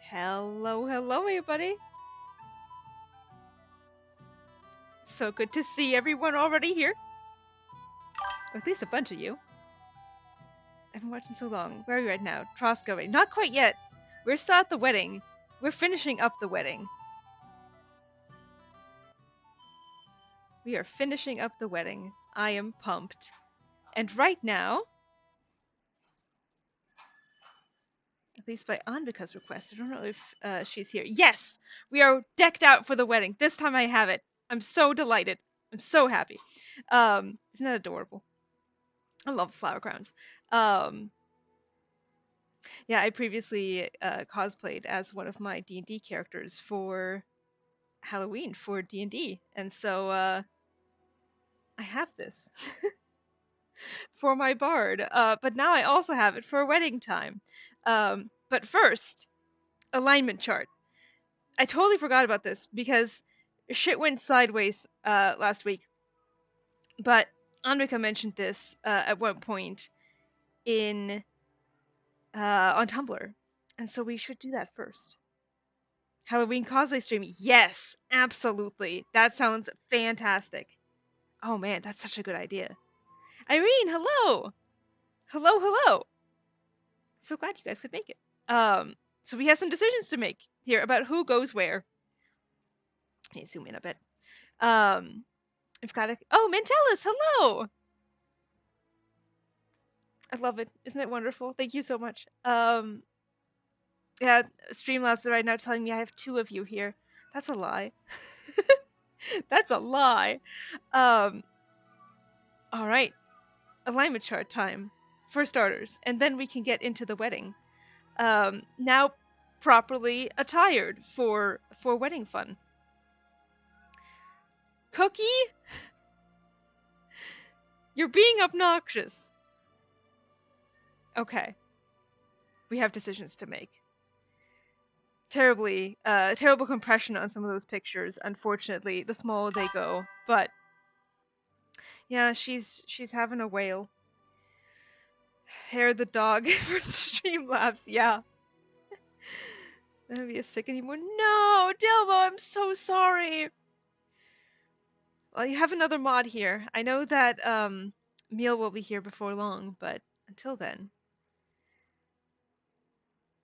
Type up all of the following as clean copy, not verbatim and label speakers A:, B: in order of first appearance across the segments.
A: Hello, hello, everybody. So good to see everyone already here. Or at least a bunch of you. I've been watching so long. Where are we right now? Trosco. Not quite yet. We're still at the wedding. We're finishing up the wedding. We are finishing up the wedding. I am pumped. And right now, at least by Anvika's request, I don't know if she's here. Yes! We are decked out for the wedding. This time I have it. I'm so delighted. I'm so happy. Isn't that adorable? I love flower crowns. Um, yeah, I previously cosplayed as one of my D&D characters for Halloween for D&D, and so I have this for my bard. But now I also have it for wedding time. But first, alignment chart. I totally forgot about this because shit went sideways last week. But Anvika mentioned this at one point in on Tumblr, and so we should do that first. Halloween cosplay stream. Yes, absolutely. That sounds fantastic. Oh man, that's such a good idea. Irene, hello. Hello, hello. So glad you guys could make it. So we have some decisions to make here about who goes where. Let me zoom in a bit. We've got a Mentelis, hello. I love it. Isn't it wonderful? Thank you so much. Yeah, Streamlabs are right now telling me I have two of you here. That's a lie. That's a lie. All right. Alignment chart time for starters, and then we can get into the wedding. Now properly attired for wedding fun. Cookie, you're being obnoxious. Okay, we have decisions to make. Terrible compression on some of those pictures. Unfortunately, the smaller they go, but yeah, she's having a whale. Hair the dog for the Streamlabs, yeah. That would be a sick anymore. No, Delmo, I'm so sorry. Well, you have another mod here. I know that Meal will be here before long, but until then.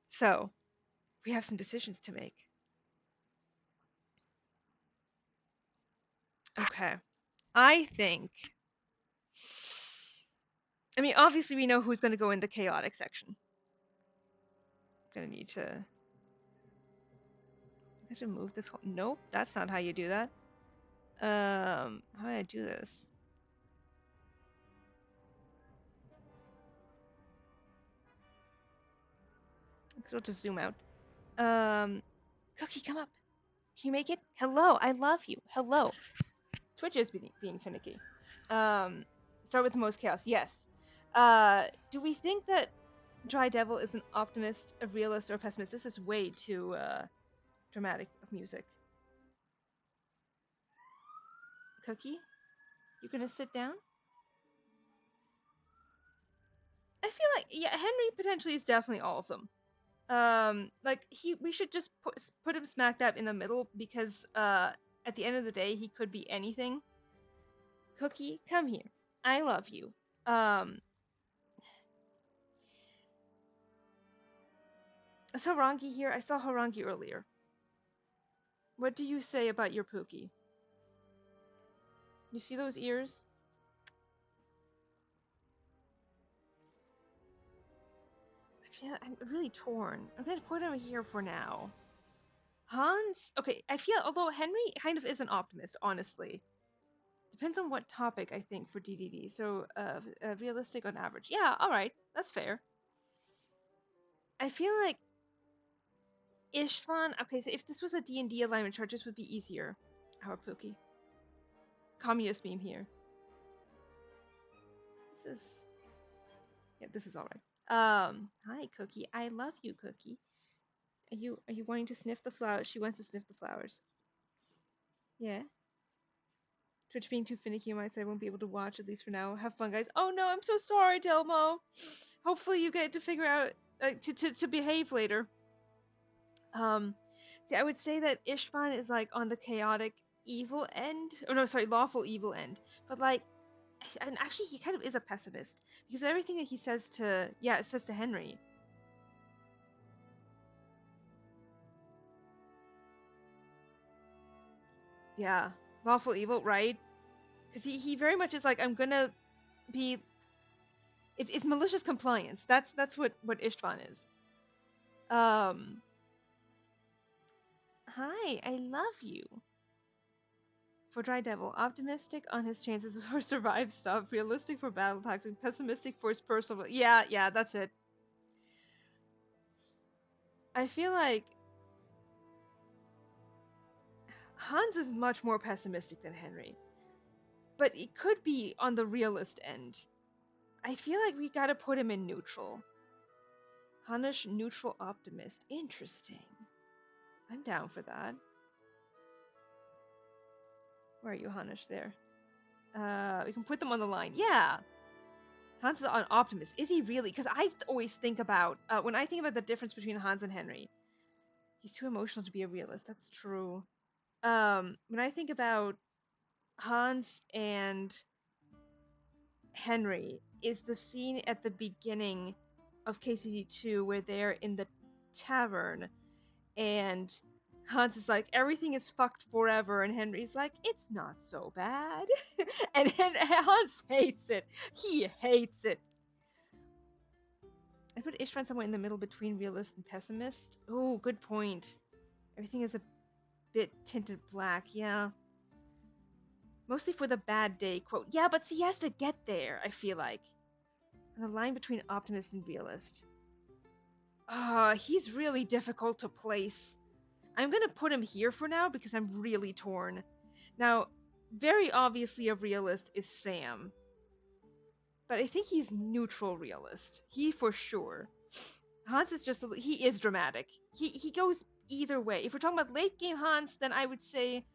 A: So, we have some decisions to make. Okay. I think. I mean, obviously, we know who's going to go in the chaotic section. I'm going to need to. I have to move this whole. Nope, that's not how you do that. How do I do this? I'll just zoom out. Cookie, come up. Can you make it? Hello, I love you. Hello. Twitch is being finicky. Start with the most chaos. Yes. Do we think that Dry Devil is an optimist, a realist, or a pessimist? This is way too dramatic of music. Cookie, you gonna sit down? I feel like Henry potentially is definitely all of them. Like we should just put him smack dab in the middle because at the end of the day he could be anything. Cookie, come here. I love you. Is Harangi here? I saw Harangi earlier. What do you say about your Pookie? You see those ears? I'm really torn. I'm gonna put him here for now. Hans? Okay, I feel, although Henry kind of is an optimist, honestly. Depends on what topic, I think, for DDD. So, realistic on average. Yeah, alright, that's fair. I feel like Ishtvan, okay, so if this was a D&D alignment chart, this would be easier. Our Pookie. Communist meme here. This is alright. Hi, Cookie. I love you, Cookie. Are you wanting to sniff the flowers? She wants to sniff the flowers. Yeah. Twitch being too finicky, you might say I won't be able to watch, at least for now. Have fun, guys. Oh no, I'm so sorry, Delmo. Hopefully you get to figure out to behave later. Um, See, I would say that Istvan is like on the chaotic evil end, or no, sorry, lawful evil end. But like, and actually, he kind of is a pessimist because everything that he says to, yeah, it says to Henry. Yeah, lawful evil, right? Because he very much is like, I'm gonna be. It's malicious compliance. That's what Istvan is. Um, Hi, I love you. For Dry Devil, optimistic on his chances for survive stuff, realistic for battle tactics, pessimistic for his personal. Yeah, yeah, that's it. I feel like Hans is much more pessimistic than Henry, but it could be on the realist end. I feel like we gotta put him in neutral. Hanish neutral optimist. Interesting. I'm down for that. Where are you, Hanish? There. We can put them on the line. Yeah. Hans is an optimist. Is he really? Because I always think about when I think about the difference between Hans and Henry. He's too emotional to be a realist. That's true. When I think about Hans and Henry, is the scene at the beginning of KCD2 where they're in the tavern and Hans is like, everything is fucked forever, and Henry's like, it's not so bad. And Hans hates it. He hates it. I put Istvan somewhere in the middle between realist and pessimist. Oh, good point. Everything is a bit tinted black, yeah. Mostly for the bad day quote. Yeah, but he has to get there, I feel like. And the line between optimist and realist. He's really difficult to place. I'm gonna put him here for now because I'm really torn. Now, very obviously a realist is Sam. But I think he's neutral realist. He for sure. Hans is just, he is dramatic. He goes either way. If we're talking about late game Hans, then I would say,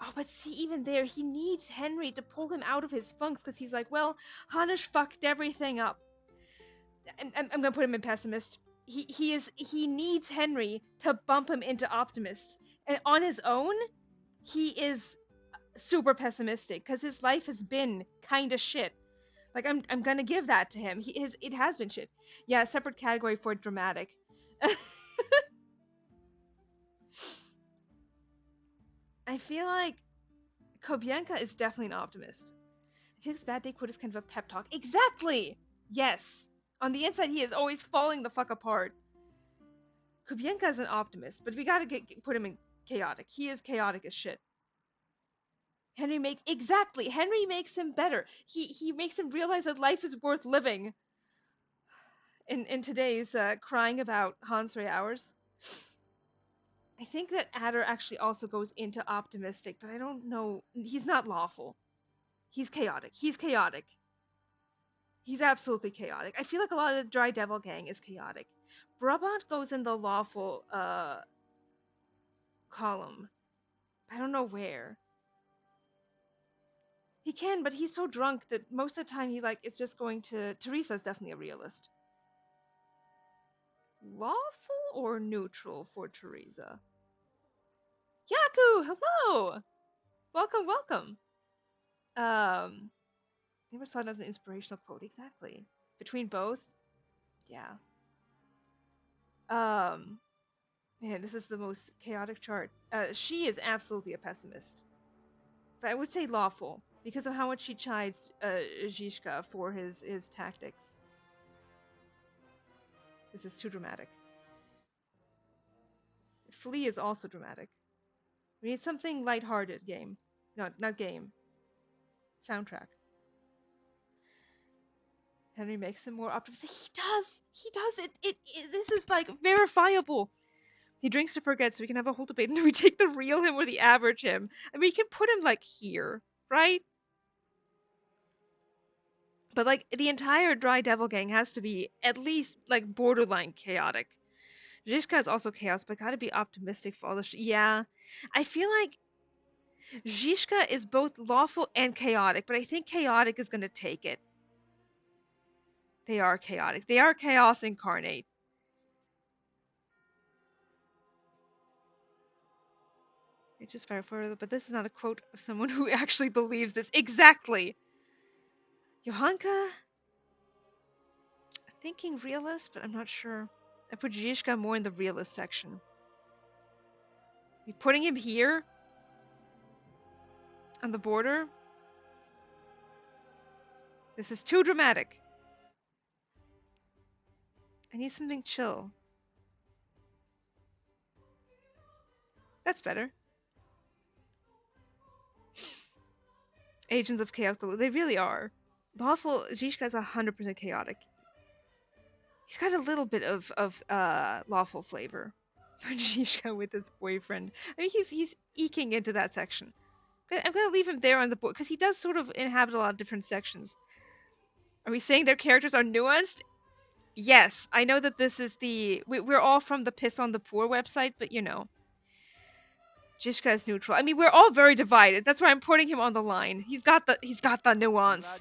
A: oh, but see, even there, he needs Henry to pull him out of his funks because he's like, well, Hanish fucked everything up. I'm gonna put him in pessimist. He needs Henry to bump him into optimist, and on his own, he is super pessimistic because his life has been kind of shit. Like I'm gonna give that to him. It has been shit. Yeah, separate category for dramatic. I feel like Kobienka is definitely an optimist. I feel like his bad day quote is kind of a pep talk. Exactly! Yes. On the inside, he is always falling the fuck apart. Kobienka is an optimist, but we gotta put him in chaotic. He is chaotic as shit. Henry makes him better. He makes him realize that life is worth living. In today's crying about Hansry hours. I think that Adder actually also goes into optimistic, but I don't know. He's not lawful. He's chaotic. He's chaotic. He's absolutely chaotic. I feel like a lot of the Dry Devil gang is chaotic. Brabant goes in the lawful column. I don't know where. He can, but he's so drunk that most of the time he it's just going to. Teresa's definitely a realist. Lawful or neutral for Teresa? Yaku, hello! Welcome, welcome. Never saw it as an inspirational quote. Exactly. Between both, yeah. Man, this is the most chaotic chart. She is absolutely a pessimist. But I would say lawful, because of how much she chides Zhishka for his tactics. This is too dramatic. Flea is also dramatic. We need something lighthearted, game. No, not game. Soundtrack. Henry makes him more optimistic. He does! He does! This is verifiable. He drinks to forget, so we can have a whole debate, and then we take the real him or the average him. I mean, you can put him here, right? But the entire Dry Devil gang has to be at least borderline chaotic. Zhishka is also chaos, but gotta be optimistic for all the yeah. I feel like Zhishka is both lawful and chaotic, but I think chaotic is gonna take it. They are chaotic. They are chaos incarnate. just fire further, but this is not a quote of someone who actually believes this. Exactly! Johanka? Thinking realist, but I'm not sure. I put Zizka more in the realist section. We putting him here? On the border? This is too dramatic. I need something chill. That's better. Agents of Chaos. They really are. Lawful, Zizka is 100% chaotic. He's got a little bit of lawful flavor. Zizka with his boyfriend. I mean, he's eking into that section. I'm gonna leave him there on the board because he does sort of inhabit a lot of different sections. Are we saying their characters are nuanced? Yes, I know that this is we're all from the Piss on the Poor website, but you know, Zizka is neutral. I mean, we're all very divided. That's why I'm putting him on the line. He's got the nuance.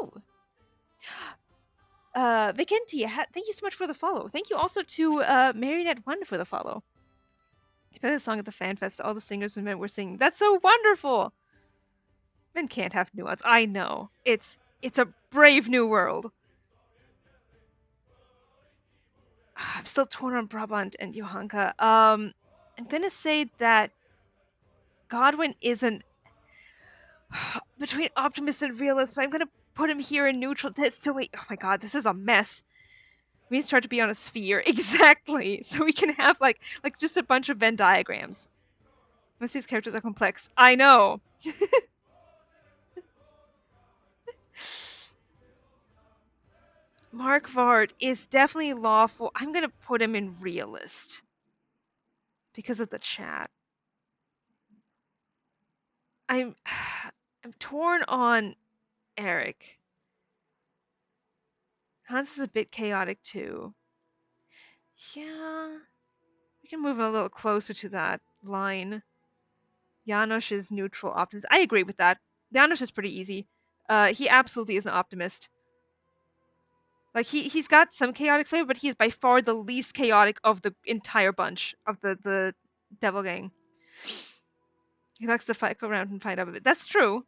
A: Ooh. Vikentia, thank you so much for the follow. Thank you also to Marionette1 for the follow. I played the song at the fan fest. All the singers and men were singing. That's so wonderful. Men can't have nuance. I know. It's a brave new world. I'm still torn on Brabant and Johanka. I'm gonna say that Godwin isn't between optimist and realist, but I'm gonna put him here in neutral. So wait, oh my god, this is a mess. We need to start to be on a sphere. Exactly. So we can have like just a bunch of Venn diagrams. Most of these characters are complex. I know. Mark Vard is definitely lawful. I'm gonna put him in realist. Because of the chat. I'm torn on Eric. Hans is a bit chaotic too. Yeah. We can move a little closer to that line. Janosch is neutral optimist. I agree with that. Janosch is pretty easy. He absolutely is an optimist. Like he's got some chaotic flavor, but he is by far the least chaotic of the entire bunch of the Devil Gang. He likes to go around and find out a bit. That's true.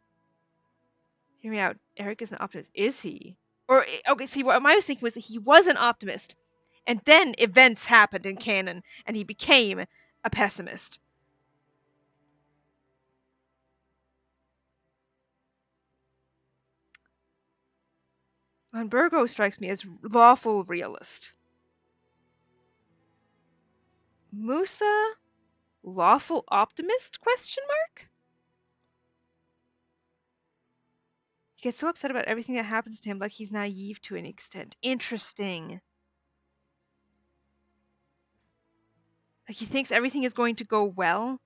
A: Hear me out. Eric is an optimist. Is he? Or okay, see what I was thinking was that he was an optimist, and then events happened in canon, and he became a pessimist. Von Burgo strikes me as lawful realist. Musa, lawful optimist? Question mark? He gets so upset about everything that happens to him, like he's naive to an extent. Interesting. Like he thinks everything is going to go well.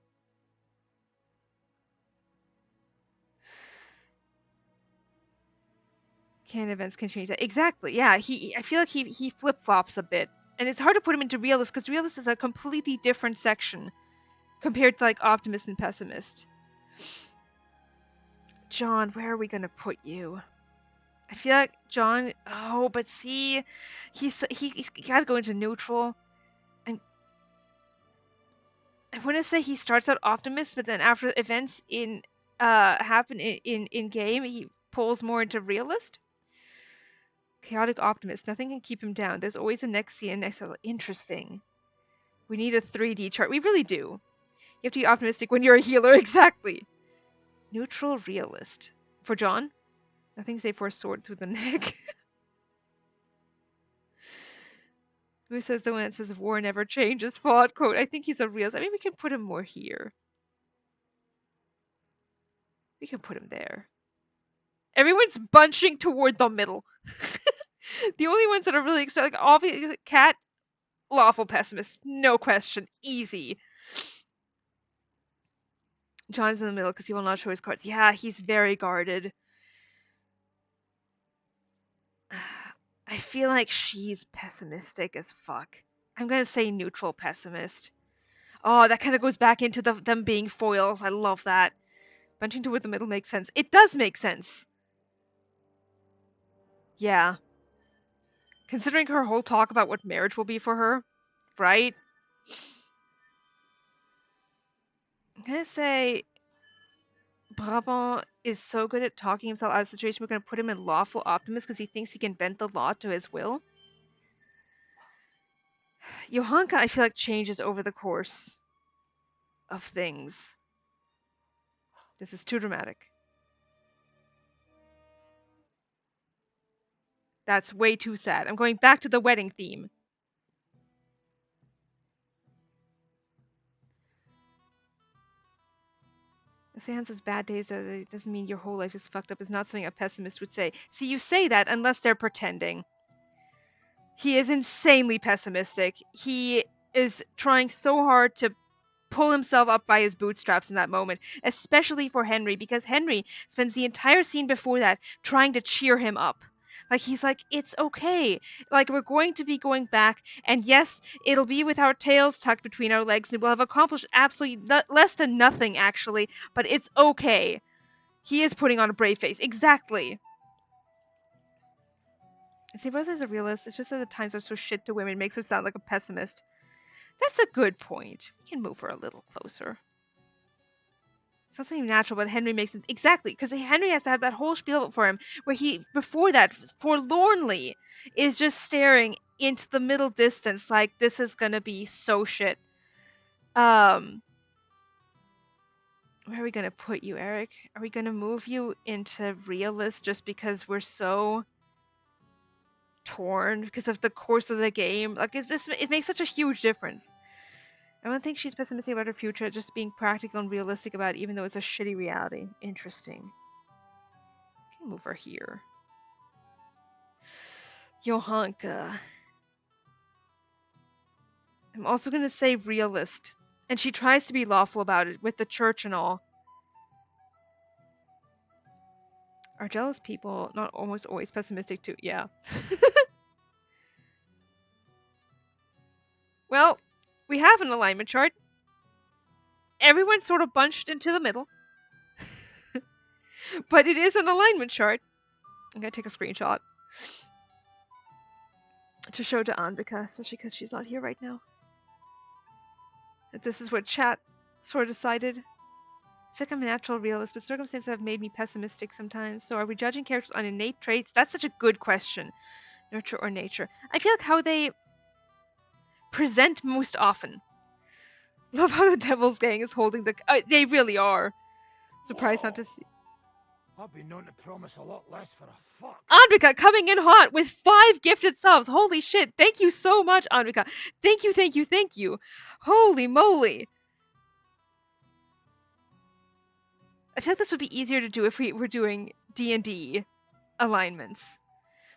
A: Canon events can change that. Exactly. Yeah. I feel like he flip flops a bit, and it's hard to put him into realist because realist is a completely different section compared to like optimist and pessimist. John, where are we gonna put you? I feel like John. Oh, but see, he's got to go into neutral. And I want to say he starts out optimist, but then after events happen in game, he pulls more into realist. Chaotic optimist. Nothing can keep him down. There's always a next scene and next level. Interesting. We need a 3D chart. We really do. You have to be optimistic when you're a healer. Exactly. Neutral realist. For John? Nothing save for a sword through the neck. Who says the one that says war never changes? Fought quote. I think he's a realist. I mean, we can put him more here. We can put him there. Everyone's bunching toward the middle. The only ones that are really excited, like obviously, Cat, lawful pessimist, no question, easy. John's in the middle because he will not show his cards. Yeah, he's very guarded. I feel like she's pessimistic as fuck. I'm gonna say neutral pessimist. Oh, that kind of goes back into them being foils. I love that. Bunching toward the middle makes sense. It does make sense. Yeah. Considering her whole talk about what marriage will be for her, right? I'm gonna say Brabant is so good at talking himself out of the situation. We're gonna put him in lawful optimist because he thinks he can bend the law to his will. Johanka, I feel like changes over the course of things. This is too dramatic. That's way too sad. I'm going back to the wedding theme. Say Hans's bad days doesn't mean your whole life is fucked up is not something a pessimist would say. See, you say that unless they're pretending. He is insanely pessimistic. He is trying so hard to pull himself up by his bootstraps in that moment, especially for Henry, because Henry spends the entire scene before that trying to cheer him up. Like, he's like, it's okay. Like, we're going to be going back, and yes, it'll be with our tails tucked between our legs, and we'll have accomplished absolutely less than nothing, actually, but it's okay. He is putting on a brave face. Exactly. And say Rosa's a realist. It's just that the times are so shit to women. It makes her sound like a pessimist. That's a good point. We can move her a little closer. It's not something natural, but Henry makes him exactly because Henry has to have that whole spiel for him, where he before that forlornly is just staring into the middle distance, like this is gonna be so shit. Where are we gonna put you, Eric? Are we gonna move you into realist just because we're so torn because of the course of the game? Like, is this? It makes such a huge difference. I don't think she's pessimistic about her future, just being practical and realistic about it, even though it's a shitty reality. Interesting. I can move her here. Johanka. I'm also going to say realist. And she tries to be lawful about it, with the church and all. Are jealous people not almost always pessimistic too? Yeah. Well, we have an alignment chart. Everyone's sort of bunched into the middle. But it is an alignment chart. I'm going to take a screenshot to show to Anvika, especially because she's not here right now. That this is what chat sort of decided. I feel like I'm a natural realist, but circumstances have made me pessimistic sometimes. So are we judging characters on innate traits? That's such a good question. Nurture or nature? I feel like how they present most often. Love how the Devil's Gang is holding the... they really are. Surprised not to see...
B: I've been known to promise a lot less for a fuck.
A: Anvika coming in hot with 5 gifted subs. Holy shit. Thank you so much, Anvika. Thank you, thank you, thank you. Holy moly. I feel like this would be easier to do if we were doing D&D alignments.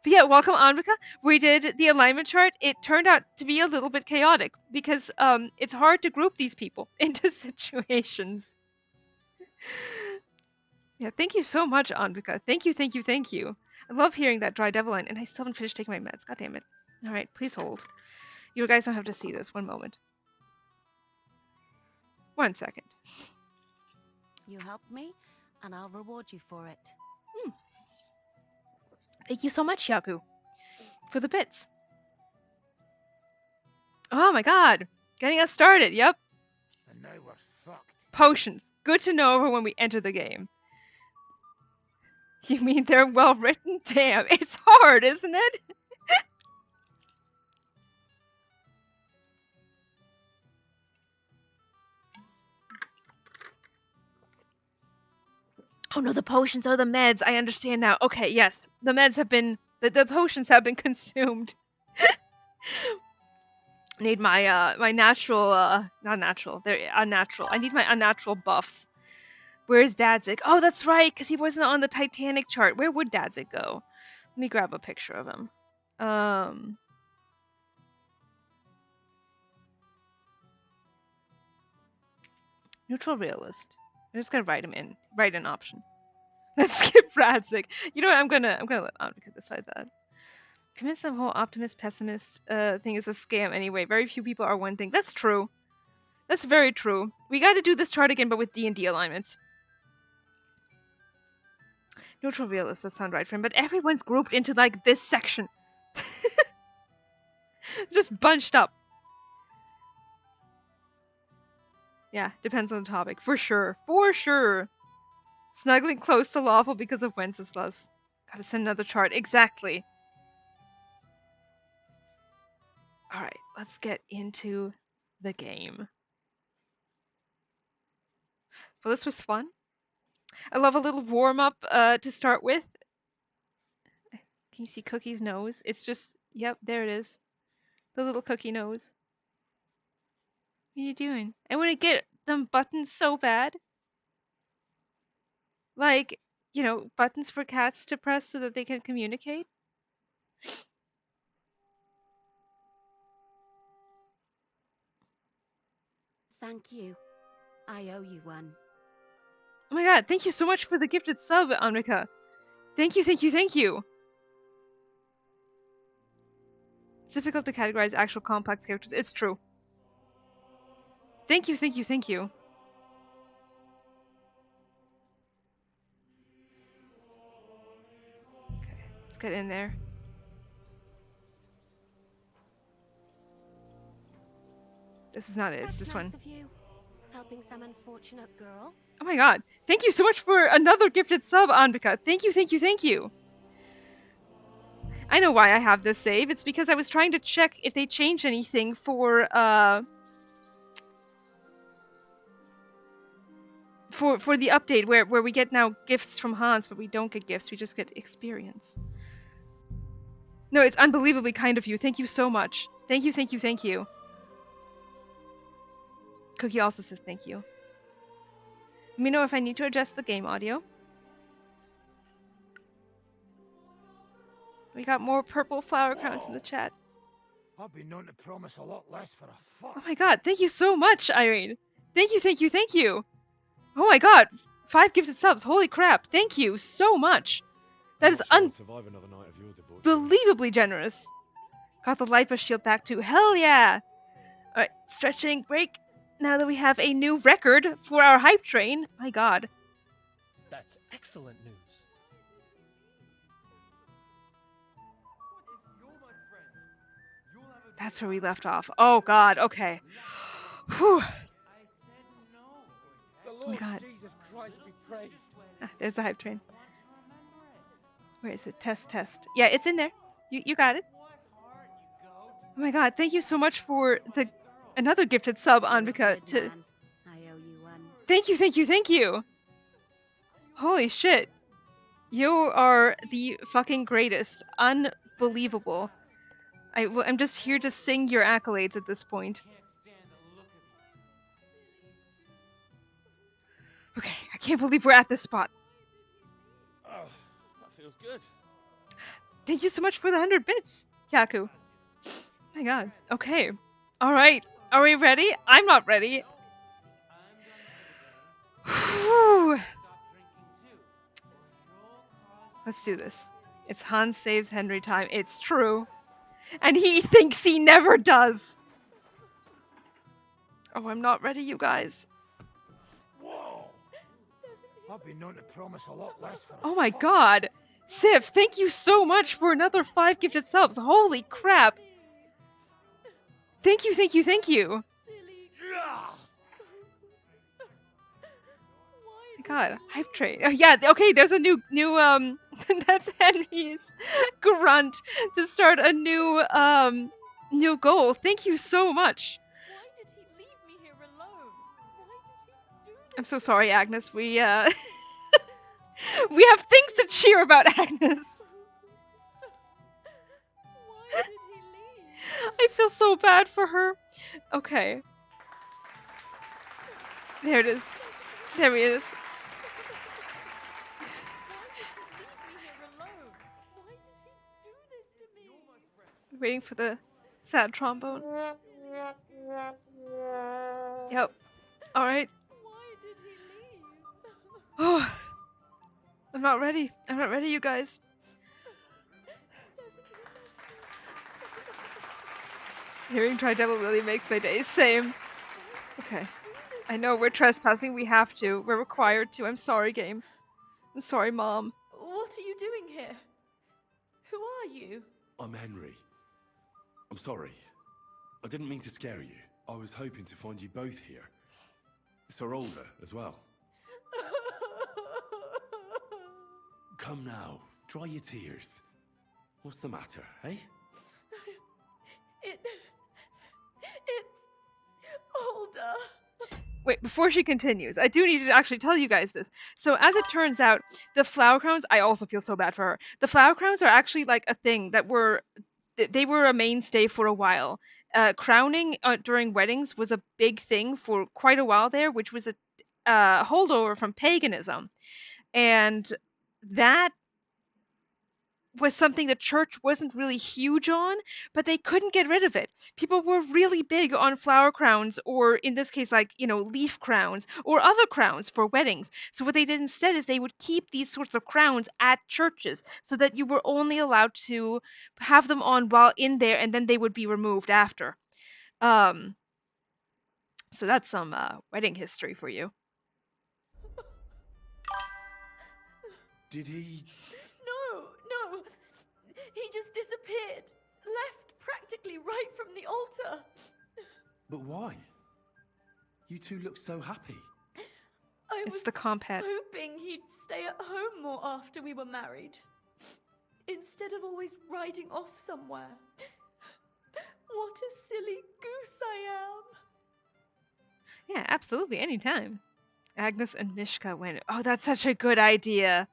A: But yeah, welcome Anvika. We did the alignment chart. It turned out to be a little bit chaotic because it's hard to group these people into situations. Yeah, thank you so much, Anvika. Thank you, thank you, thank you. I love hearing that dry devil line, and I still haven't finished taking my meds. God damn it. Alright, please hold. You guys don't have to see this. One moment. 1 second.
C: You helped me, and I'll reward you for it.
A: Thank you so much, Yaku, for the bits. Oh my god. Getting us started, yep.
B: And now we're fucked.
A: Potions. Good to know for when we enter the game. You mean they're well written? Damn, it's hard, isn't it? Oh no, the potions are the meds. I understand now. Okay, yes. The meds have been... The potions have been consumed. Need my my natural... not natural. They're unnatural. I need my unnatural buffs. Where's Dadzik? Oh, that's right, because he wasn't on the Titanic chart. Where would Dadzik go? Let me grab a picture of him. Neutral realist. I'm just gonna write him in. Write an option. Let's skip Radzik. You know what? I'm gonna let Anvika decide that. Convince the whole optimist pessimist thing is a scam anyway. Very few people are one thing. That's true. That's very true. We got to do this chart again, but with D&D alignments. Neutral realist does sound right for him, but everyone's grouped into like this section. Just bunched up. Yeah, depends on the topic. For sure. For sure. Snuggling close to lawful because of Wenceslas. Gotta send another chart. Exactly. Alright, let's get into the game. Well, this was fun. I love a little warm-up to start with. Can you see Cookie's nose? It's just, yep, there it is. The little cookie nose. What are you doing? I want to get them buttons so bad. Like, you know, buttons for cats to press so that they can communicate.
C: Thank you. I owe you one.
A: Oh my god, thank you so much for the gifted sub, Anrika. Thank you, thank you, thank you. It's difficult to categorize actual complex characters. It's true. Thank you, thank you, thank you. Okay, let's get in there. This is not it, it's
C: That's
A: this
C: nice
A: one.
C: of you. Helping some unfortunate girl.
A: Oh my god. Thank you so much for another gifted sub, Anvika. Thank you, thank you, thank you. I know why I have this save. It's because I was trying to check if they changed anything for the update where we get now gifts from Hans, but we don't get gifts, we just get experience. No, it's unbelievably kind of you. Thank you so much. Thank you, thank you, thank you. Cookie also says thank you. Let me know if I need to adjust the game audio. We got more purple flower crowns in the chat.
B: I've been known to promise a lot less for a fuck.
A: Oh my god, thank you so much, Irene. Thank you, thank you, thank you. Oh my god, 5 gifted subs. Holy crap. Thank you so much. That is unbelievably generous. Got the life shield back too. Hell yeah. Alright, stretching break. Now that we have a new record for our hype train. My god.
D: That's excellent news.
A: That's where we left off. Oh god, okay. Whew. Oh my god.
D: Jesus Christ be praised.
A: Ah, there's the hype train. Where is it? Test, test. Yeah, it's in there. You got it. Oh my god, thank you so much for the another gifted sub, Anvika. To
C: I owe you one.
A: thank you, thank you, thank you. Holy shit. You are the fucking greatest. Unbelievable. I'm just here to sing your accolades at this point. Okay, I can't believe we're at this spot.
D: Oh, that feels good.
A: Thank you so much for the 100 bits, Yaku. Oh my god. Okay. Alright. Are we ready? I'm not ready. Whew. Let's do this. It's Hans saves Henry time. It's true. And he thinks he never does. Oh, I'm not ready, you guys.
B: Whoa! I've been known to promise a lot less for a
A: Oh my
B: fuck.
A: god. Sif, thank you so much for another 5 gifted subs. Holy crap. Thank you, thank you, thank you.
B: Yeah!
A: My god, hype train. Oh yeah, okay, there's a new that's Henry's grunt to start a new goal. Thank you so much.
E: Why did he leave me here alone? Why did he do this?
A: I'm so sorry, Agnes. We we have things to cheer about, Agnes.
E: Why did he leave?
A: I feel so bad for her. Okay. There it is. There he is. Waiting for the sad trombone. Yep. Alright.
E: Why did he leave?
A: Oh. I'm not ready. I'm not ready, you guys. Hearing Try Devil really makes my days. Same. Okay. I know we're trespassing. We have to. We're required to. I'm sorry, game. I'm sorry, Mom.
E: What are you doing here? Who are you?
F: I'm Henry. I'm sorry. I didn't mean to scare you. I was hoping to find you both here. Sir Older as well. Come now, dry your tears. What's the matter, eh?
E: It's older.
A: Wait, before she continues, I do need to actually tell you guys this. So as it turns out, the flower crowns, I also feel so bad for her. The flower crowns are actually like a thing that they were a mainstay for a while. Crowning during weddings was a big thing for quite a while there, which was a holdover from paganism. And that was something the church wasn't really huge on, but they couldn't get rid of it. People were really big on flower crowns, or in this case, like, leaf crowns or other crowns for weddings. So what they did instead is they would keep these sorts of crowns at churches so that you were only allowed to have them on while in there, and then they would be removed after. So that's some wedding history for you.
F: Did he...
E: No. He just disappeared. Left practically right from the altar.
F: But why? You two look so happy.
E: I
A: It's
E: was
A: the compet.
E: hoping he'd stay at home more after we were married. Instead of always riding off somewhere. What a silly goose I am.
A: Yeah, absolutely, anytime. Agnes and Mishka went, oh, that's such a good idea.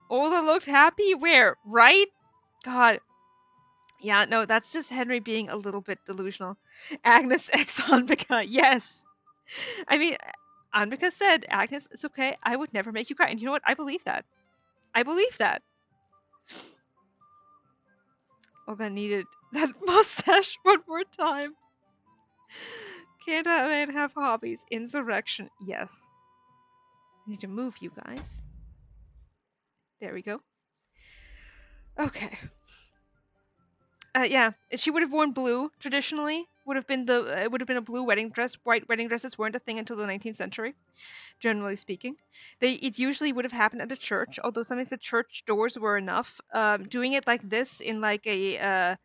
A: Ola looked happy? Where? Right? God. Yeah, no, that's just Henry being a little bit delusional. Agnes ex Anbika, yes. I mean, Anbika said, Agnes, it's okay, I would never make you cry. And you know what? I believe that. I believe that. Olga needed that mustache one more time. Can't a man have hobbies? Insurrection, yes. I need to move you guys. There we go. Okay. Yeah, she would have worn blue traditionally. Would have been a blue wedding dress. White wedding dresses weren't a thing until the 19th century, generally speaking. It usually would have happened at a church, although sometimes the church doors were enough. Doing it like this in like a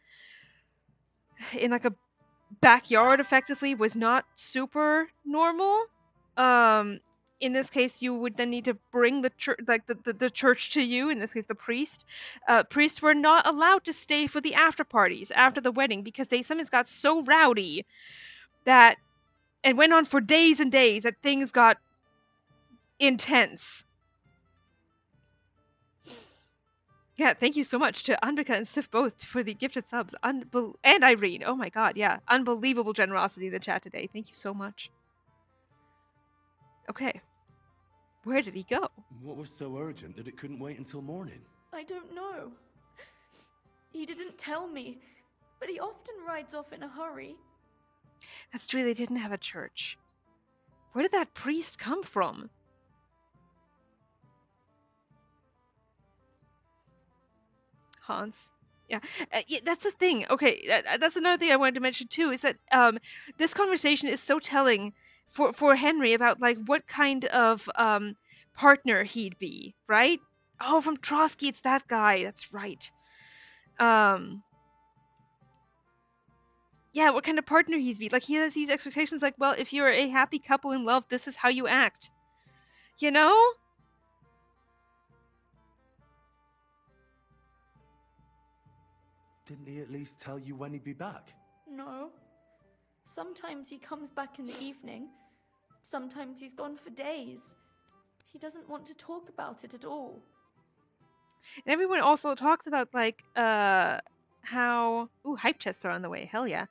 A: backyard effectively was not super normal. In this case, you would then need to bring the church, like the church to you. In this case, the priest. Priests were not allowed to stay for the after parties after the wedding because they sometimes got so rowdy that and went on for days and days that things got intense. Yeah, thank you so much to Anbika and Sif both for the gifted subs. And Irene. Oh my god, yeah. Unbelievable generosity in the chat today. Thank you so much. Okay. Where did he go?
F: What was so urgent that it couldn't wait until morning?
E: I don't know. He didn't tell me, but he often rides off in a hurry.
A: That's true, they didn't have a church. Where did that priest come from? Hans. Yeah, that's the thing. Okay, that's another thing I wanted to mention too, is that this conversation is so telling for Henry about like what kind of partner he'd be, right? Oh, from Trotsky, it's that guy. That's right. Yeah, what kind of partner he'd be. Like, he has these expectations like, well, if you're a happy couple in love, this is how you act. You know?
F: Didn't he at least tell you when he'd be back?
E: No. Sometimes he comes back in the evening. Sometimes he's gone for days. He doesn't want to talk about it at all.
A: And everyone also talks about, like, how... Ooh, hype chests are on the way. Hell yeah.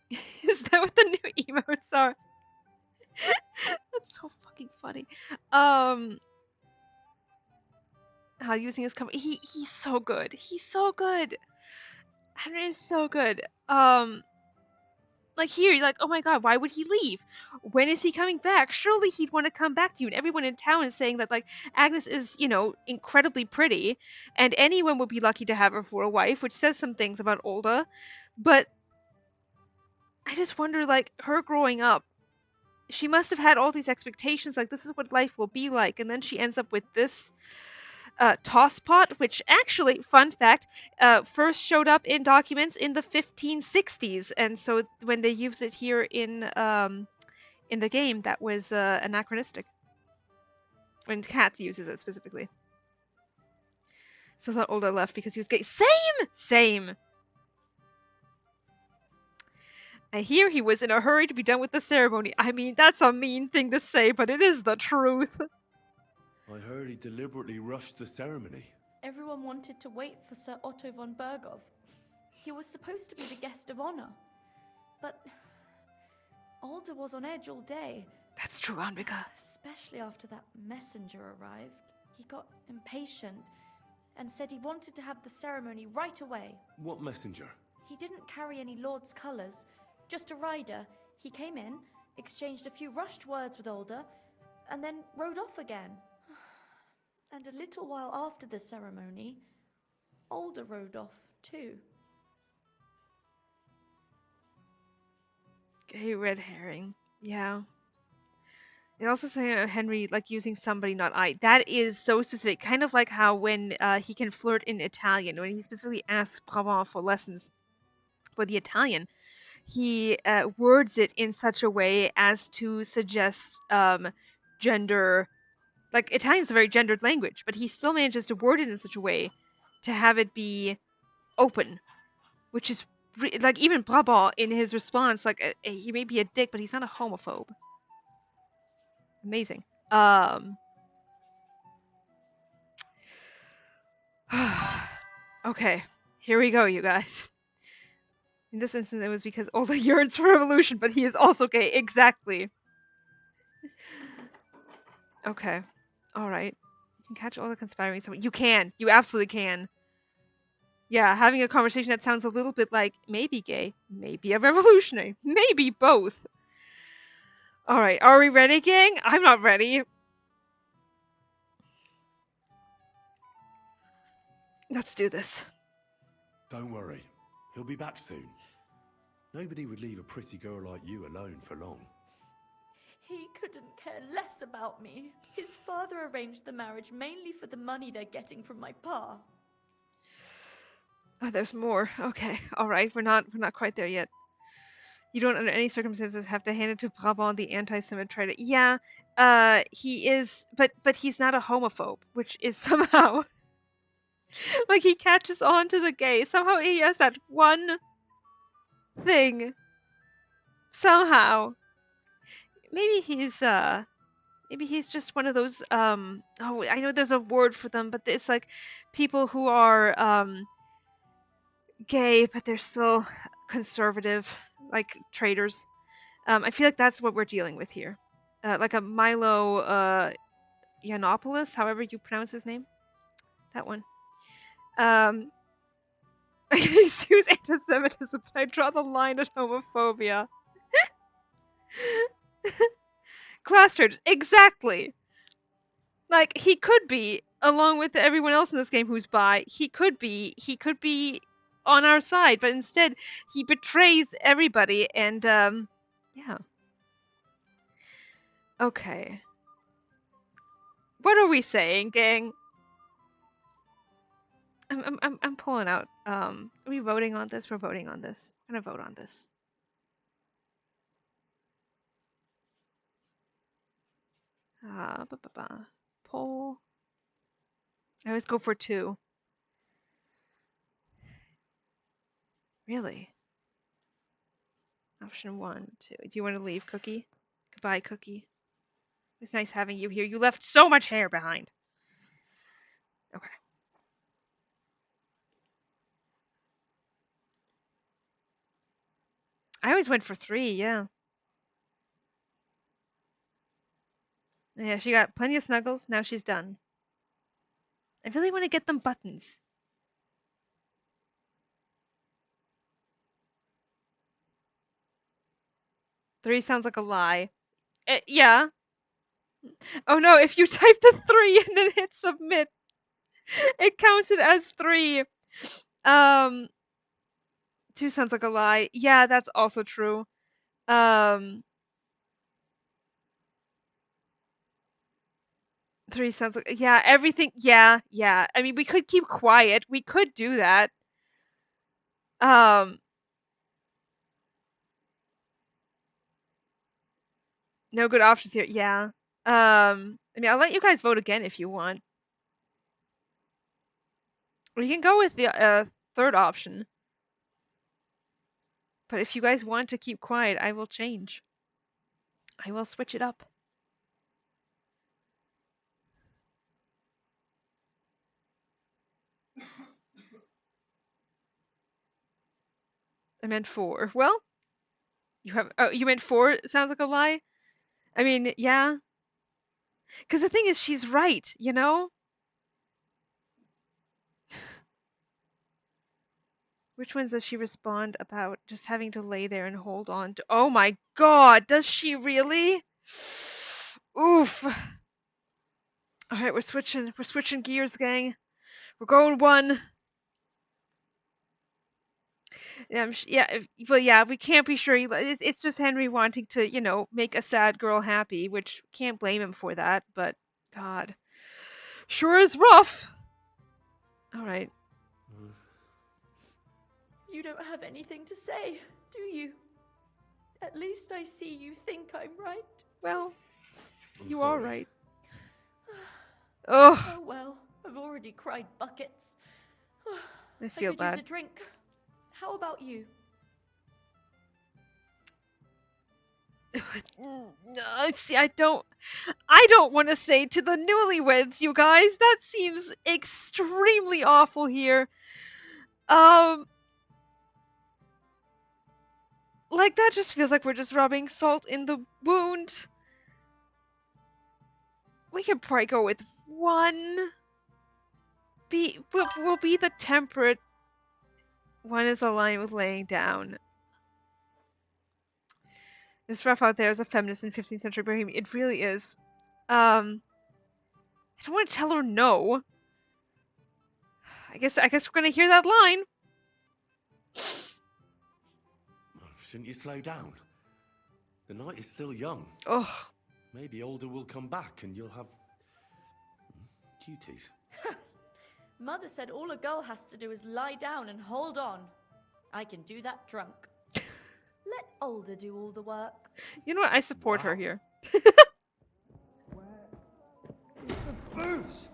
A: Is that what the new emotes are? That's so fucking funny. How using his company. He's so good. He's so good. Henry is so good. Like here, you're like, oh my god, why would he leave? When is he coming back? Surely he'd want to come back to you. And everyone in town is saying that, like, Agnes is, you know, incredibly pretty, and anyone would be lucky to have her for a wife, which says some things about Olda. But I just wonder, like, her growing up, she must have had all these expectations, like, this is what life will be like, and then she ends up with this. tosspot, which actually, fun fact, first showed up in documents in the 1560s, and so when they use it here in the game, that was anachronistic. When Cat uses it specifically. So I thought Older left because he was gay. Same! I hear he was in a hurry to be done with the ceremony. I mean, that's a mean thing to say, but it is the truth.
F: I heard he deliberately rushed the ceremony.
E: Everyone wanted to wait for Sir Otto von Bergov. He was supposed to be the guest of honor. But Alder was on edge all day.
A: That's true, Anrika.
E: Especially after that messenger arrived. He got impatient and said he wanted to have the ceremony right away.
F: What messenger?
E: He didn't carry any Lord's colours, just a rider. He came in, exchanged a few rushed words with Alder, and then rode off again. And a little while after the ceremony, Alder rode off too.
A: Gay red herring. Yeah. They also say Henry like using somebody, not I. That is so specific. Kind of like how when he can flirt in Italian, when he specifically asks Provence for lessons for the Italian, he words it in such a way as to suggest gender. Like, Italian's a very gendered language, but he still manages to word it in such a way to have it be open, which is like even Brabant in his response, like he may be a dick, but he's not a homophobe. Amazing. Okay, here we go, you guys. In this instance, it was because Ola yearns for revolution, but he is also gay. Exactly. Okay. Alright. You can catch Ola conspiring someone. You can. You absolutely can. Yeah, having a conversation that sounds a little bit like maybe gay, maybe a revolutionary, maybe both. Alright, are we ready, gang? I'm not ready. Let's do this.
F: Don't worry. He'll be back soon. Nobody would leave a pretty girl like you alone for long.
E: He couldn't care less about me. His father arranged the marriage mainly for the money they're getting from my pa.
A: Oh, there's more. Okay, alright, we're not quite there yet. You don't under any circumstances have to hand it to Brabant the anti-Semite traitor. Yeah, he is, but he's not a homophobe, which is somehow like he catches on to the gay. Somehow he has that one thing. Somehow. Maybe he's just one of those oh, I know there's a word for them, but it's like people who are gay but they're still conservative, like traitors. I feel like that's what we're dealing with here. Like a Milo Yiannopoulos, however you pronounce his name. That one. I excuse anti-Semitism, but I draw the line at homophobia. Class traitors, exactly. Like, he could be, along with everyone else in this game who's bi, he could be on our side, but instead he betrays everybody, and yeah. Okay. What are we saying, gang? I'm pulling out. Are we voting on this? We're voting on this. I'm gonna vote on this. Poll. I always go for 2. Really? Option 1, 2. Do you want to leave, Cookie? Goodbye, Cookie. It was nice having you here. You left so much hair behind. Okay. I always went for 3, yeah. Yeah, she got plenty of snuggles. Now she's done. I really want to get them buttons. Three sounds like a lie. Yeah. Oh no, if you type the 3 and then hit submit, it counts it as 3. 2 sounds like a lie. Yeah, that's also true. 3 sounds like yeah, everything yeah. I mean, we could keep quiet. We could do that. Um, no good options here. Yeah. I mean, I'll let you guys vote again if you want. We can go with the third option. But if you guys want to keep quiet, I will change. I will switch it up. I meant 4. Well, you have oh, you meant 4 sounds like a lie? I mean, yeah. Because the thing is, she's right, you know? Which ones does she respond about just having to lay there and hold on to? Oh my god, does she really? Oof. All right, we're switching gears, gang. We're going 1. Yeah, well, yeah, we can't be sure. It's just Henry wanting to, you know, make a sad girl happy, which can't blame him for that. But God, sure is rough. All right.
E: You don't have anything to say, do you? At least I see you think I'm right.
A: Well,
F: I'm
A: you
F: sorry.
A: are right. Oh,
E: Oh well, I've already cried buckets.
A: I feel
E: could use
A: bad.
E: a drink. How about you?
A: See, I don't want to say to the newlyweds, you guys. That seems extremely awful here. Like that just feels like we're just rubbing salt in the wound. We could probably go with 1. We'll be the temperate. 1 is aligned with laying down. It's rough out there as a feminist in 15th century Bohemia. It really is. I don't want to tell her no. I guess we're gonna hear that line.
F: Shouldn't you slow down? The night is still young.
A: Oh,
F: Maybe older will come back and you'll have duties.
E: Mother said all a girl has to do is lie down and hold on. I can do that drunk. Let older do all the work.
A: you know what? I support her
F: Wow.
A: here.
B: Booze!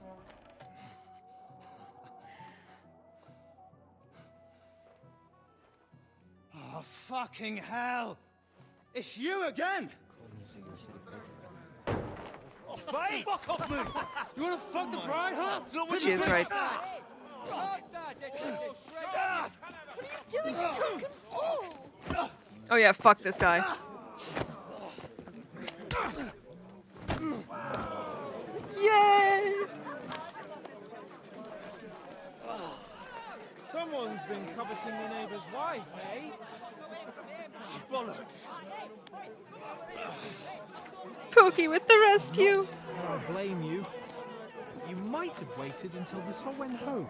B: Oh, fucking hell! It's you again! Oh, Faye! Fuck off me! You wanna fuck the bride, huh? It's not what
A: She
B: you
A: is
B: think.
A: right.
E: Doing a drunken fool!
A: Oh yeah, fuck this guy. Yay!
D: Someone's been coveting the neighbour's wife, eh?
B: Bollocks!
A: Pookie with the rescue.
D: I don't blame you. You might have waited until the sun went home.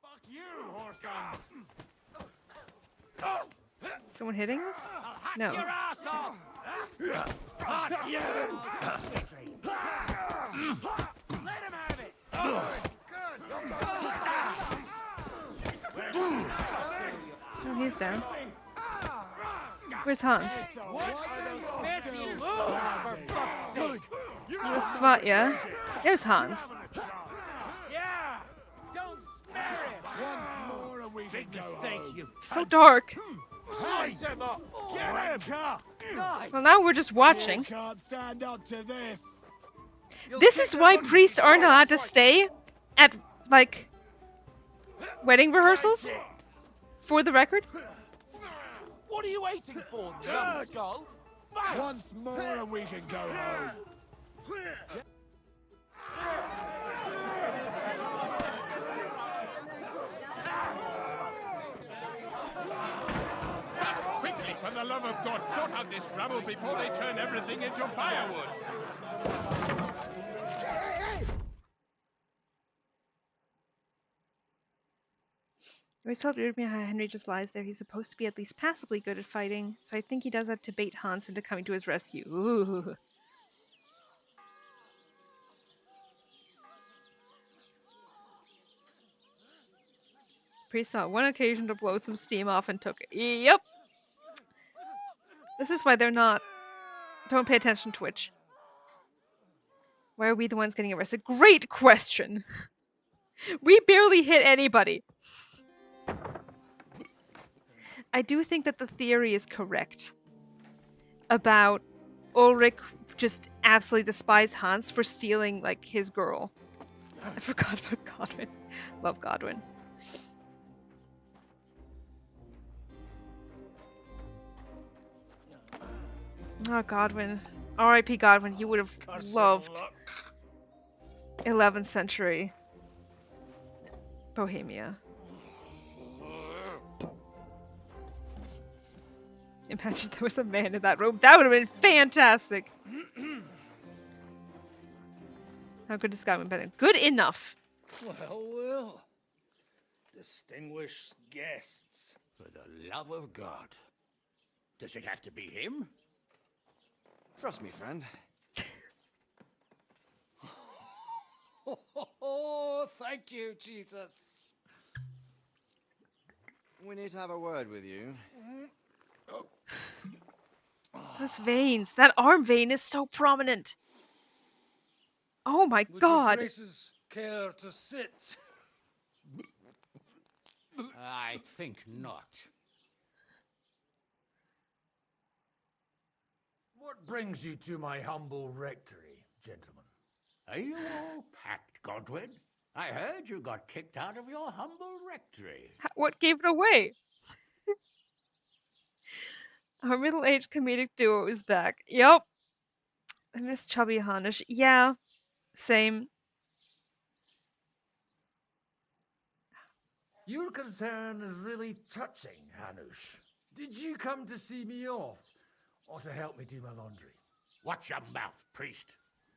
B: Fuck you, horse!
A: Someone hitting us? No.
B: Ass off! Fuck you! Let him have it!
A: Oh, he's down. Where's Hans? Little SWAT, yeah? There's Hans.
B: Yeah! Don't spare him! Once more and we can go home.
A: So dark.
B: Slice him up! Get him!
A: Well, now we're just watching.
B: Can't stand up to this!
A: This is why priests aren't allowed to stay at, like, wedding rehearsals? For the record?
D: What are you waiting for, numbskull?
B: Once more and we can go home.
G: Quickly, for the love of God, sort out this rubble before they turn everything into firewood.
A: I always felt weird me how Henry just lies there. He's supposed to be at least passably good at fighting, so I think he does that to bait Hans into coming to his rescue. Ooh. Priest saw one occasion to blow some steam off and took it. Yep. This is why they're not. Don't pay attention, Twitch. Why are we the ones getting arrested? Great question. We barely hit anybody. I do think that the theory is correct about Ulrich just absolutely despised Hans for stealing like his girl. I forgot about Godwin. Love Godwin. Oh, Godwin. R.I.P. Godwin. He would have loved 11th century Bohemia. Imagine there was a man in that room. That would have been fantastic. How good is Godwin been? Good enough.
B: Well, well. Distinguished guests.
H: For the love of God. Does it have to be him?
I: Trust me, friend.
B: Oh, thank you, Jesus.
I: We need to have a word with you.
A: Those veins. That arm vein is so prominent. Oh my
B: Would
A: god.
B: your graces care to sit?
H: I think not.
B: What brings you to my humble rectory, gentlemen?
H: Are you all packed, Godwin? I heard you got kicked out of your humble rectory.
A: What gave it away? Our middle-aged comedic duo is back. Yup. I miss chubby Hanish. Yeah. Same.
B: Your concern is really touching, Hanush. Did you come to see me off, or to help me do my laundry?
H: Watch your mouth, priest.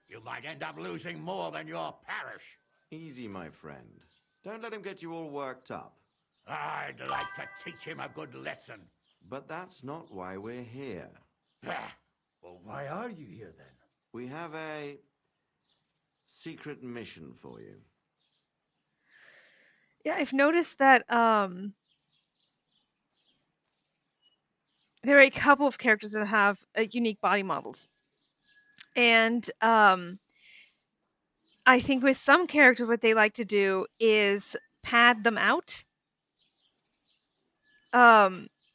H: You might end up losing more than your parish.
I: Easy, my friend. Don't let him get you all worked up.
H: I'd like to teach him a good lesson.
I: But that's not why we're here.
B: Well, why are you here then?
I: We have a secret mission for you.
A: Yeah, I've noticed that there are a couple of characters that have unique body models. And I think with some characters what they like to do is pad them out.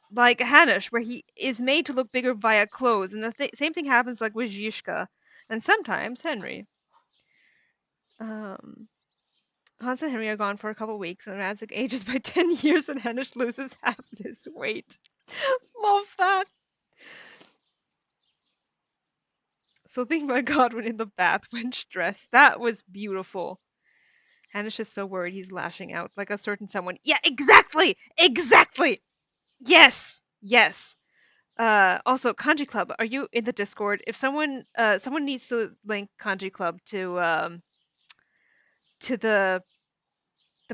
A: Like Hanush, where he is made to look bigger via clothes, and the same thing happens like with Zhishka, and sometimes Henry. Hans and Henry are gone for a couple weeks, and Radzik ages by 10 years, and Hanush loses half his weight. Love that. So think about Godwin in the bath wench dress. That was beautiful. Hanush is so worried he's lashing out like a certain someone. Yeah, exactly! Exactly! Yes! Yes. Also, Kanji Club, are you in the Discord? If someone needs to link Kanji Club to the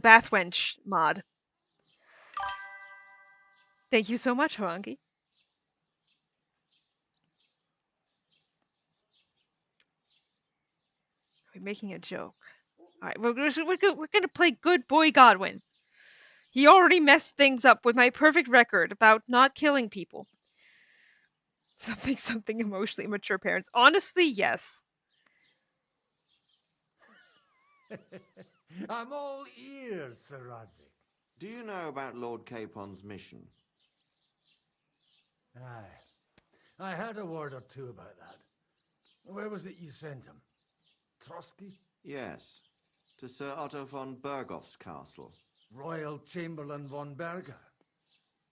A: bath wench mod. Thank you so much, Horangi. We're making a joke. All right, we're gonna play good boy Godwin. He already messed things up with my perfect record about not killing people. Something emotionally immature parents. Honestly, yes.
B: I'm all ears, Sir Radzik.
I: Do you know about Lord Capon's mission?
B: Aye. I had a word or two about that. Where was it you sent him? Trotsky?
I: Yes, to Sir Otto von Bergoff's castle.
B: Royal Chamberlain von Berger?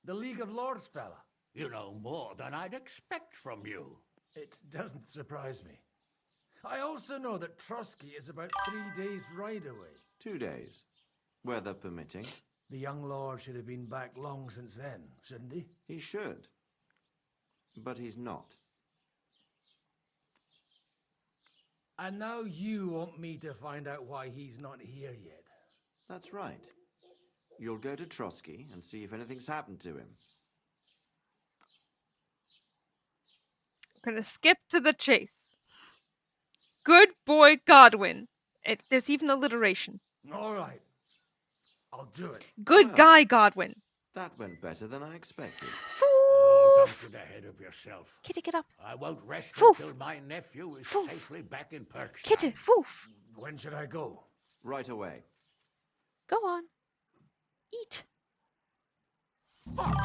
B: The League of Lords fella?
H: You know more than I'd expect from you.
B: It doesn't surprise me. I also know that Trotsky is about 3 days' ride away.
I: 2 days, weather permitting.
B: The young lord should have been back long since then, shouldn't he?
I: He should. But he's not.
B: And now you want me to find out why he's not here yet.
I: That's right. You'll go to Trotsky and see if anything's happened to him.
A: We're gonna skip to the chase. Good boy Godwin. There's even alliteration.
B: All right. I'll do it.
A: Good
I: Well.
A: guy Godwin.
I: That went better than I expected.
H: Oh,
A: Foof.
H: don't get ahead of yourself.
A: Kitty, get up.
H: I won't rest
A: Foof.
H: until my nephew is
A: Foof.
H: safely back in Perkstein.
A: Kitty, foof.
B: When should I go?
I: Right away.
A: Go on. Eat.
D: Fuck!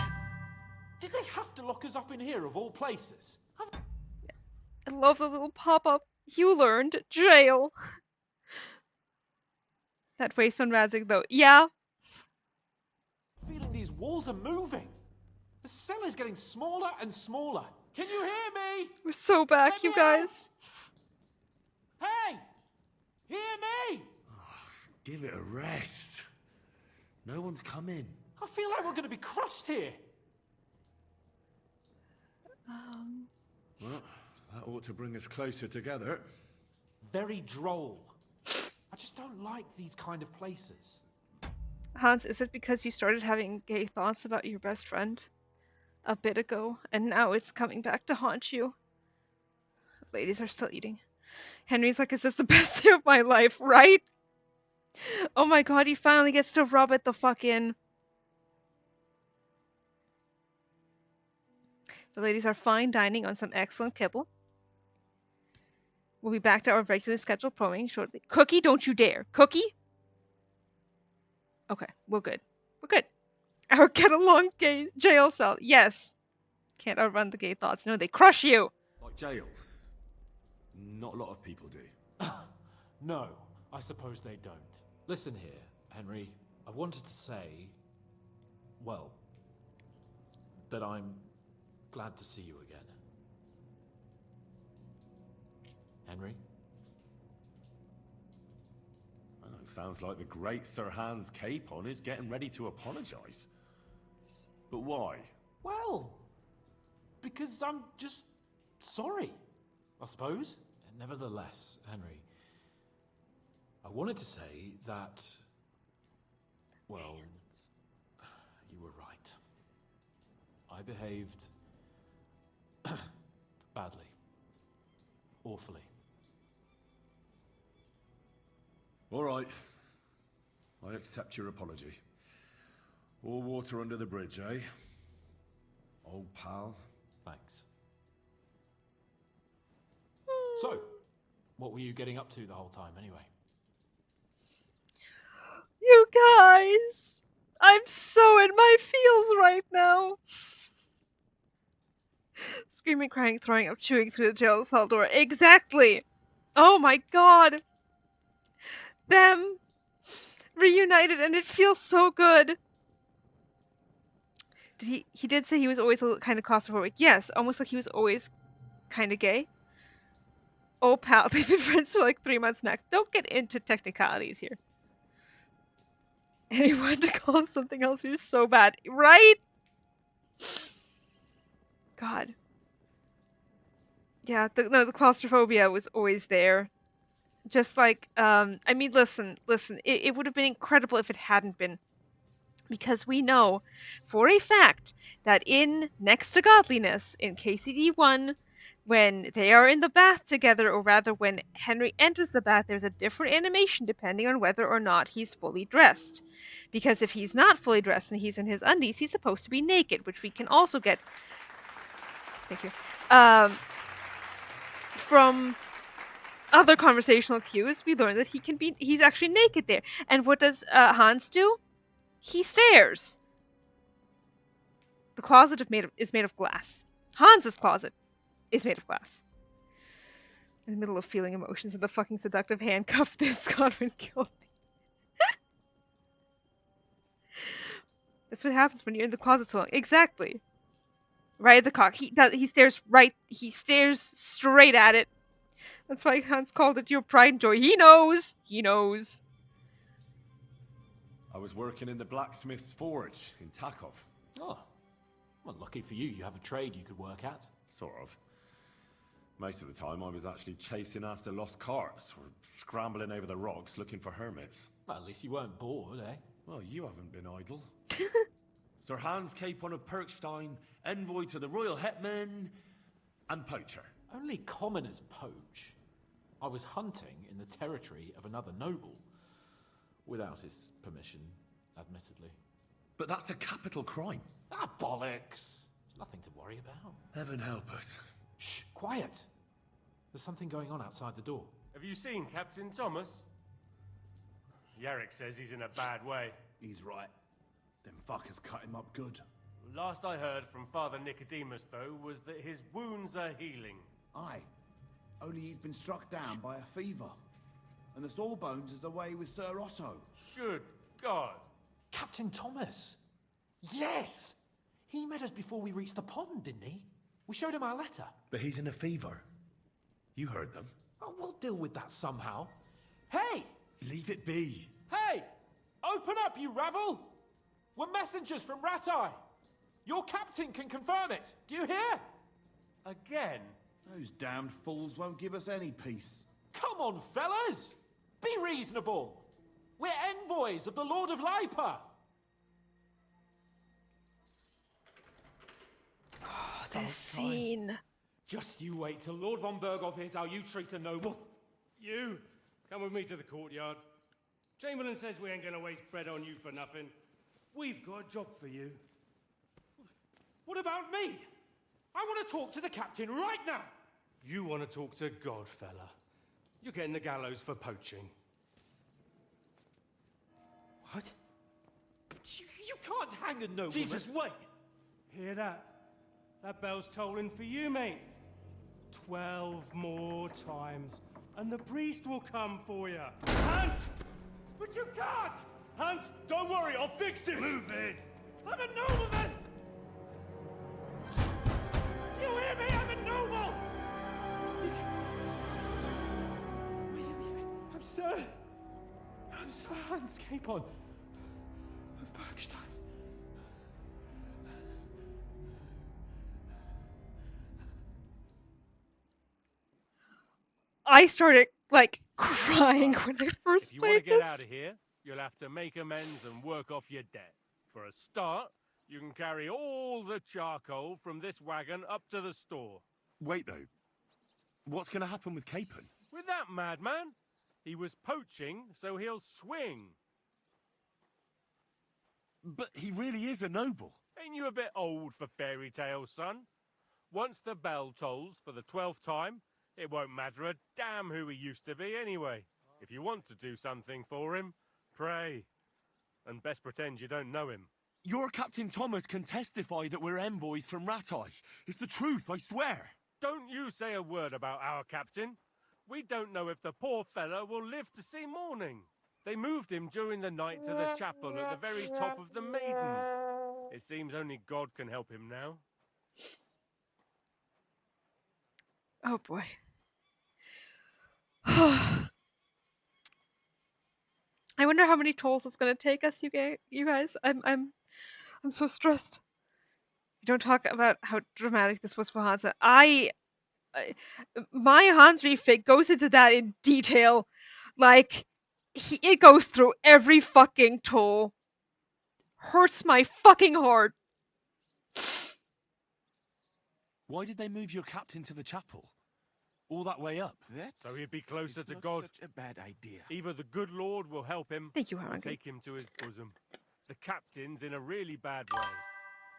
D: Did they have to lock us up in here of all places?
A: I love the little pop-up. You learned jail. That face on Razzing though. Yeah.
D: I'm feeling these walls are moving. The cell is getting smaller and smaller. Can you hear me?
A: We're so back,
D: Let
A: you
D: me
A: guys.
D: out! Hey! Hear me?
F: Give it a rest. No one's coming.
D: I feel like we're going to be crushed here.
F: Well, that ought to bring us closer together.
D: Very droll. I just don't like these kind of places.
A: Hans, is it because you started having gay thoughts about your best friend a bit ago, and now it's coming back to haunt you? Ladies are still eating. Henry's like, is this the best day of my life, right? Oh my god, he finally gets to rub it the fuck in. The ladies are fine dining on some excellent kibble. We'll be back to our regularly scheduled programming shortly. Cookie, don't you dare. Cookie? Okay, we're good. We're good. Our get along gay jail cell. Yes. Can't outrun the gay thoughts. No, they crush you.
F: Like jails. Not a lot of people do.
D: No, I suppose they don't. Listen here, Henry. I wanted to say, well, that I'm glad to see you again. Henry?
F: Well, it sounds like the great Sir Hans Capon is getting ready to apologise. But why?
D: Well, because I'm just sorry, I suppose. Nevertheless, Henry, I wanted to say that, well, you were right. I behaved badly. Awfully.
F: All right. I accept your apology. All water under the bridge, eh? Old pal.
D: Thanks. So, what were you getting up to the whole time anyway?
A: You guys! I'm so in my feels right now. Screaming, crying, throwing up, chewing through the jail cell door. Exactly! Oh my god! Them reunited, and it feels so good. He did say he was always a little kind of claustrophobic. Yes, almost like he was always kind of gay. Oh pal, they've been friends for like 3 months max. Don't get into technicalities here. And he wanted to call him something else. He was so bad, right? God. Yeah, the claustrophobia was always there. Just like, I mean, listen, it would have been incredible if it hadn't been. Because we know for a fact that in Next to Godliness, in KCD1, when they are in the bath together, or rather when Henry enters the bath, there's a different animation depending on whether or not he's fully dressed. Because if he's not fully dressed and he's in his undies, he's supposed to be naked, which we can also get... Thank you. From other conversational cues, we learn that he's actually naked there. And what does Hans do? He stares. The closet is made of glass. Hans's closet is made of glass. In the middle of feeling emotions and the fucking seductive handcuff, this Godwin killed me. That's what happens when you're in the closet so long. Exactly. Right at the cock. He stares straight at it. That's why Hans called it your pride and joy. He knows. He knows.
F: I was working in the blacksmith's forge in Takov.
D: Oh, well, lucky for you, you have a trade you could work at.
F: Sort of. Most of the time I was actually chasing after lost carts or scrambling over the rocks looking for hermits.
D: Well, at least you weren't bored, eh?
F: Well, you haven't been idle. Sir Hans Capon of Perkstein, envoy to the royal hetman, and poacher.
D: Only commoners poach. I was hunting in the territory of another noble. Without his permission, admittedly.
F: But that's a capital crime.
D: Ah, bollocks! Nothing to worry about.
F: Heaven help us.
D: Shh, quiet! There's something going on outside the door.
J: Have you seen Captain Thomas? Yarrick says he's in a bad way.
K: He's right. Them fuckers cut him up good.
J: Last I heard from Father Nicodemus, though, was that his wounds are healing.
K: Aye. Only he's been struck down by a fever. And the Sawbones is away with Sir Otto.
J: Good God.
D: Captain Thomas! Yes! He met us before we reached the pond, didn't he? We showed him our letter.
F: But he's in a fever. You heard them.
D: Oh, we'll deal with that somehow. Hey!
F: Leave it be.
D: Hey! Open up, you rabble! We're messengers from Ratai. Your captain can confirm it. Do you hear?
J: Again?
K: Those damned fools won't give us any peace.
D: Come on, fellas! Be reasonable. We're envoys of the Lord of Lipa.
A: Oh, this scene.
J: Just you wait till Lord von Berghoff hears how you treat a noble. You, come with me to the courtyard. Chamberlain says we ain't gonna waste bread on you for nothing. We've got a job for you.
D: What about me? I want to talk to the captain right now.
J: You want to talk to God, fella. You're getting the gallows for poaching.
D: What? But you can't hang a nobleman.
J: Jesus, wait! Hear that? That bell's tolling for you, mate. 12 more times, and the priest will come for you. Hans!
D: But you can't!
J: Hans, don't worry, I'll fix it! Move in!
D: I'm a nobleman! Do you hear me? I'm a noble! I'm Sir Hans Capon of Bergstein.
A: I started like crying when I first
J: If you
A: played
J: want to get
A: this.
J: out of here, you'll have to make amends and work off your debt. For a start, you can carry all the charcoal from this wagon up to the store.
F: Wait, though. What's going to happen with Capon?
J: With that madman, he was poaching, so he'll swing.
F: But he really is a noble.
J: Ain't you a bit old for fairy tales, son? Once the bell tolls for the 12th time, it won't matter a damn who he used to be anyway. If you want to do something for him, pray. And best pretend you don't know him.
F: Your Captain Thomas can testify that we're envoys from Ratai. It's the truth, I swear.
J: Don't you say a word about our captain. We don't know if the poor fella will live to see morning. They moved him during the night to the chapel at the very top of the Maiden. It seems only God can help him now.
A: Oh boy. I wonder how many tolls it's gonna take us, you guys. I'm so stressed. You don't talk about how dramatic this was for Hansa. My Hansry fic goes into that in detail. Like, it goes through every fucking toll. Hurts my fucking heart.
F: Why did they move your captain to the chapel? All that way up?
J: So he'd be closer to
K: not
J: God.
K: such a bad idea.
J: Either the good Lord will help him,
A: Thank you,
J: or
A: Harry.
J: take him to his bosom. The captain's in a really bad way.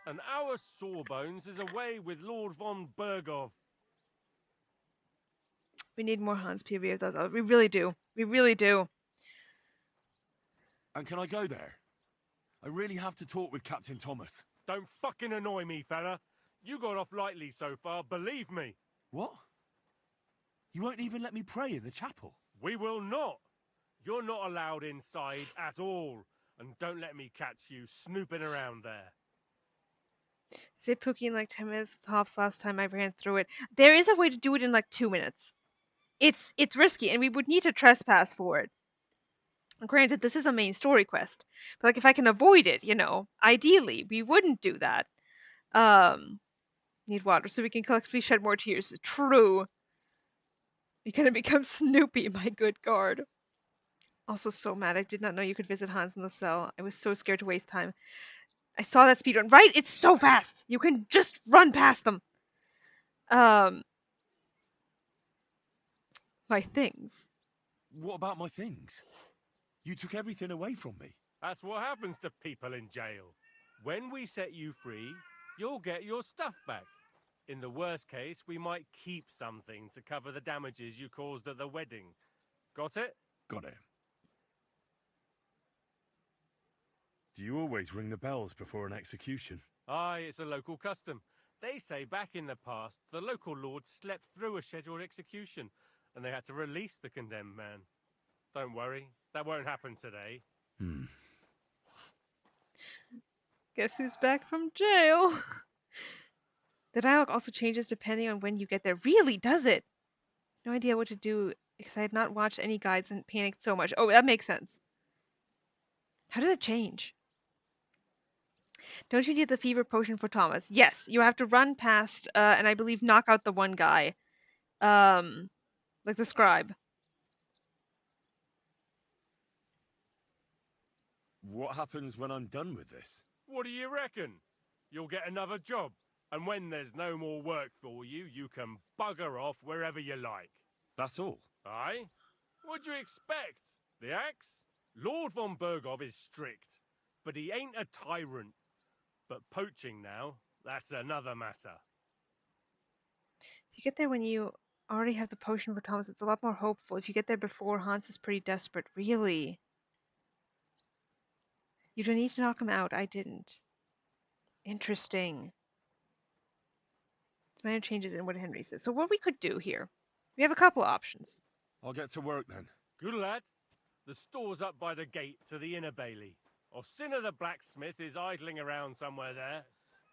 J: And our Sawbones is away with Lord von Berghoff.
A: We need more Hans PV of those. We really do. We really do.
F: And can I go there? I really have to talk with Captain Thomas.
J: Don't fucking annoy me, fella. You got off lightly so far, believe me.
F: What? You won't even let me pray in the chapel?
J: We will not. You're not allowed inside at all. And don't let me catch you snooping around there.
A: Is it Pookie in like 10 minutes? Tops last time I ran through it. There is a way to do it in like 2 minutes. It's risky, and we would need to trespass for it. Granted, this is a main story quest, but like if I can avoid it, ideally we wouldn't do that. Need water so we can collectively shed more tears. True. You're gonna become Snoopy, my good guard. Also so mad. I did not know you could visit Hans in the cell. I was so scared to waste time. I saw that speedrun. Right? It's so fast. You can just run past them. My things.
F: What about my things? You took everything away from me.
J: That's what happens to people in jail. When we set you free, you'll get your stuff back. In the worst case, we might keep something to cover the damages you caused at the wedding. Got it?
F: Got it. Do you always ring the bells before an execution?
J: Aye, it's a local custom. They say back in the past, the local lord slept through a scheduled execution, and they had to release the condemned man. Don't worry, that won't happen today.
A: Guess who's back from jail? The dialogue also changes depending on when you get there. Really, does it? No idea what to do because I had not watched any guides and panicked so much. Oh, that makes sense. How does it change? Don't you need the fever potion for Thomas? Yes, you have to run past and I believe knock out the one guy. Like the scribe.
F: What happens when I'm done with this?
J: What do you reckon? You'll get another job, and when there's no more work for you, you can bugger off wherever you like.
F: That's all?
J: Aye? What do you expect? The axe? Lord von Bergov is strict, but he ain't a tyrant. But poaching now, that's another matter.
A: If you get there when you already have the potion for Thomas, it's a lot more hopeful. If you get there before, Hans is pretty desperate. Really? You don't need to knock him out. I didn't. Interesting. Minor changes in what Henry says. So what we could do here, we have a couple of options.
F: I'll get to work then.
J: Good lad. The store's up by the gate to the inner bailey. Orsina the blacksmith is idling around somewhere there.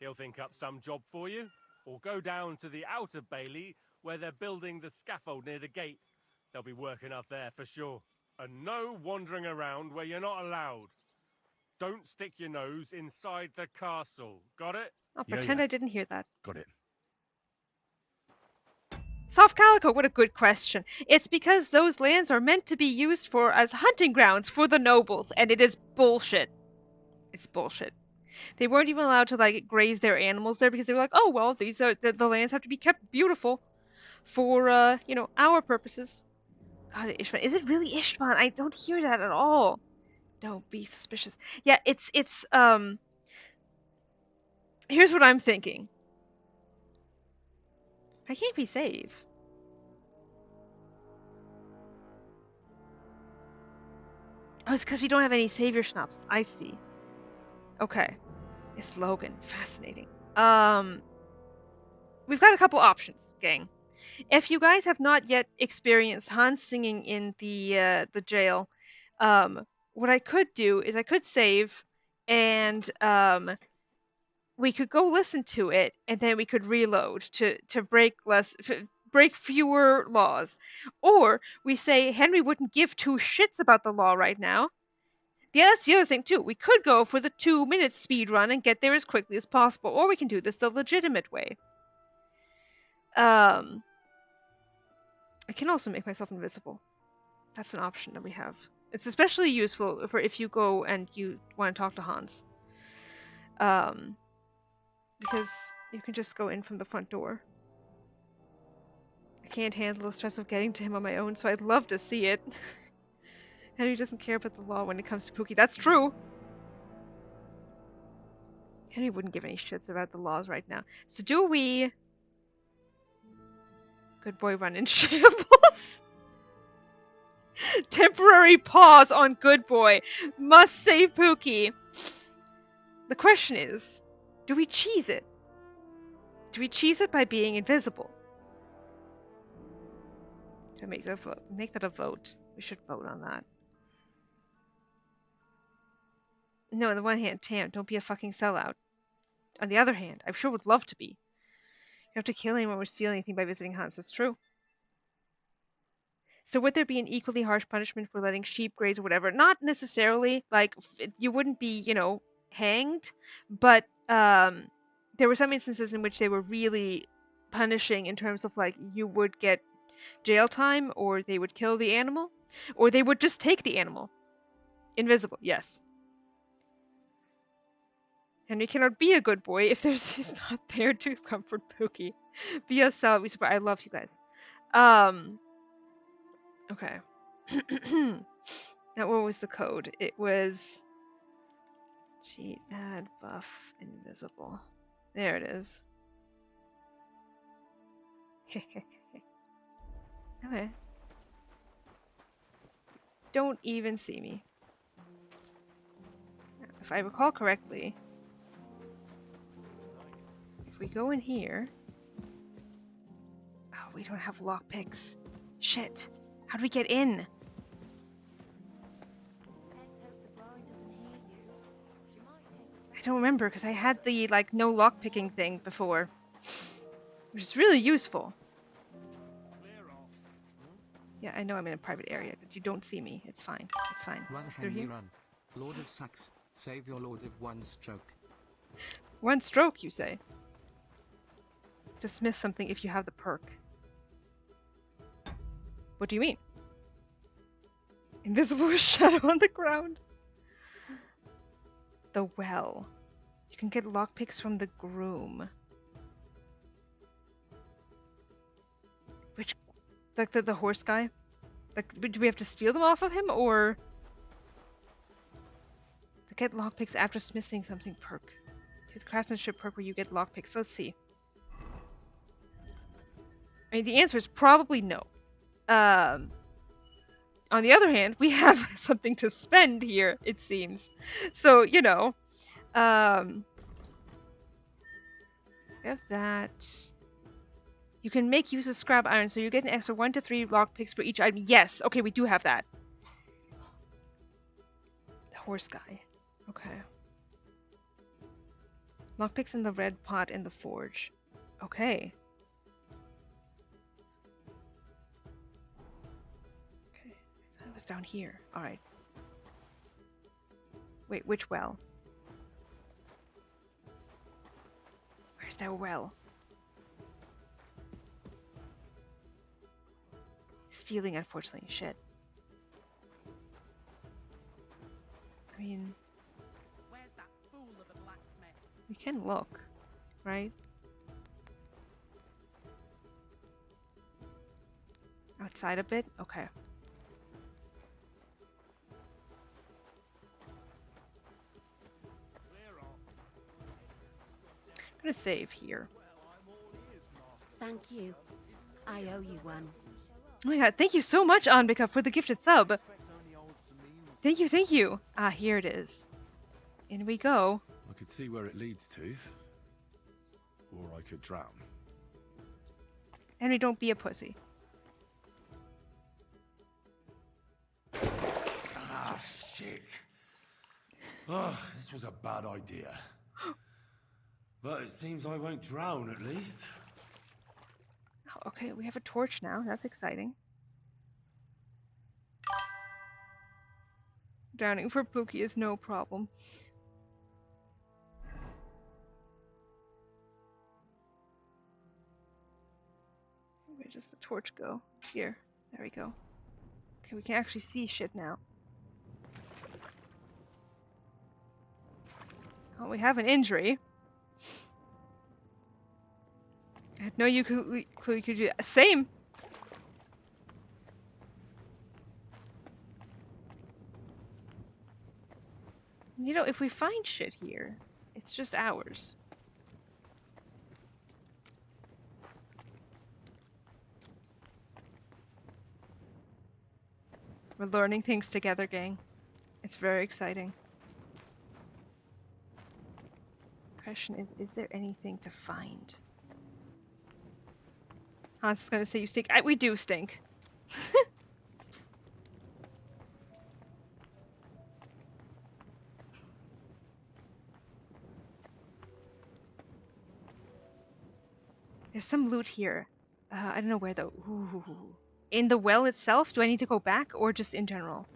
J: He'll think up some job for you. Or go down to the outer bailey where they're building the scaffold near the gate. They'll be working up there for sure. And no wandering around where you're not allowed. Don't stick your nose inside the castle. Got it?
A: I'll pretend I didn't hear that.
F: Got it.
A: Soft Calico, what a good question. It's because those lands are meant to be used for as hunting grounds for the nobles, and it is bullshit. It's bullshit. They weren't even allowed to like graze their animals there because they were like, oh well, these are the lands have to be kept beautiful for you know, our purposes. God, Ishvan. Is it really Ishvan? I don't hear that at all. Don't be suspicious. Yeah, it's here's what I'm thinking. Why can't we save? Oh, it's because we don't have any savior schnapps. I see. Okay. It's Logan. Fascinating. We've got a couple options, gang. If you guys have not yet experienced Hans singing in the jail, what I could do is I could save, and we could go listen to it, and then we could reload to break fewer laws. Or we say Henry wouldn't give two shits about the law right now. Yeah, that's the other thing too. We could go for the 2-minute speed run and get there as quickly as possible, or we can do this the legitimate way. I can also make myself invisible. That's an option that we have. It's especially useful for if you go and you want to talk to Hans. Because you can just go in from the front door. I can't handle the stress of getting to him on my own, so I'd love to see it. Henry doesn't care about the law when it comes to Pookie. That's true! Henry wouldn't give any shits about the laws right now. So do we... Good boy run in shambles? Temporary pause on good boy. Must save Pookie. The question is, do we cheese it? Do we cheese it by being invisible? Should I make that a vote? We should vote on that. No, on the one hand, Tam, don't be a fucking sellout. On the other hand, I sure would love to be. You have to kill anyone or steal anything by visiting Hans. That's true. So would there be an equally harsh punishment for letting sheep graze or whatever? Not necessarily. Like, you wouldn't be, you know, hanged. But there were some instances in which they were really punishing in terms of, like, you would get jail time or they would kill the animal. Or they would just take the animal. Invisible, yes. Henry cannot be a good boy if he's not there to comfort Pookie. Be a salary support. I love you guys. Okay. Now, what was the code? It was cheat, add, buff, invisible. There it is. Okay. Don't even see me. If I recall correctly, if we go in here... Oh, we don't have lockpicks. Shit. How do we get in? I don't remember, because I had the, like, no lockpicking thing before. Which is really useful. Yeah, I know I'm in a private area, but you don't see me. It's fine. It's fine.
L: Run,
A: Through
L: Henry,
A: here.
L: run. Lord of Saxe, save your lord of one stroke.
A: One stroke, you say? Dismiss something if you have the perk. What do you mean? Invisible shadow on the ground. The well. You can get lockpicks from the groom. Which, like the horse guy? Like, do we have to steal them off of him, or... To get lockpicks after dismissing something perk. His craftsmanship perk where you get lockpicks. Let's see. I mean, the answer is probably no. On the other hand, we have something to spend here, it seems. So, you know. We have that. You can make use of scrap iron, so you get an extra 1 to 3 lockpicks for each item. Yes! Okay, we do have that. The horse guy. Okay. Lockpicks in the red pot in the forge. Okay. Okay. That was down here. Alright. Wait, which well? Where's that well? Stealing, unfortunately. Shit. I mean...
M: Where's that fool of a blacksmith?
A: We can look, right? Outside a bit? Okay. I'm gonna save here.
C: Thank you. I owe you one.
A: Oh my god, thank you so much, Anbika, for the gifted sub. Thank you, thank you. Ah, here it is. In we go.
F: I could see where it leads to. Or I could drown.
A: Henry, don't be a pussy.
F: Ah, shit. Oh, this was a bad idea. But it seems I won't drown, at least.
A: Oh, okay, we have a torch now. That's exciting. Drowning for Pookie is no problem. Where does the torch go? Here. There we go. Okay, we can actually see shit now. Oh, we have an injury. I had no clue you could do that. Same! You know, if we find shit here, it's just ours. We're learning things together, gang. It's very exciting. Question is there anything to find? Hans is gonna say you stink. We do stink. There's some loot here. I don't know where though. Ooh. In the well itself? Do I need to go back or just in general?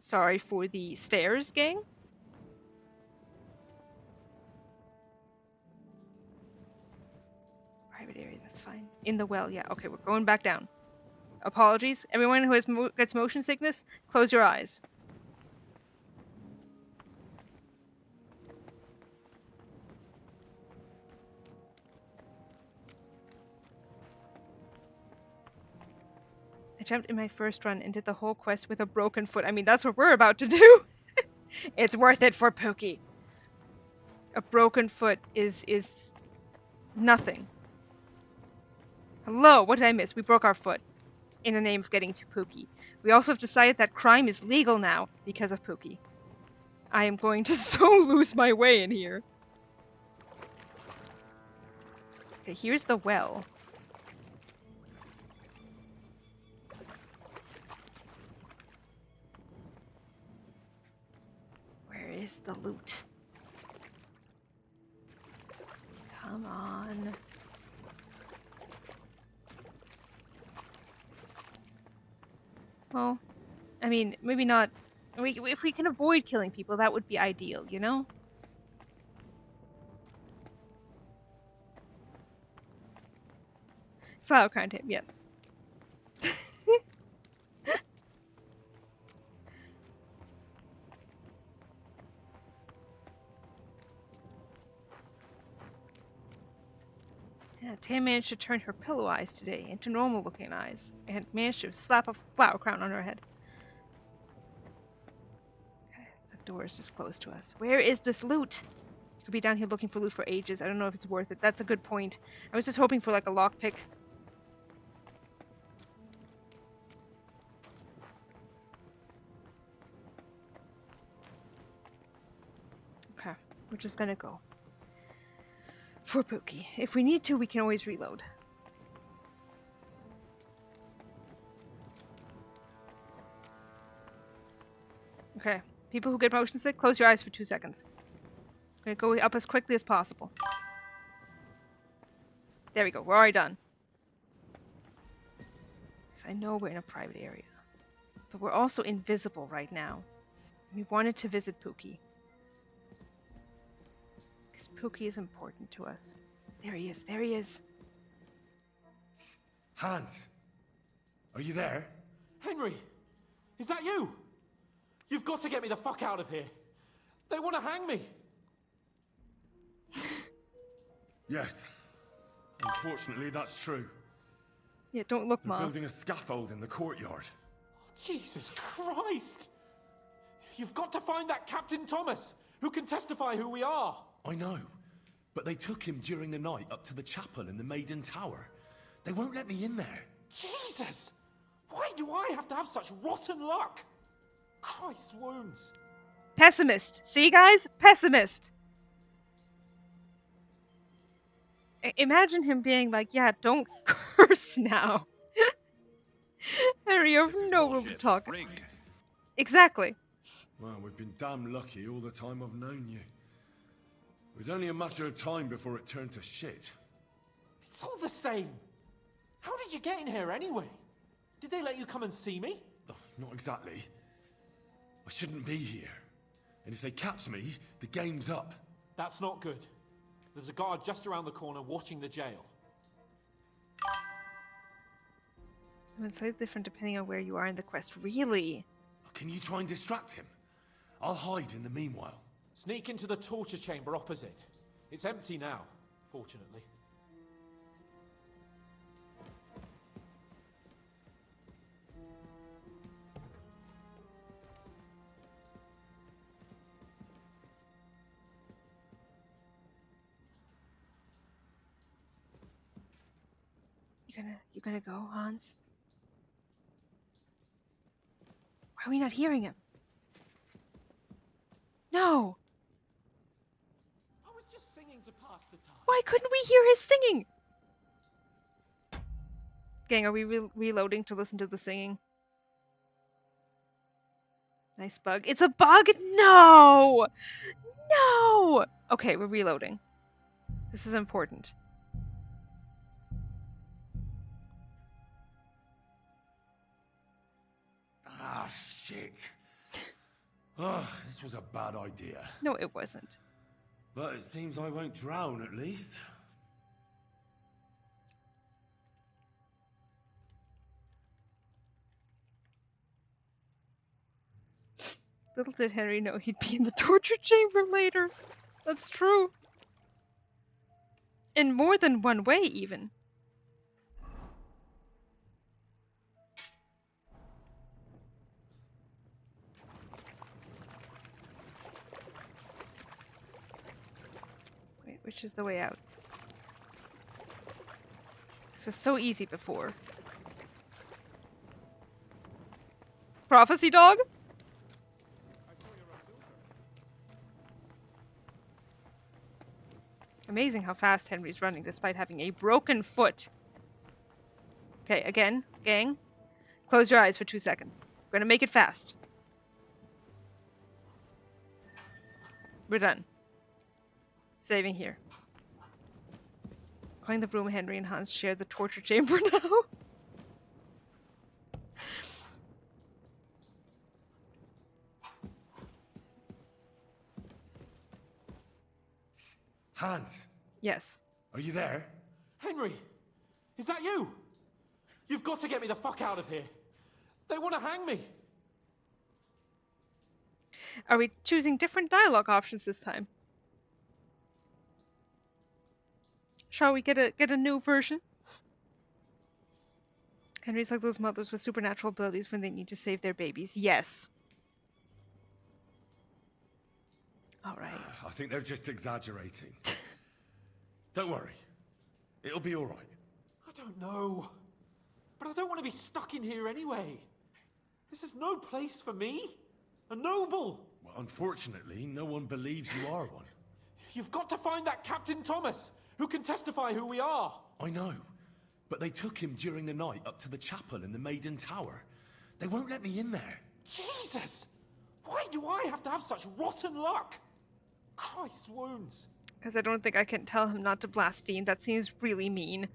A: Sorry for the stairs, gang. Private area, that's fine. In the well, yeah. Okay, we're going back down. Apologies. Everyone who gets motion sickness, close your eyes. I jumped in my first run and did the whole quest with a broken foot. I mean, that's what we're about to do. It's worth it for Pookie. A broken foot is nothing. Hello, what did I miss? We broke our foot in the name of getting to Pookie. We also have decided that crime is legal now because of Pookie. I am going to so lose my way in here. Okay, here's the well. Where is the loot? Come on. Well, I mean, maybe not. If we can avoid killing people, that would be ideal, you know? Flower crown tip, yes. Yeah, Tam managed to turn her pillow eyes today into normal-looking eyes, and managed to slap a flower crown on her head. Okay, the door is just closed to us. Where is this loot? Could be down here looking for loot for ages. I don't know if it's worth it. That's a good point. I was just hoping for like a lockpick. Okay, we're just gonna go for Pookie. If we need to, we can always reload. Okay, people who get motion sick, close your eyes for 2 seconds. I'm gonna go up as quickly as possible. There we go, we're already done. I know we're in a private area, but we're also invisible right now. We wanted to visit Pookie. Because Pookie is important to us. There he is, there he is.
F: Hans! Are you there?
D: Henry! Is that you? You've got to get me the fuck out of here. They want to hang me.
F: Yes. Unfortunately, that's true.
A: Yeah, don't look,
F: They're
A: Mom.
F: building a scaffold in the courtyard.
D: Jesus Christ! You've got to find that Captain Thomas, who can testify who we are.
F: I know, but they took him during the night up to the chapel in the Maiden Tower. They won't let me in there.
D: Jesus! Why do I have to have such rotten luck? Christ wounds.
A: Pessimist. See, guys? Pessimist. Imagine him being like, yeah, don't curse now. Harry, you have no room to talk.
G: Rigged.
A: Exactly.
F: Well, we've been damn lucky all the time I've known you. It was only a matter of time before it turned to shit.
D: It's all the same. How did you get in here anyway? Did they let you come and see me?
F: Oh, not exactly. I shouldn't be here. And if they catch me, the game's up.
D: That's not good. There's a guard just around the corner watching the jail.
A: It's slightly different depending on where you are in the quest. Really?
F: Can you try and distract him? I'll hide in the meanwhile.
D: Sneak into the torture chamber opposite. It's empty now, fortunately.
A: You gonna go, Hans? Why are we not hearing him? No!
D: I was just singing to pass the time.
A: Why couldn't we hear his singing? Gang, are we reloading to listen to the singing? Nice bug. It's a bug? No! No! Okay, we're reloading. This is important.
F: Ah, shit. Oh, this was a bad idea.
A: No, it wasn't.
F: But it seems I won't drown, at least.
A: Little did Henry know he'd be in the torture chamber later. That's true. In more than one way, even. Wait, which is the way out? This was so easy before. Prophecy dog? Amazing how fast Henry's running despite having a broken foot. Okay, again, gang. Close your eyes for 2 seconds. We're gonna make it fast. We're done. Saving here. According to the room, Henry and Hans share the torture chamber now.
F: Hans!
A: Yes.
F: Are you there?
D: Henry! Is that you? You've got to get me the fuck out of here. They want to hang me.
A: Are we choosing different dialogue options this time? Shall we get a new version? Henry's like those mothers with supernatural abilities when they need to save their babies. Yes. All right.
F: I think they're just exaggerating. Don't worry. It'll be all right.
D: I don't know. But I don't want to be stuck in here anyway. This is no place for me. A noble.
F: Well, unfortunately, no one believes you are one.
D: You've got to find that Captain Thomas, who can testify who we are.
F: I know. But they took him during the night up to the chapel in the Maiden Tower. They won't let me in there.
D: Jesus! Why do I have to have such rotten luck? Christ's wounds.
A: Because I don't think I can tell him not to blaspheme. That seems really mean.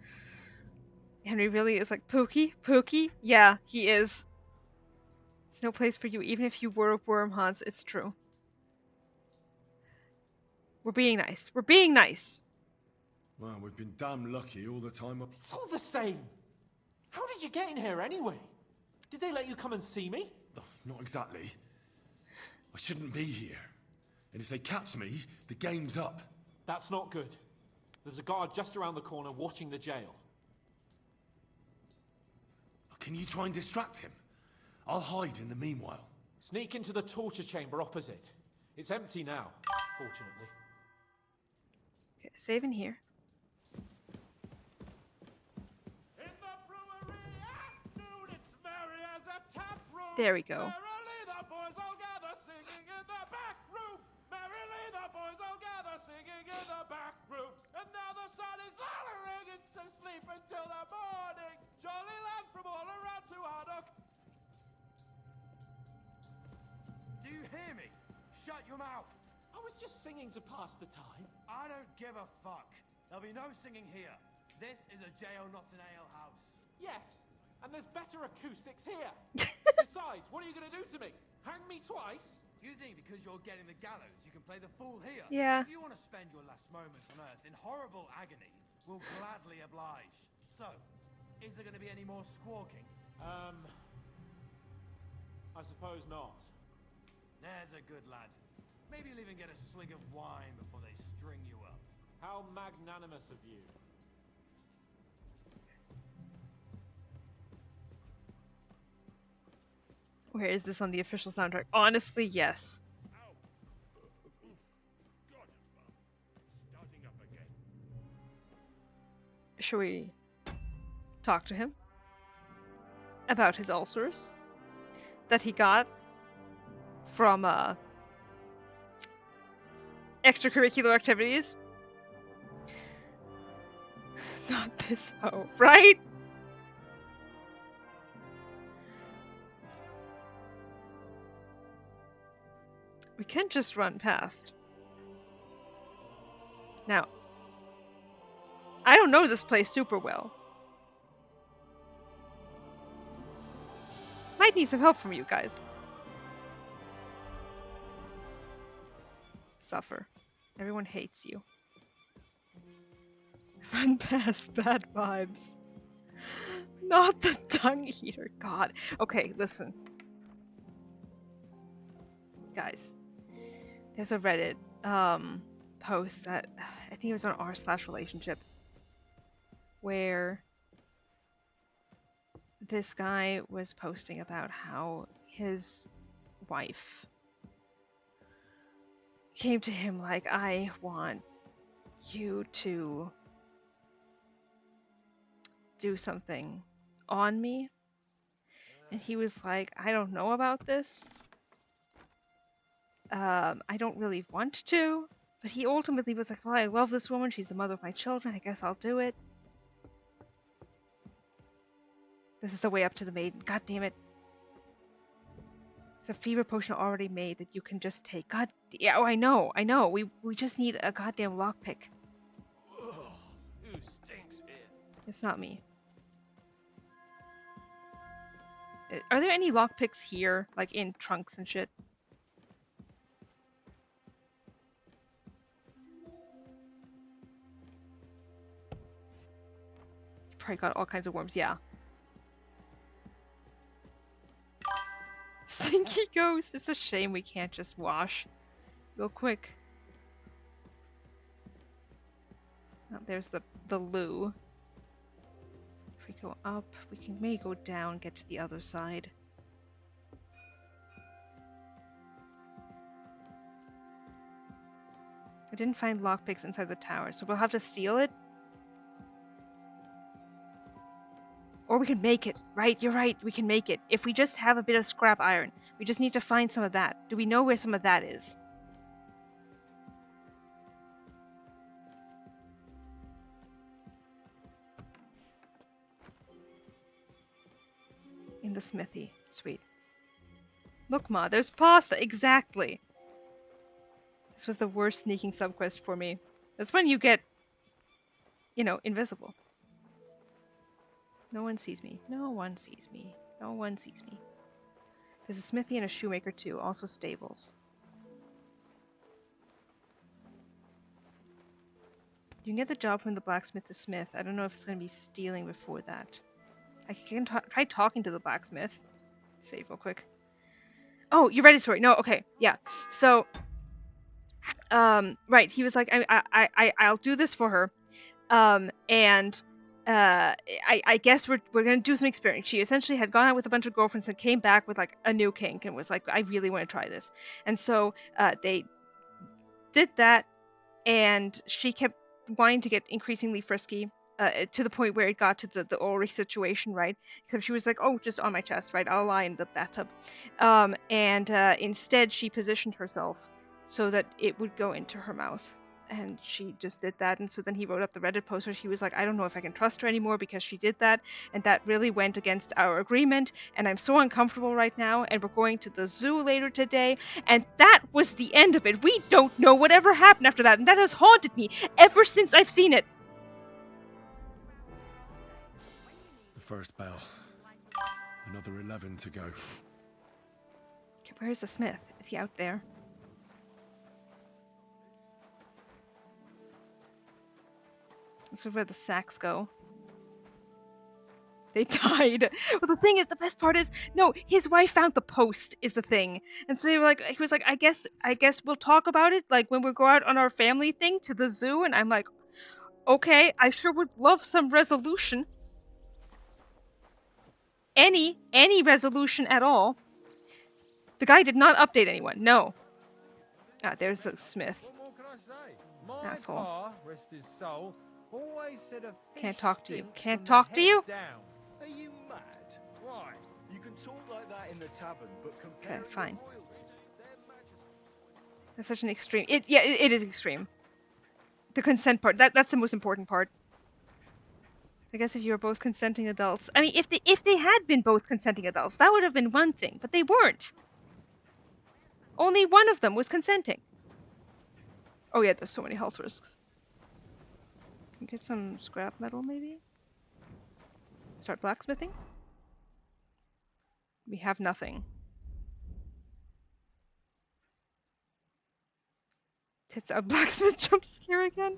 A: Henry really is like, Pookie? Pookie? Yeah, he is. There's no place for you, even if you were a worm, Hans. It's true. We're being nice. We're being nice.
F: Well, we've been damn lucky all the time up.
D: It's all the same. How did you get in here anyway? Did they let you come and see me?
F: Oh, not exactly. I shouldn't be here. And if they catch me, the game's up.
D: That's not good. There's a guard just around the corner watching the jail.
F: Can you try and distract him? I'll hide in the meanwhile.
D: Sneak into the torture chamber opposite. It's empty now, fortunately.
A: Okay, save in here. There we go.
K: Do you hear me? Shut your mouth!
D: I was just singing to pass the time.
K: I don't give a fuck. There'll be no singing here. This is a jail, not an ale house.
D: Yes, and there's better acoustics here. Besides, what are you going to do to me? Hang me twice?
K: You think because you're getting the gallows, you can play the fool here?
A: Yeah.
K: If you want to spend your last moments on Earth in horrible agony, we'll gladly oblige. So, is there going to be any more squawking?
D: I suppose not.
K: There's a good lad. Maybe you'll even get a swig of wine before they string you up.
D: How magnanimous of you.
A: Where is this on the official soundtrack? Honestly, yes. Should we talk to him about his ulcers that he got from extracurricular activities? Not this hoe, right? We can't just run past. Now, I don't know this place super well. Might need some help from you guys. Suffer. Everyone hates you. Run past bad vibes. Not the tongue eater. God. Okay, listen. Guys, there's a Reddit post that I think it was on r/relationships where this guy was posting about how his wife came to him like, I want you to do something on me. And he was like, I don't know about this. I don't really want to. But he ultimately was like, well, I love this woman. She's the mother of my children. I guess I'll do it. This is the way up to the maiden. God damn it. It's a fever potion already made that you can just take. God, yeah, oh, I know. We just need a goddamn lockpick.
J: Who stinks here?
A: It's not me. Are there any lockpicks here, like in trunks and shit? You probably got all kinds of worms, yeah. Stinky ghost. It's a shame we can't just wash real quick. Oh, there's the loo. If we go up, we can maybe go down, get to the other side. I didn't find lockpicks inside the tower, so we'll have to steal it. Or we can make it, right? You're right, we can make it. If we just have a bit of scrap iron, we just need to find some of that. Do we know where some of that is? In the smithy. Sweet. Look, Ma, there's pasta. Exactly. This was the worst sneaking subquest for me. That's when you get, you know, invisible. No one sees me. No one sees me. No one sees me. There's a smithy and a shoemaker too, also stables. You can get the job from the blacksmith to smith. I don't know if it's going to be stealing before that. I can try talking to the blacksmith. Save real quick. Oh, you read his story? No, okay, yeah. So, right, he was like, I'll do this for her, and I guess we're gonna do some experience. She essentially had gone out with a bunch of girlfriends and came back with like a new kink and was like, I really want to try this. And so they did that, and she kept wanting to get increasingly frisky. To the point where it got to the Ulrich situation, right? Except she was like, oh, just on my chest, right? I'll lie in the bathtub. And instead, she positioned herself so that it would go into her mouth. And she just did that. And so then he wrote up the Reddit post where he was like, I don't know if I can trust her anymore because she did that. And that really went against our agreement. And I'm so uncomfortable right now. And we're going to the zoo later today. And that was the end of it. We don't know whatever happened after that. And that has haunted me ever since I've seen it.
F: First bell. Another 11 to go.
A: Okay, where's the smith? Is he out there? This is where the sacks go. They died. Well, the thing is, the best part is, no, his wife found the post is the thing. And so they were like, he was like, I guess we'll talk about it, like when we go out on our family thing to the zoo. And I'm like, okay, I sure would love some resolution. Any resolution at all. The guy did not update anyone. No. Ah, there's the smith.
K: What more can I say? My
A: asshole.
K: pa, rest his soul, always said a fish
A: Can't talk to you.
K: stinks
A: Can't
K: from
A: talk
K: the
A: to you.
K: head down.
N: Are you mad? Why? You can talk like that in the tavern, but compare
A: Okay,
N: it
A: fine.
N: to royalty. Their majesty.
A: That's such an extreme. It is extreme. The consent part. That's the most important part. I guess if you were both consenting adults. I mean, if they had been both consenting adults, that would have been one thing, but they weren't. Only one of them was consenting. Oh yeah, there's so many health risks. Can we get some scrap metal, maybe? Start blacksmithing? We have nothing. Tits out blacksmith jump scare again?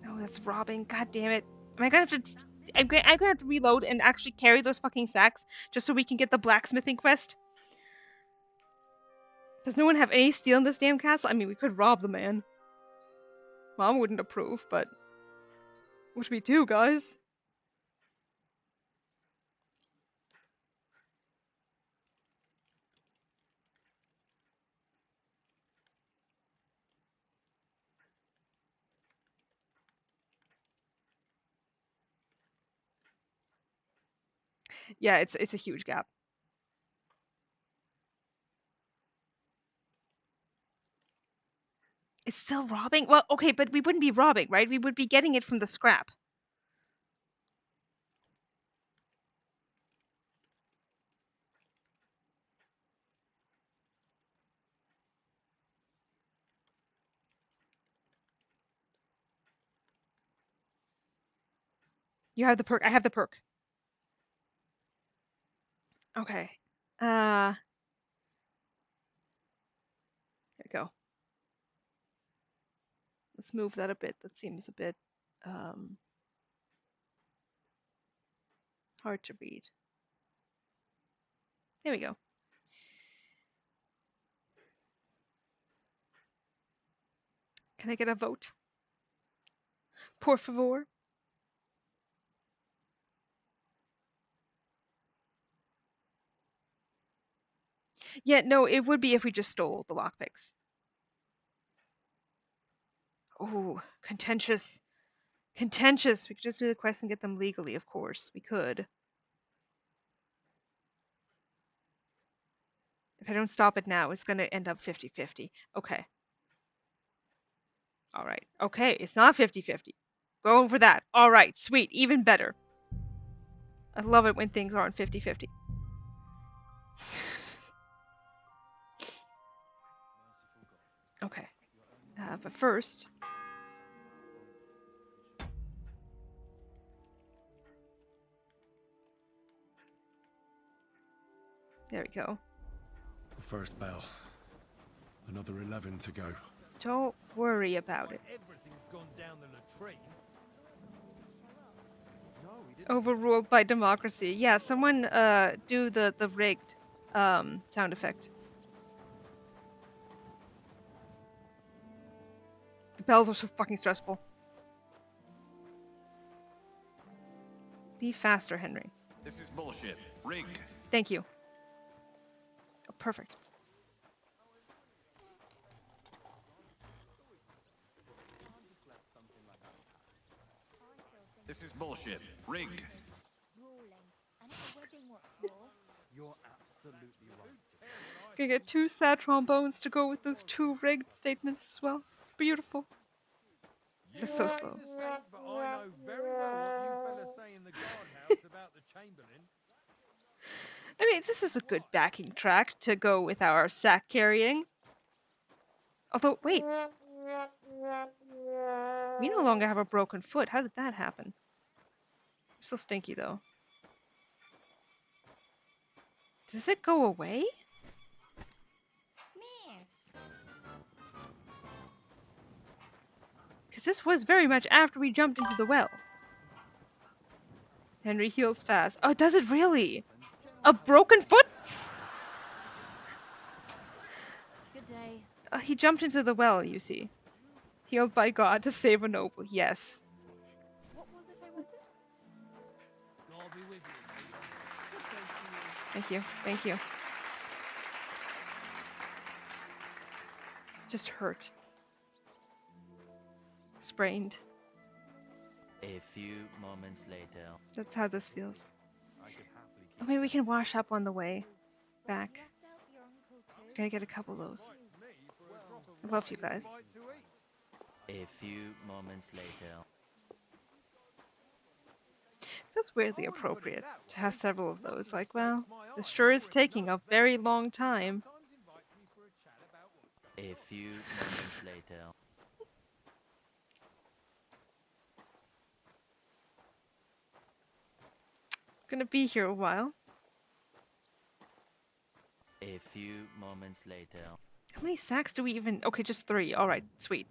A: No, that's robbing. God damn it. Am I gonna have to... I'm gonna have to reload and actually carry those fucking sacks just so we can get the blacksmithing quest? Does no one have any steel in this damn castle? I mean, we could rob the man. Mom wouldn't approve, but what should we do, guys? Yeah, it's a huge gap. It's still robbing? Well, okay, but we wouldn't be robbing, right? We would be getting it from the scrap. You have the perk. I have the perk. Okay. There we go. Let's move that a bit. That seems a bit hard to read. There we go. Can I get a vote? Por favor. Yeah, no, it would be if we just stole the lockpicks. Oh, contentious. Contentious. We could just do the quest and get them legally, of course. We could. If I don't stop it now, it's going to end up 50-50. Okay. All right. Okay, it's not 50-50. Going for that. All right, sweet. Even better. I love it when things aren't 50-50. Okay. But first... There we go.
F: The first bell. Another 11 to go.
A: Don't worry about it.
K: Everything's gone down the latrine.
A: Overruled by democracy. Yeah, someone do the rigged sound effect. The bells are so fucking stressful. Be faster, Henry.
O: This is bullshit. Rigged.
A: Thank you. Oh, perfect.
O: This is bullshit. Rigged.
K: You're absolutely right.
A: Gonna get 2 sad trombones to go with those 2 rigged statements as well. It's beautiful. This is so slow.
K: The saint, but I know very well what you fellas say in the guardhouse about the Chamberlain.
A: I mean, this is a good backing track to go with our sack carrying. Although, wait. We no longer have a broken foot. How did that happen? I'm still stinky, though. Does it go away? Because this was very much after we jumped into the well. Henry heals fast. Oh, does it really? A broken foot?
C: Good day.
A: He jumped into the well, you see. Healed by God to save a noble. Yes.
C: What was it I wanted?
K: I'll be with you.
A: Thank you. Thank you. Just hurt. Sprained.
P: A few moments later.
A: That's how this feels. Oh, maybe we can wash up on the way back. Gotta get a couple of those. I love you guys.
P: A few moments later.
A: Feels weirdly appropriate to have several of those. Like, well, this sure is taking a very long time.
P: A few moments later.
A: Gonna be here a while.
P: A few moments later.
A: How many sacks do we even... Okay, just 3. Alright, sweet.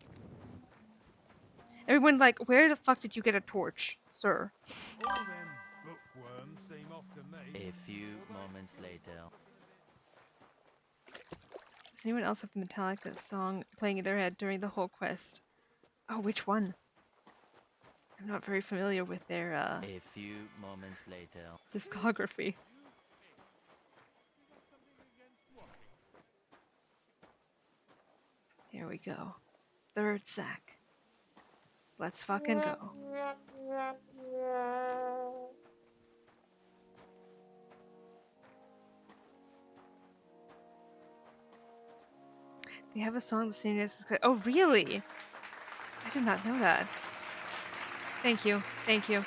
A: Everyone like, where the fuck did you get a torch, sir?
K: All them bookworms seem off to me.
P: A few moments later.
A: anyone else have the Metallica song playing in their head during the whole quest? Oh, which one? I'm not very familiar with their
P: A few moments later.
A: discography. Here we go. Third sack. Let's fucking go. They have a song the same as this. Oh, really? I did not know that. Thank you. Thank you.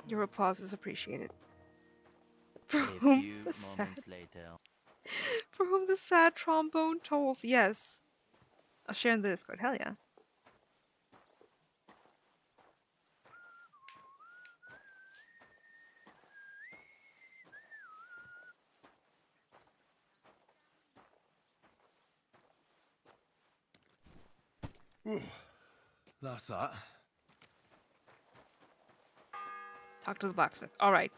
A: Your applause is appreciated. For
P: A
A: whom
P: few
A: the
P: moments
A: sad,
P: later.
A: for whom the sad trombone tolls. Yes. I'll share in the Discord. Hell yeah.
F: That's that.
A: Talk to the blacksmith. All right.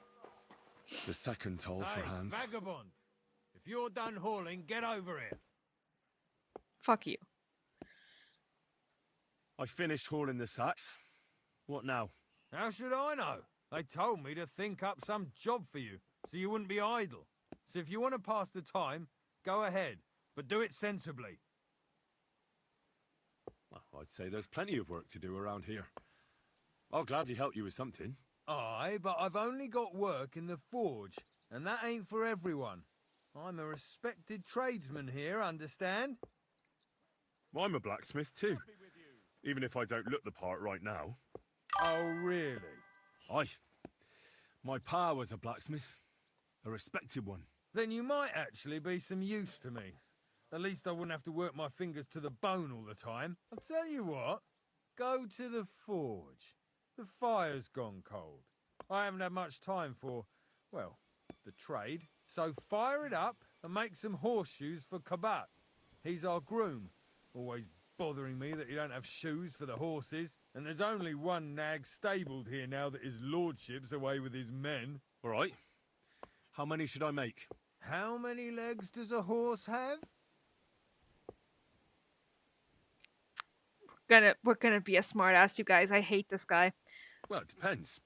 F: The second toll for
K: Hey,
F: Hans.
K: vagabond! If you're done hauling, get over here.
A: Fuck you.
F: I finished hauling the sacks. What now?
K: How should I know? They told me to think up some job for you, so you wouldn't be idle. So if you want to pass the time, go ahead, but do it sensibly.
F: Well, I'd say there's plenty of work to do around here. I'll gladly help you with something.
K: Aye, but I've only got work in the forge, and that ain't for everyone. I'm a respected tradesman here, understand?
F: Well, I'm a blacksmith too. Even if I don't look the part right now.
K: Oh, really?
F: Aye. My pa was a blacksmith. A respected one.
K: Then you might actually be some use to me. At least I wouldn't have to work my fingers to the bone all the time. I'll tell you what. Go to the forge. The fire's gone cold. I haven't had much time for, well, the trade. So fire it up and make some horseshoes for Kabat. He's our groom. Always bothering me that you don't have shoes for the horses. And there's only one nag stabled here now that his lordship's away with his men.
F: All right. How many should I make?
K: How many legs does a horse have?
A: We're gonna be a smartass, you guys. I hate this guy.
F: Well, it depends.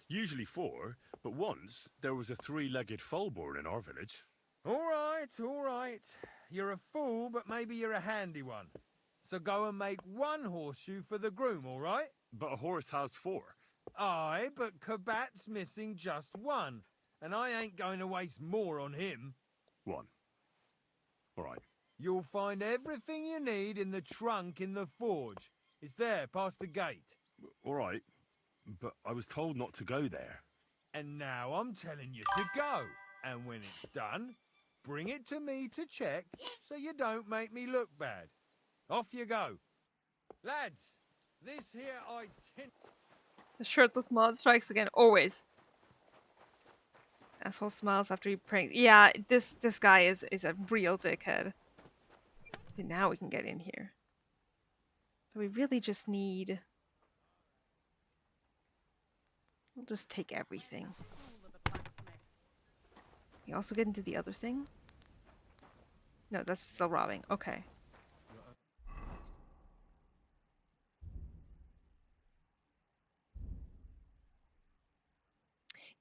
F: Usually 4, but once there was a 3-legged foal born in our village.
K: All right. You're a fool, but maybe you're a handy one. So go and make one horseshoe for the groom, all right?
F: But a horse has 4.
K: Aye, but Kabat's missing just one. And I ain't going to waste more on him.
F: 1. All right.
K: You'll find everything you need in the trunk in the forge. It's there, past the gate.
F: All right. But I was told not to go there.
K: And now I'm telling you to go. And when it's done, bring it to me to check so you don't make me look bad. Off you go. Lads, this here
A: The shirtless mod strikes again. Always. Asshole smiles after he pranks. Yeah, this guy is a real dickhead. See, now we can get in here. But we really just need... We'll just take everything. You also get into the other thing? No, that's still robbing. Okay.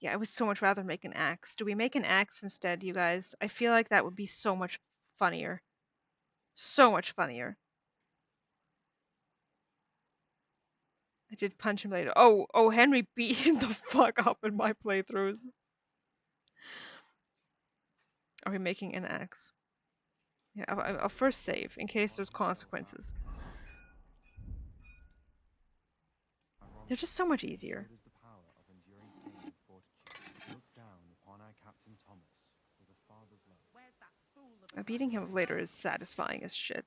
A: Yeah, I would so much rather make an axe. Do we make an axe instead, you guys? I feel like that would be so much funnier. So much funnier. I did punch him later. Oh, Henry beat him the fuck up in my playthroughs. Are we making an axe? Yeah, I'll first save in case there's consequences. They're just so much easier. Beating him up later is satisfying as shit.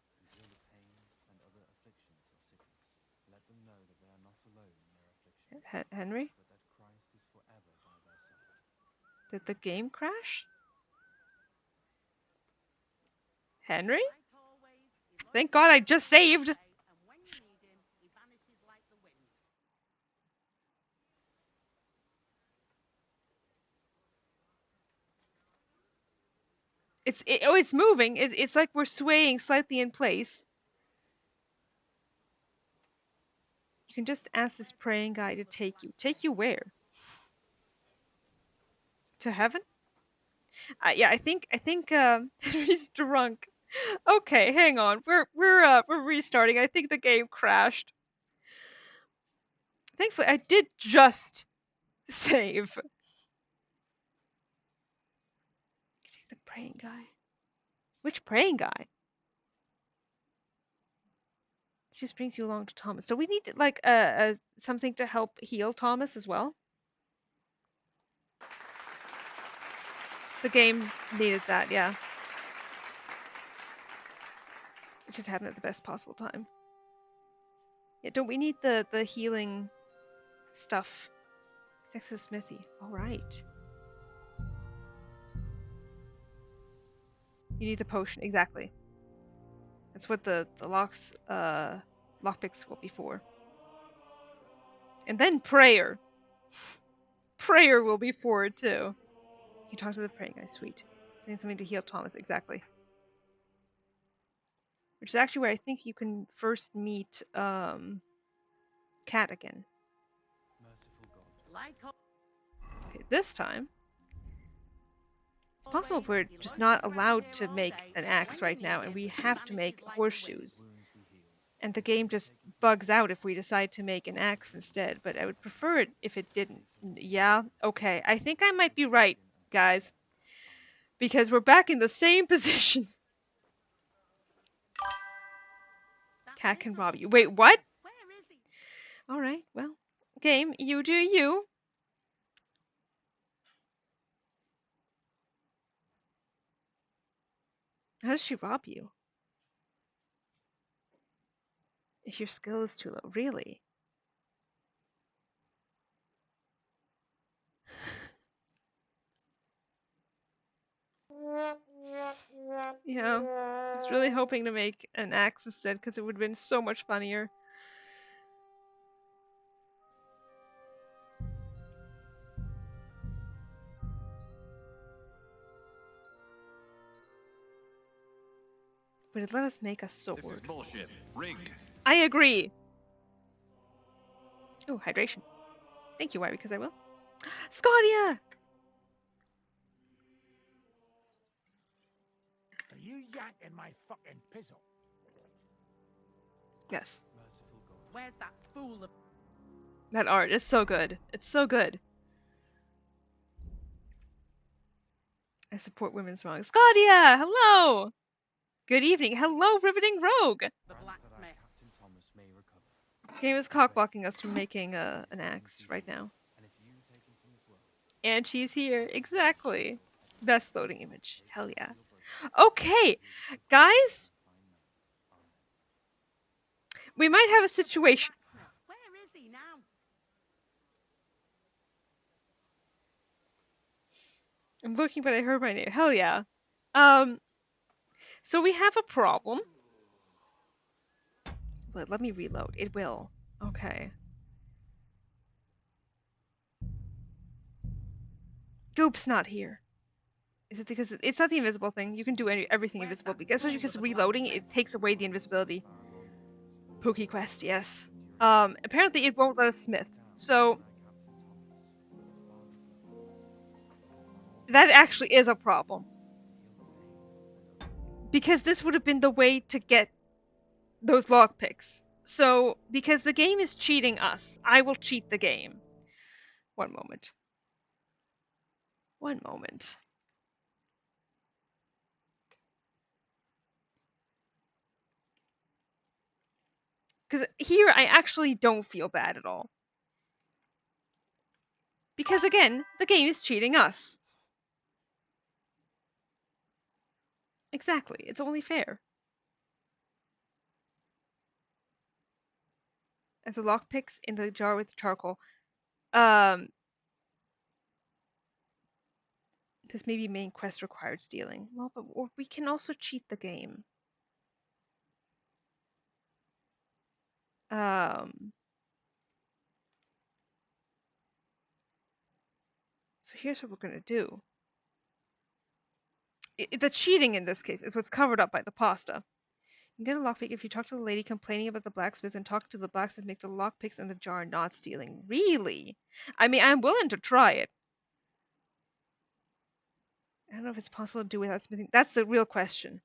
A: Henry? Did the game crash? Henry? Thank God I just saved! It's moving. It's like we're swaying slightly in place. You can just ask this praying guy to take you. Take you where? To heaven? Yeah, I think Henry's drunk. Okay, hang on. We're restarting. I think the game crashed. Thankfully, I did just save. Take the praying guy. Which praying guy? Just brings you along to Thomas. So we need like something to help heal Thomas as well. The game needed that, yeah. It should happen at the best possible time. Yeah, don't we need the healing stuff? Sex of Smithy. All right. You need the potion, exactly. That's what the lockpicks will be for. And then prayer. Prayer will be for it too. You talk to the praying guy, sweet. Saying something to heal Thomas, exactly. Which is actually where I think you can first meet Cat again. Okay, this time it's possible we're just not allowed to make an axe right now, and we have to make horseshoes. And the game just bugs out if we decide to make an axe instead, but I would prefer it if it didn't. Yeah, okay. I think I might be right, guys. Because we're back in the same position. Cat can rob you. Wait, what? Alright, well. Game, you do you. How does she rob you? If your skill is too low, really? Yeah, I was really hoping to make an axe instead because it would have been so much funnier. But it let us make a sword.
O: This is bullshit. Rigged.
A: I agree. Oh, hydration. Thank you, why? Because I will. Scotia!
H: Are you yanking my fucking pizzle?
A: Yes.
M: Where's that fool of...
A: That art is so good. It's so good. I support women's wrongs. Scotia! Hello! Good evening. Hello, Riveting Rogue!
M: The blacksmith.
A: Game is cockblocking us from making an axe right now. And she's here. Exactly. Best loading image. Hell yeah. Okay, guys. We might have a situation.
M: Where is he now?
A: I'm looking, but I heard my name. Hell yeah. So we have a problem. But let me reload. It will. Okay. Goop's not here. Is it because it's not the invisible thing? You can do everything invisible, especially because reloading it takes away the invisibility. Pookie Quest, yes. Apparently it won't let us smith. So that actually is a problem. Because this would have been the way to get those lockpicks. So, because the game is cheating us, I will cheat the game. One moment. One moment. Because here I actually don't feel bad at all. Because again, the game is cheating us. Exactly, it's only fair. As the lockpicks in the jar with charcoal. This may be main quest required stealing. Well, but we can also cheat the game. So here's what we're gonna do. The cheating in this case is what's covered up by the pasta. You can get a lockpick if you talk to the lady complaining about the blacksmith and talk to the blacksmith, make the lockpicks in the jar not stealing. Really? I mean, I'm willing to try it. I don't know if it's possible to do without smithing. That's the real question.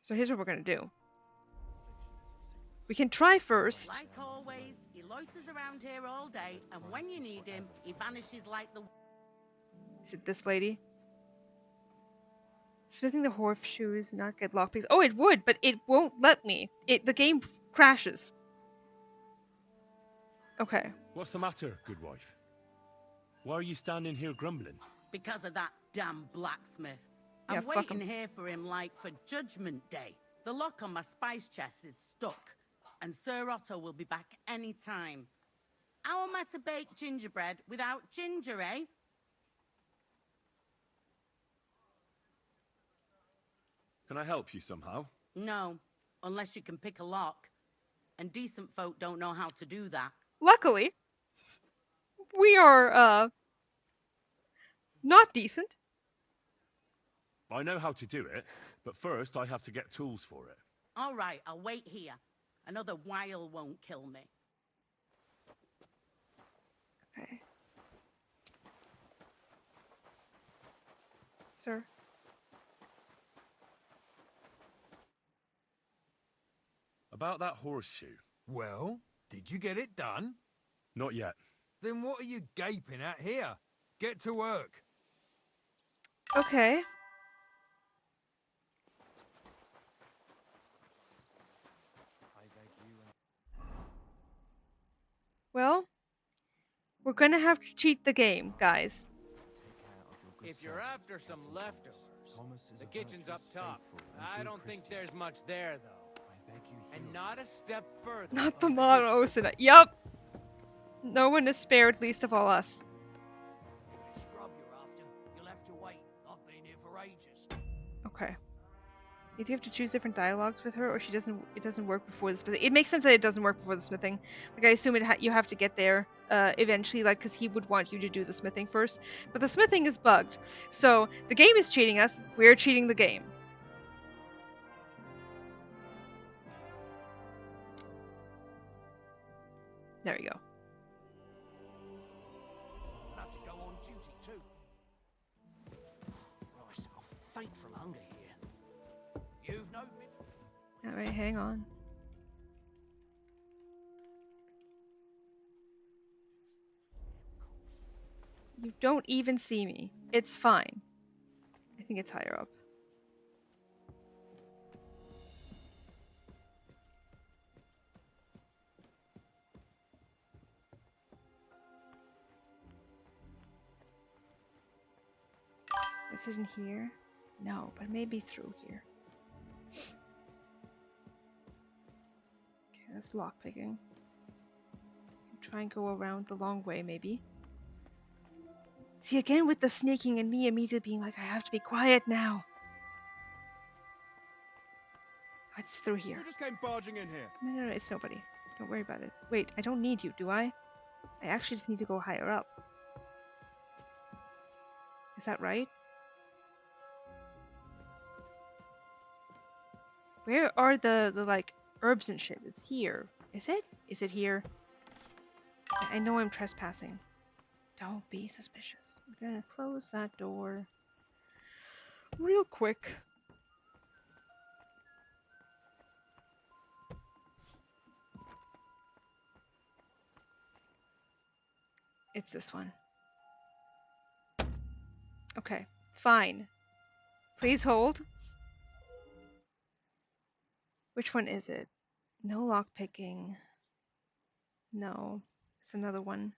A: So here's what we're going to do. We can try first.
M: Like always, he loiters around here all day, and when you need him, he vanishes like the...
A: Is it this lady? Smithing the horseshoes, not get lockpicks. Oh, it would, but it won't let me. The game crashes. Okay.
Q: What's the matter, good wife? Why are you standing here grumbling?
M: Because of that damn blacksmith.
A: Yeah,
M: I'm
A: fuck
M: waiting
A: 'em.
M: here for him like for Judgment Day. The lock on my spice chest is stuck, and Sir Otto will be back any time. How am I to bake gingerbread without ginger, eh?
F: Can I help you somehow?
M: No, unless you can pick a lock. And decent folk don't know how to do that.
A: Luckily, we are, not decent.
F: I know how to do it, but first I have to get tools for it.
M: All right, I'll wait here. Another while won't kill me.
A: Okay. Sir?
F: About that horseshoe.
K: Well, did you get it done?
F: Not yet.
K: Then what are you gaping at here? Get to work.
A: Okay. Well, we're gonna have to cheat the game, guys.
R: If you're after some leftovers, the kitchen's up top. I don't think there's much there, though. And not a step further.
A: Not the motto, Osuna. Yup. No one is spared, least of all us.
S: Scrub you're after. You'll have to wait. I've been here for ages.
A: Okay. If you have to choose different dialogues with her, or it doesn't work before the smithing. It makes sense that it doesn't work before the smithing. Like I assume you have to get there eventually, like because he would want you to do the smithing first. But the smithing is bugged, so the game is cheating us. We're cheating the game. There we go.
S: I'll have to go on duty too. Christ, I'll faint from hunger here. You've no...
A: Alright, hang on. You don't even see me. It's fine. I think it's higher up. Is it in here? No, but maybe through here. Okay, that's lockpicking. Try and go around the long way, maybe. See, again with the sneaking and me immediately being like, I have to be quiet now. It's through here.
N: You just came barging in here.
A: No, it's nobody. Don't worry about it. Wait, I don't need you, do I? I actually just need to go higher up. Is that right? Where are the like herbs and shit? It's here. Is it? Is it here? I know I'm trespassing. Don't be suspicious. I'm gonna close that door real quick. It's this one. Okay, fine. Please hold. Which one is it? No lockpicking. No, it's another one.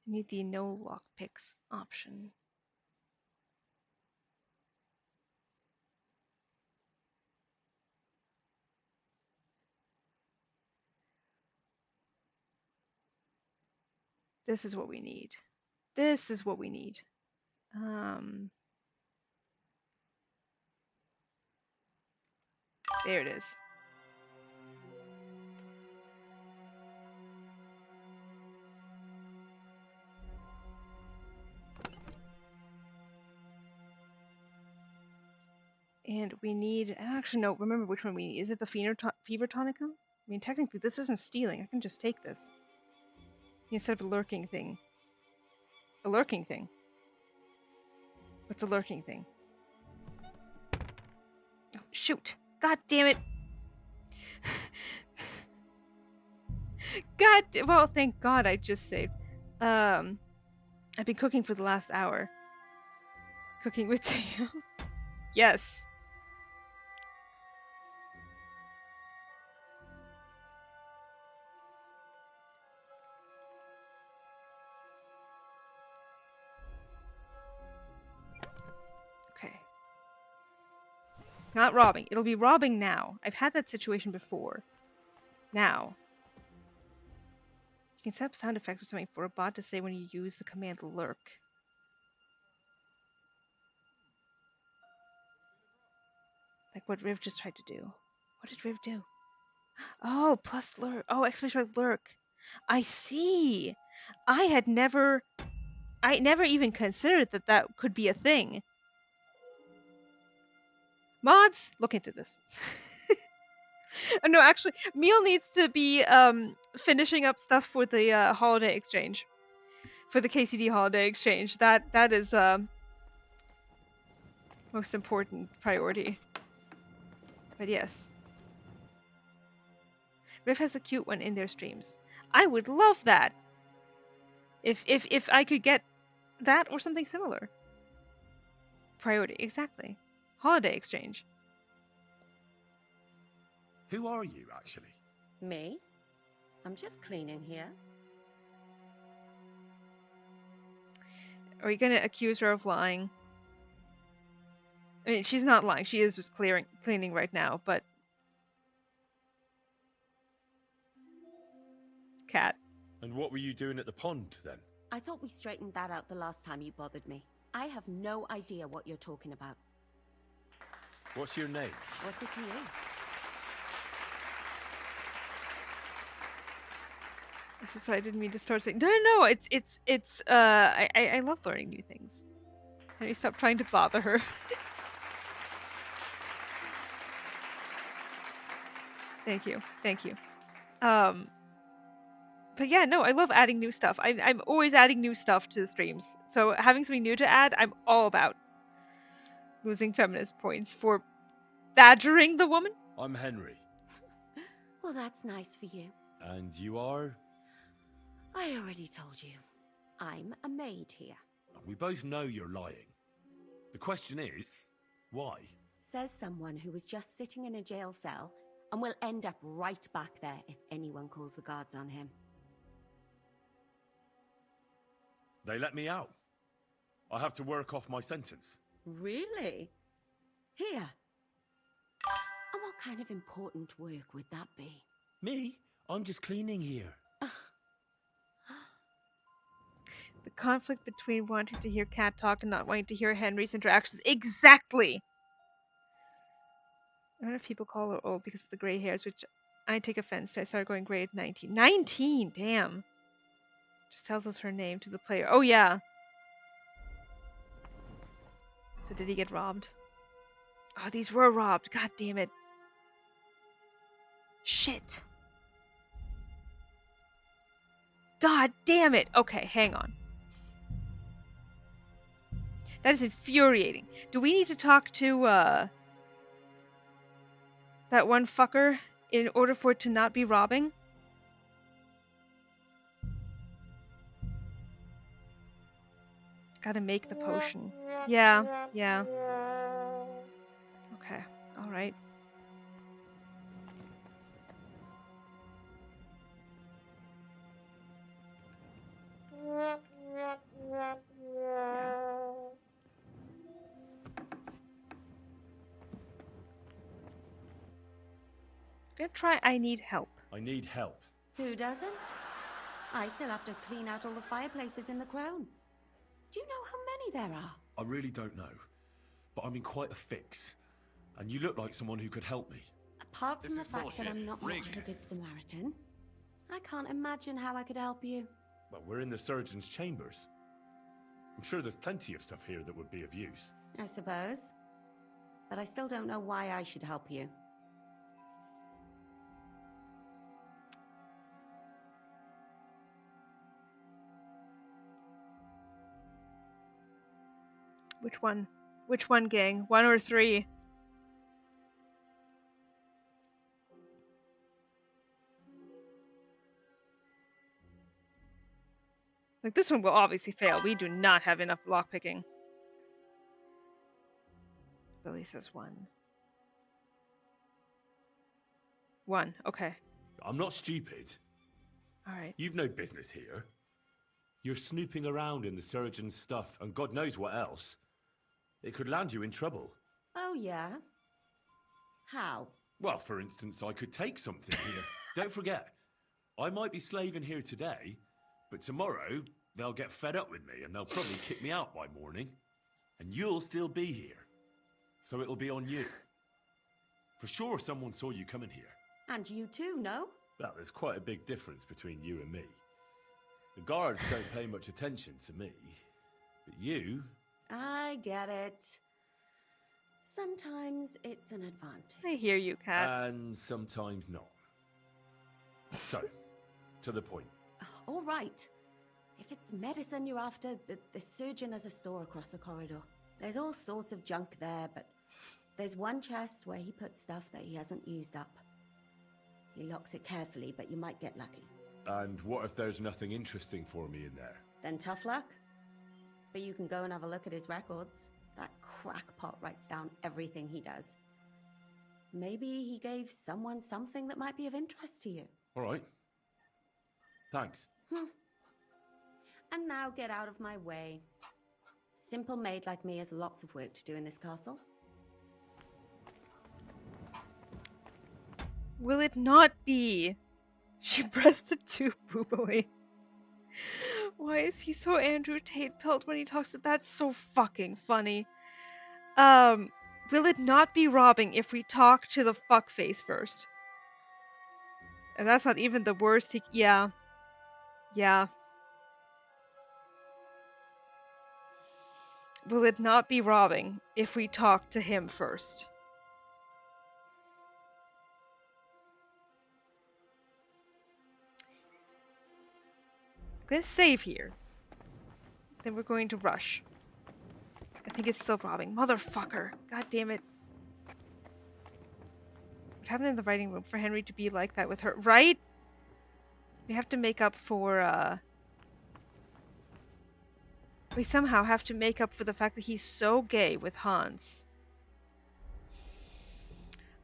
A: I need the no lockpicks option. This is what we need. This is what we need. There it is. And we need, actually no, remember which one we need. Is it the fever tonicum? I mean, technically this isn't stealing. I can just take this. Instead of a lurking thing. A lurking thing? What's a lurking thing? Oh, shoot. God damn it. Well, thank God I just saved. I've been cooking for the last hour. Cooking with Theo. Yes. Okay. It's not robbing. It'll be robbing now. I've had that situation before. Now. You can set up sound effects or something for a bot to say when you use the command lurk. Like what Riv just tried to do. What did Riv do? Oh, plus lurk. Oh, exclamation mark lurk. I see. I never even considered that that could be a thing. Mods, look into this. No, actually, Meal needs to be finishing up stuff for the holiday exchange. For the KCD holiday exchange. That is most important priority. But yes. Riff has a cute one in their streams. I would love that. If I could get that or something similar. Priority, exactly. Holiday exchange.
F: Who are you, actually?
C: Me? I'm just cleaning here.
A: Are you gonna accuse her of lying? I mean, she's not lying. She is just cleaning right now, but... Cat.
F: And what were you doing at the pond, then?
C: I thought we straightened that out the last time you bothered me. I have no idea what you're talking about.
F: What's your name?
C: What's it to you?
A: This is why I didn't mean to start saying... No, I love learning new things. Can you stop trying to bother her? Thank you. But yeah, no, I love adding new stuff. I'm always adding new stuff to the streams. So having something new to add, I'm all about. Losing feminist points for badgering the woman.
F: I'm Henry.
C: Well, that's nice for you.
F: And you are?
C: I already told you. I'm a maid here.
F: We both know you're lying. The question is, why?
C: Says someone who was just sitting in a jail cell and will end up right back there if anyone calls the guards on him.
F: They let me out. I have to work off my sentence.
C: Really? Here. And what kind of important work would that be?
F: Me? I'm just cleaning here.
A: The conflict between wanting to hear Cat talk and not wanting to hear Henry's interactions. Exactly! I don't know if people call her old because of the gray hairs, which I take offense to. I started going gray at 19. 19! Damn! Just tells us her name to the player. Oh, yeah! So did he get robbed? Oh, these were robbed. God damn it. Shit. God damn it. Okay, hang on. That is infuriating. Do we need to talk to, that one fucker in order for it to not be robbing? Gotta make the potion. Yeah. Okay, alright. Yeah. Gonna try I need help.
F: I need help.
C: Who doesn't? I still have to clean out all the fireplaces in the crown. Do you know how many there are?
F: I really don't know, but I'm in quite a fix. And you look like someone who could help me.
C: Apart from the fact that I'm not much of a good Samaritan, I can't imagine how I could help you.
F: Well, we're in the surgeon's chambers. I'm sure there's plenty of stuff here that would be of use.
C: I suppose. but I still don't know why I should help you.
A: Which one? Which one, gang? 1 or 3? Like, this one will obviously fail. We do not have enough lockpicking. Billy says 1. 1, okay.
F: I'm not stupid.
A: Alright.
F: You've no business here. You're snooping around in the surgeon's stuff, and God knows what else. It could land you in trouble.
C: Oh, yeah? How?
F: Well, for instance, I could take something here. Don't forget, I might be slaving here today, but tomorrow they'll get fed up with me and they'll probably kick me out by morning. And you'll still be here. So it'll be on you. For sure someone saw you coming here.
C: And you too, no?
F: Well, there's quite a big difference between you and me. The guards don't pay much attention to me. But you...
C: I get it. Sometimes it's an advantage.
A: I hear you, Kat.
F: And sometimes not. So, to the point.
C: All right. If it's medicine you're after, the surgeon has a store across the corridor. There's all sorts of junk there, but there's one chest where he puts stuff that he hasn't used up. He locks it carefully, but you might get lucky.
F: And what if there's nothing interesting for me in there?
C: Then tough luck. But you can go and have a look at his records. That crackpot writes down everything he does. Maybe he gave someone something that might be of interest to you.
F: All right. Thanks.
C: And now get out of my way. Simple maid like me has lots of work to do in this castle.
A: Will it not be? She pressed the tube boobily. Why is he so Andrew Tate pilled when he talks? That's so fucking funny. Will it not be robbing if we talk to the fuckface first? And that's not even the worst he... Yeah. Yeah. Will it not be robbing if we talk to him first? I'm gonna save here. Then we're going to rush. I think it's still robbing. Motherfucker. God damn it. What happened in the writing room for Henry to be like that with her? Right? We have to make up for, we somehow have to make up for the fact that he's so gay with Hans.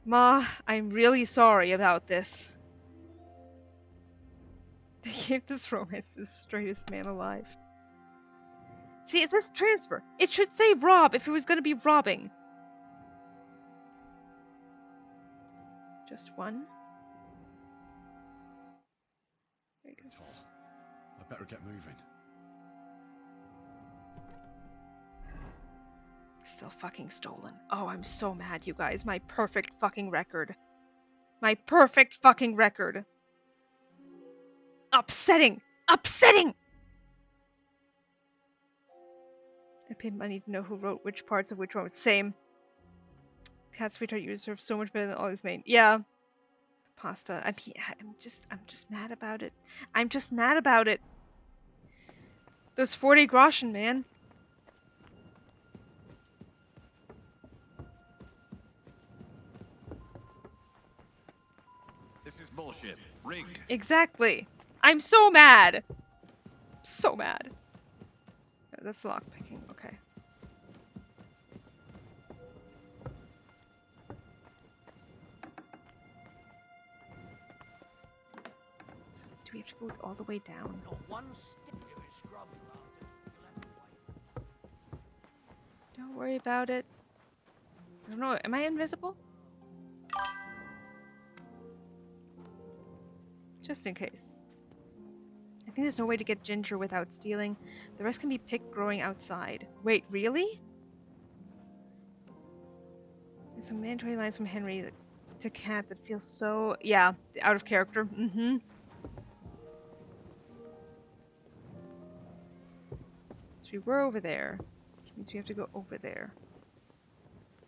A: Ma, I'm really sorry about this. They gave this romance to the straightest man alive. See, it says transfer. It should say rob if it was going to be robbing. Just 1. There you go.
F: I better get moving.
A: Still fucking stolen. Oh, I'm so mad, you guys. My perfect fucking record. My perfect fucking record. Upsetting! Upsetting! I paid money to know who wrote which parts of which one. Same. Cat sweetheart, you deserve so much better than all these made. Yeah. The pasta. I'm just mad about it. I'm just mad about it. Those 40 groschen, man.
O: This is bullshit. Rigged.
A: Exactly. I'm so mad. So mad. That's lockpicking. Okay. Do we have to go all the way down?
S: Not one step to it, scrub you after. You'll have to wait.
A: Don't worry about it. I don't know. Am I invisible? Just in case. I think there's no way to get ginger without stealing. The rest can be picked growing outside. Wait, really? There's some mandatory lines from Henry to Cat that feels so... Yeah, out of character. Mm-hmm. So we were over there, which means we have to go over there.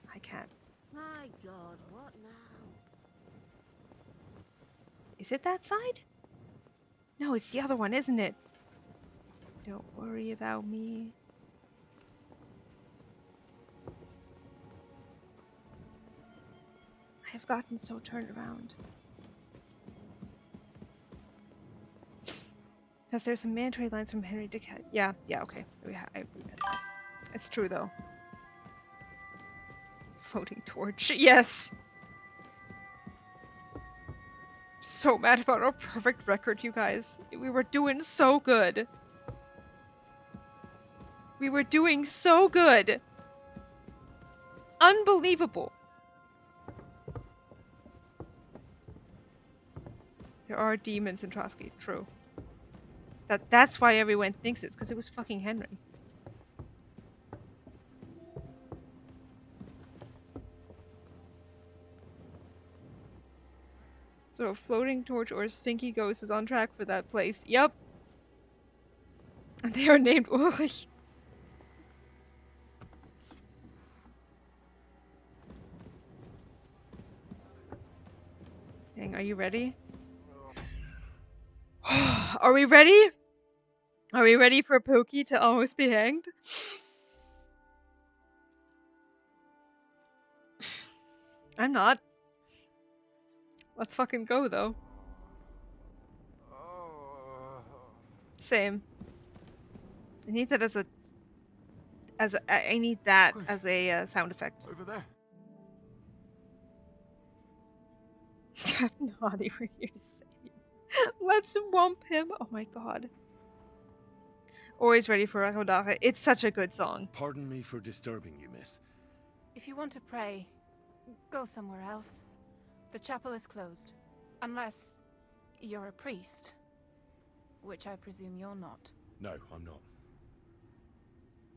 A: Hi, Cat.
C: My God, what now?
A: Is it that side? No, it's the other one, isn't it? Don't worry about me. I have gotten so turned around. Because there's some mandatory lines from Henry to Cat. Yeah, okay. I read that. It's true, though. Floating torch. Yes! So mad about our perfect record, you guys. We were doing so good. We were doing so good. Unbelievable. There are demons in Trotsky. True. That's why everyone thinks it's because it was fucking Henry. So a floating torch or a stinky ghost is on track for that place. Yep. And they are named Ulrich. Dang, are you ready? Are we ready? Are we ready for Pokey to almost be hanged? I'm not. Let's fucking go, though. Same. I need that as a... I need that as a sound effect.
G: Over there.
A: Captain Hottie, we're here to save you. Let's wump him. Oh my god. Always ready for Akodaka. It's such a good song.
F: Pardon me for disturbing you, miss.
T: If you want to pray, go somewhere else. The chapel is closed. Unless you're a priest. Which I presume you're not.
F: No, I'm not.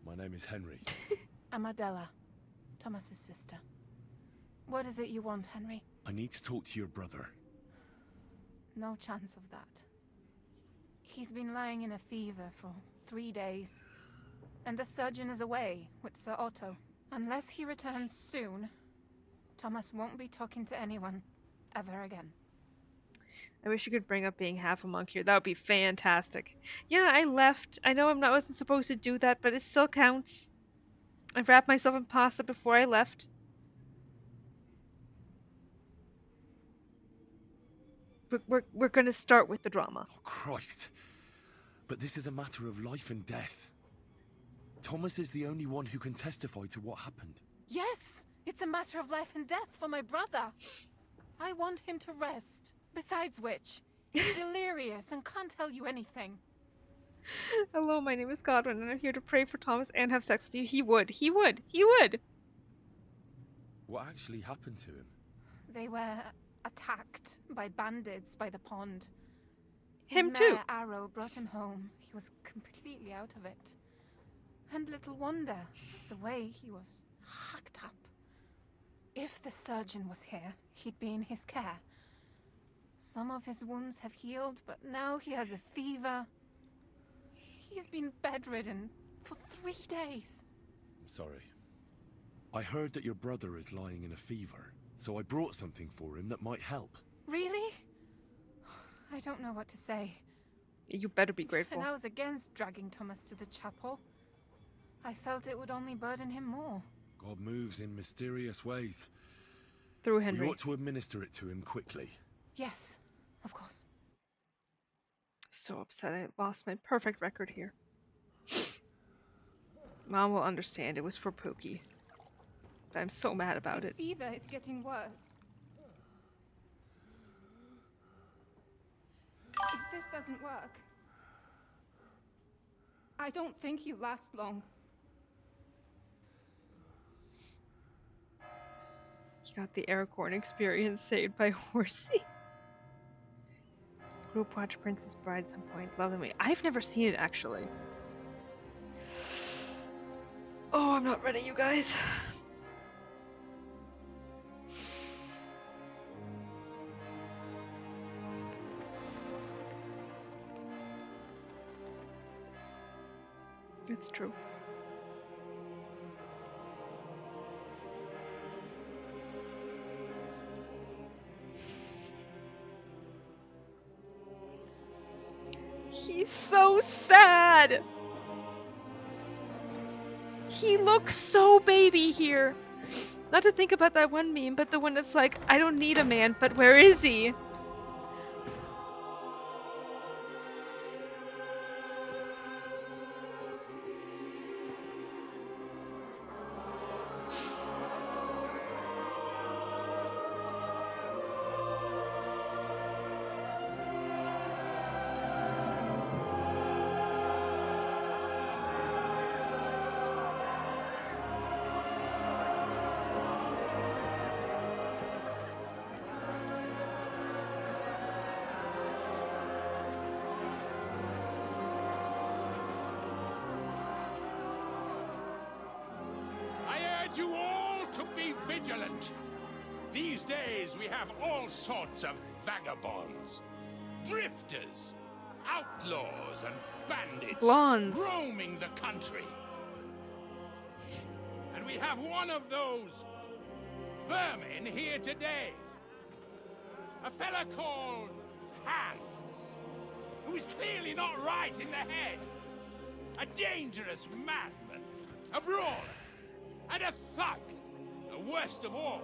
F: My name is Henry.
T: I'm Adela, Thomas's sister. What is it you want, Henry?
F: I need to talk to your brother.
T: No chance of that. He's been lying in a fever for 3 days. And the surgeon is away with Sir Otto. Unless he returns soon, Thomas won't be talking to anyone ever again.
A: I wish you could bring up being half a monk here. That would be fantastic. Yeah, I left. I know I wasn't supposed to do that, but it still counts. I wrapped myself in pasta before I left. We're gonna start with the drama.
F: Oh, Christ. But this is a matter of life and death. Thomas is the only one who can testify to what happened.
T: Yes! It's a matter of life and death for my brother. I want him to rest. Besides which, he's delirious and can't tell you anything.
A: Hello, my name is Godwin, and I'm here to pray for Thomas and have sex with you. He would. He would. He would!
F: What actually happened to him?
T: They were attacked by bandits by the pond.
A: Him
T: His
A: too.
T: mare Arrow brought him home. He was completely out of it. And little wonder, the way he was hacked up. If the surgeon was here, he'd be in his care. Some of his wounds have healed, but now he has a fever. He's been bedridden for 3 days.
F: I'm sorry. I heard that your brother is lying in a fever, so I brought something for him that might help.
T: Really? I don't know what to say.
A: You better be grateful.
T: And I was against dragging Thomas to the chapel. I felt it would only burden him more.
F: God moves in mysterious ways.
A: Through Henry.
F: We ought to administer it to him quickly.
T: Yes, of course.
A: So upset I lost my perfect record here. Mom will understand. It was for Pokey. But I'm so mad about
T: His
A: it.
T: fever is getting worse. If this doesn't work, I don't think he'll last long.
A: You got the Aragorn experience saved by Horsey. Group watch Princess Bride at some point. Love the movie. I've never seen it actually. Oh, I'm not ready, you guys. It's true. He's so sad. He looks so baby here. Not to think about that one meme, but the one that's like, I don't need a man, but where is he?
G: You all to be vigilant. These days we have all sorts of vagabonds, drifters, outlaws and bandits
A: Blondes
G: roaming the country. And we have one of those vermin here today. A fella called Hans, who is clearly not right in the head. A dangerous madman, a brawler, and a thug. The worst of all,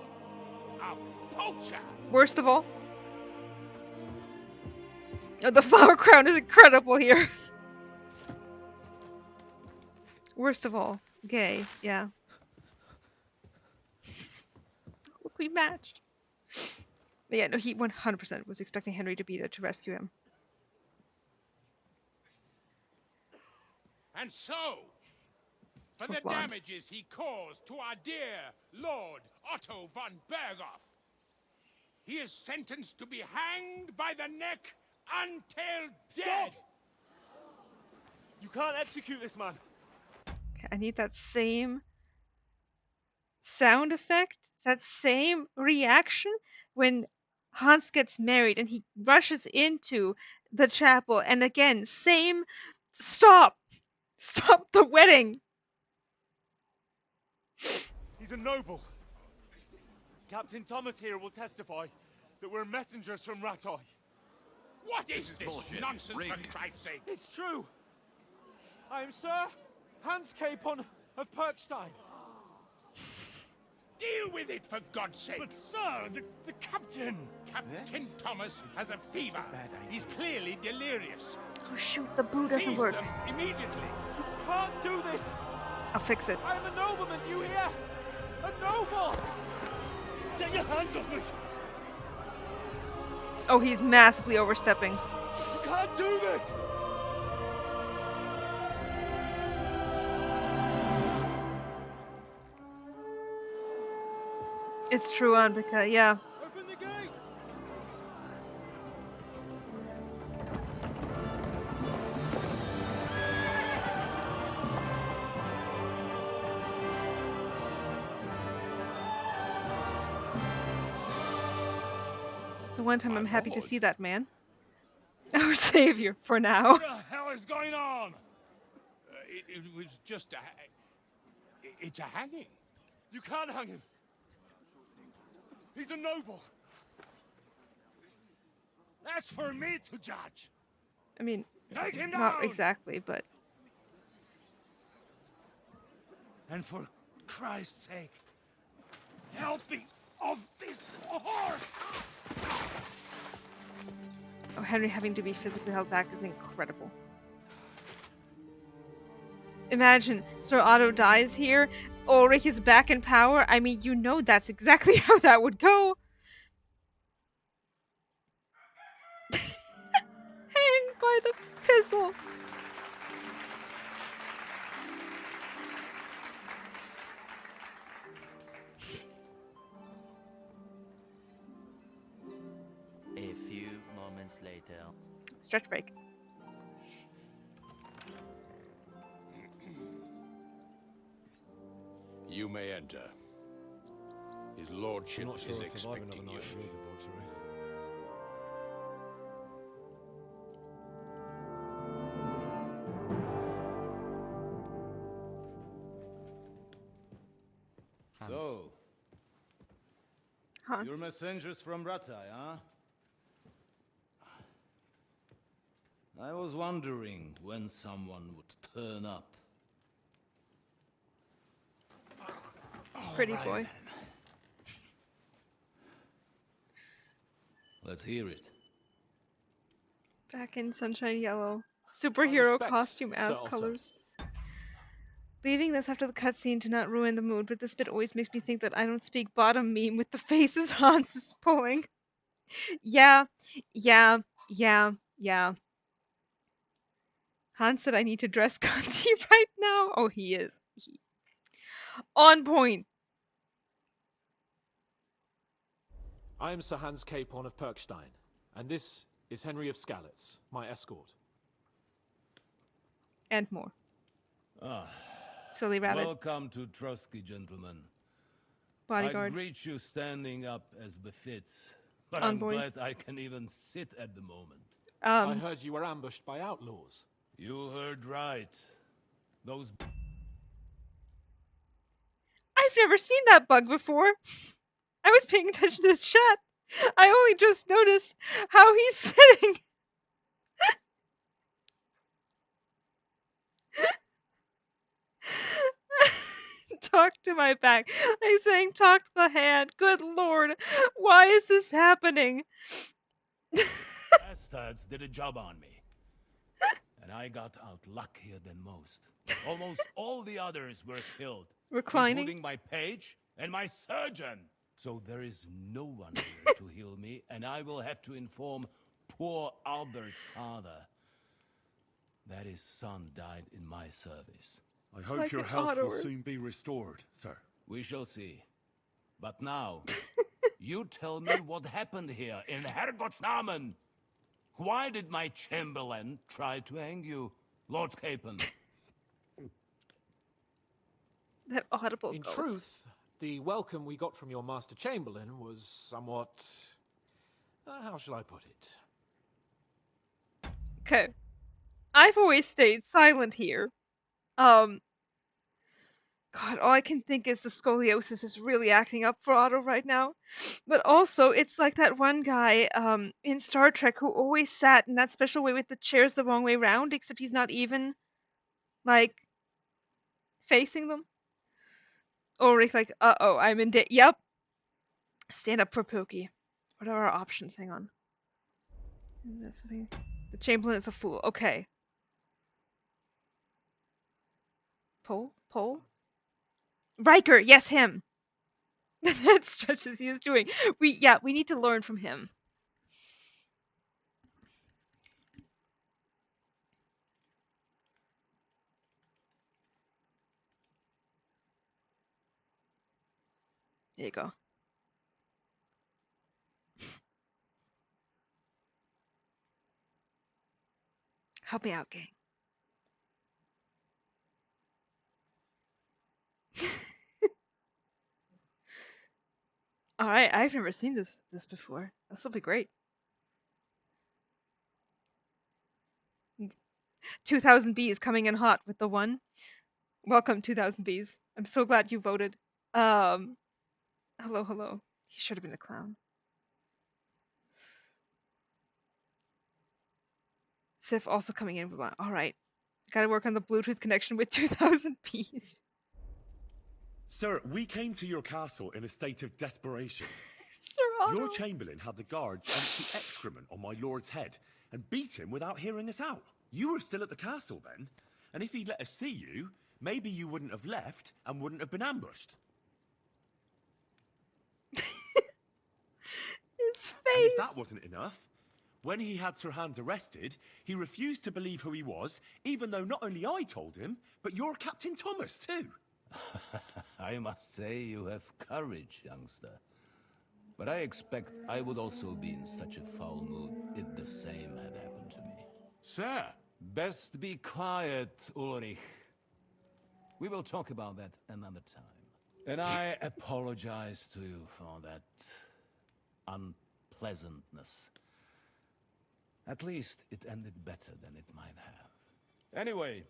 G: a poacher.
A: Worst of all? Oh, the flower crown is incredible here. Worst of all, gay, yeah. Look, we matched. But yeah, no, he 100% was expecting Henry to be there to rescue him.
G: And so, for the damages he caused to our dear Lord Otto von Berghoff, he is sentenced to be hanged by the neck until dead.
J: You can't execute this man.
A: Okay, I need that same sound effect, that same reaction when Hans gets married and he rushes into the chapel, and again, same stop the wedding.
J: He's a noble. Captain Thomas here will testify that we're messengers from Rattay.
G: What is this nonsense, for Christ's sake?
J: It's true. I am Sir Hans Capon of Perkstein.
G: Deal with it, for God's sake.
J: But sir, the captain.
G: Captain Thomas has a fever. He's clearly delirious.
A: Oh shoot, the boo doesn't
G: Seize
A: work.
G: them immediately.
J: You can't do this.
A: I'll fix it.
J: I am a nobleman, do you hear? A noble! Get your hands off me!
A: Oh, he's massively overstepping.
J: You can't do this!
A: It's true, Anvika, yeah.
G: Open the gates!
A: The one time I'm happy to see that man. Our savior, for now.
G: What the hell is going on? It was just it's a hanging.
J: You can't hang him. He's a noble.
G: That's for me to judge.
A: I mean,
G: Take him
A: not
G: down!
A: exactly, but...
G: And for Christ's sake, help me off this horse!
A: Oh, Henry having to be physically held back is incredible. Imagine, Sir Otto dies here, Ulrich is back in power. I mean, you know that's exactly how that would go. Hanged by the pistol.
P: A few moments later.
A: Stretch break.
G: You may enter. His lordship is expecting you.
U: So,
A: Hans.
U: you're messengers from Rattay, huh? I was wondering when someone would turn up.
A: Pretty boy.
U: Let's hear it.
A: Back in Sunshine Yellow. Superhero costume as colors. Leaving this after the cutscene to not ruin the mood, but this bit always makes me think that I don't speak bottom meme with the faces Hans is pulling. Yeah. Hans said I need to dress cunty right now. Oh, he is. On point.
D: I am Sir Hans Capon of Perkstein, and this is Henry of Skalitz, my escort.
A: And more.
U: Ah.
A: Silly rabbit.
U: Welcome to Trotsky, gentlemen.
A: Bodyguard.
U: I greet you standing up as befits, but
A: Envoy.
U: I'm glad I can even sit at the moment.
D: I heard you were ambushed by outlaws.
U: You heard right. Those...
A: I've never seen that bug before. I was paying attention to the chat. I only just noticed how he's sitting. Talk to my back. I'm saying talk to the hand. Good lord. Why is this happening?
U: Bastards did a job on me. And I got out luckier than most. Almost all the others were killed.
A: Reclining.
U: Including my page and my surgeon. So there is no one here to heal me, and I will have to inform poor Albert's father that his son died in my service.
F: I hope your health will soon be restored, sir.
U: We shall see. But now, you tell me what happened here in Herrgottsnamen. Why did my chamberlain try to hang you, Lord Capon?
A: That audible
D: In
A: gulp.
D: truth, the welcome we got from your Master Chamberlain was somewhat... how shall I put it?
A: Okay. I've always stayed silent here. God, all I can think is the scoliosis is really acting up for Otto right now. But also, it's like that one guy in Star Trek who always sat in that special way with the chairs the wrong way round, except he's not even, like, facing them. Or like, uh-oh, I'm in yep. Stand up for Pookie. What are our options? Hang on. The Chamberlain is a fool. Okay. Pole? Riker, yes, him. That stretches he is doing. We need to learn from him. There you go. Help me out, gang. All right, I've never seen this before. This will be great. 2000 Bees coming in hot with the one. Welcome, 2000 Bees. I'm so glad you voted. Hello. He should have been a clown. Sif also coming in with one. All right. Gotta work on the Bluetooth connection with 2000 Bees.
F: Sir, we came to your castle in a state of desperation.
A: Sir Otto.
F: Your chamberlain had the guards empty excrement on my lord's head and beat him without hearing us out. You were still at the castle then, and if he'd let us see you, maybe you wouldn't have left and wouldn't have been ambushed.
A: His face.
F: And if that wasn't enough, when he had Sir Hans arrested, he refused to believe who he was, even though not only I told him, but your Captain Thomas too.
U: I must say you have courage, youngster. But I expect I would also be in such a foul mood if the same had happened to me.
H: Sir!
U: Best be quiet, Ulrich. We will talk about that another time. And I apologize to you for that unpleasantness. At least it ended better than it might have. Anyway,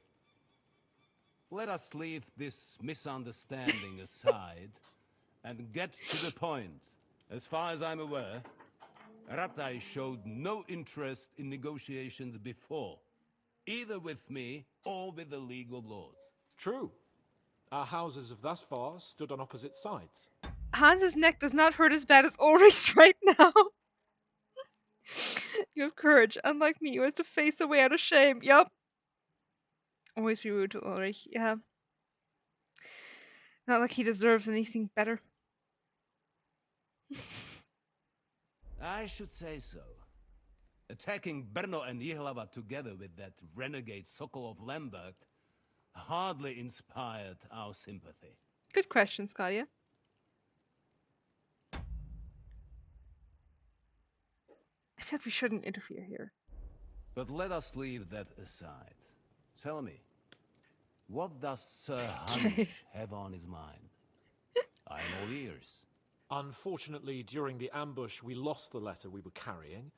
U: let us leave this misunderstanding aside and get to the point. As far as I'm aware, Ratai showed no interest in negotiations before, either with me or with the League of Lords.
D: True. Our houses have thus far stood on opposite sides.
A: Hans's neck does not hurt as bad as Ulrich's right now. You have courage, unlike me, who has to face away out of shame. Yup. Always be rude to Ulrich, yeah. Not like he deserves anything better.
U: I should say so. Attacking Brno and Jihlava together with that renegade Sokol of Lemberg hardly inspired our sympathy.
A: Good question, Skadia. I feel like we shouldn't interfere here.
U: But let us leave that aside. Tell me, what does Sir Hanush have on his mind? I'm all ears.
D: Unfortunately, during the ambush, we lost the letter we were carrying,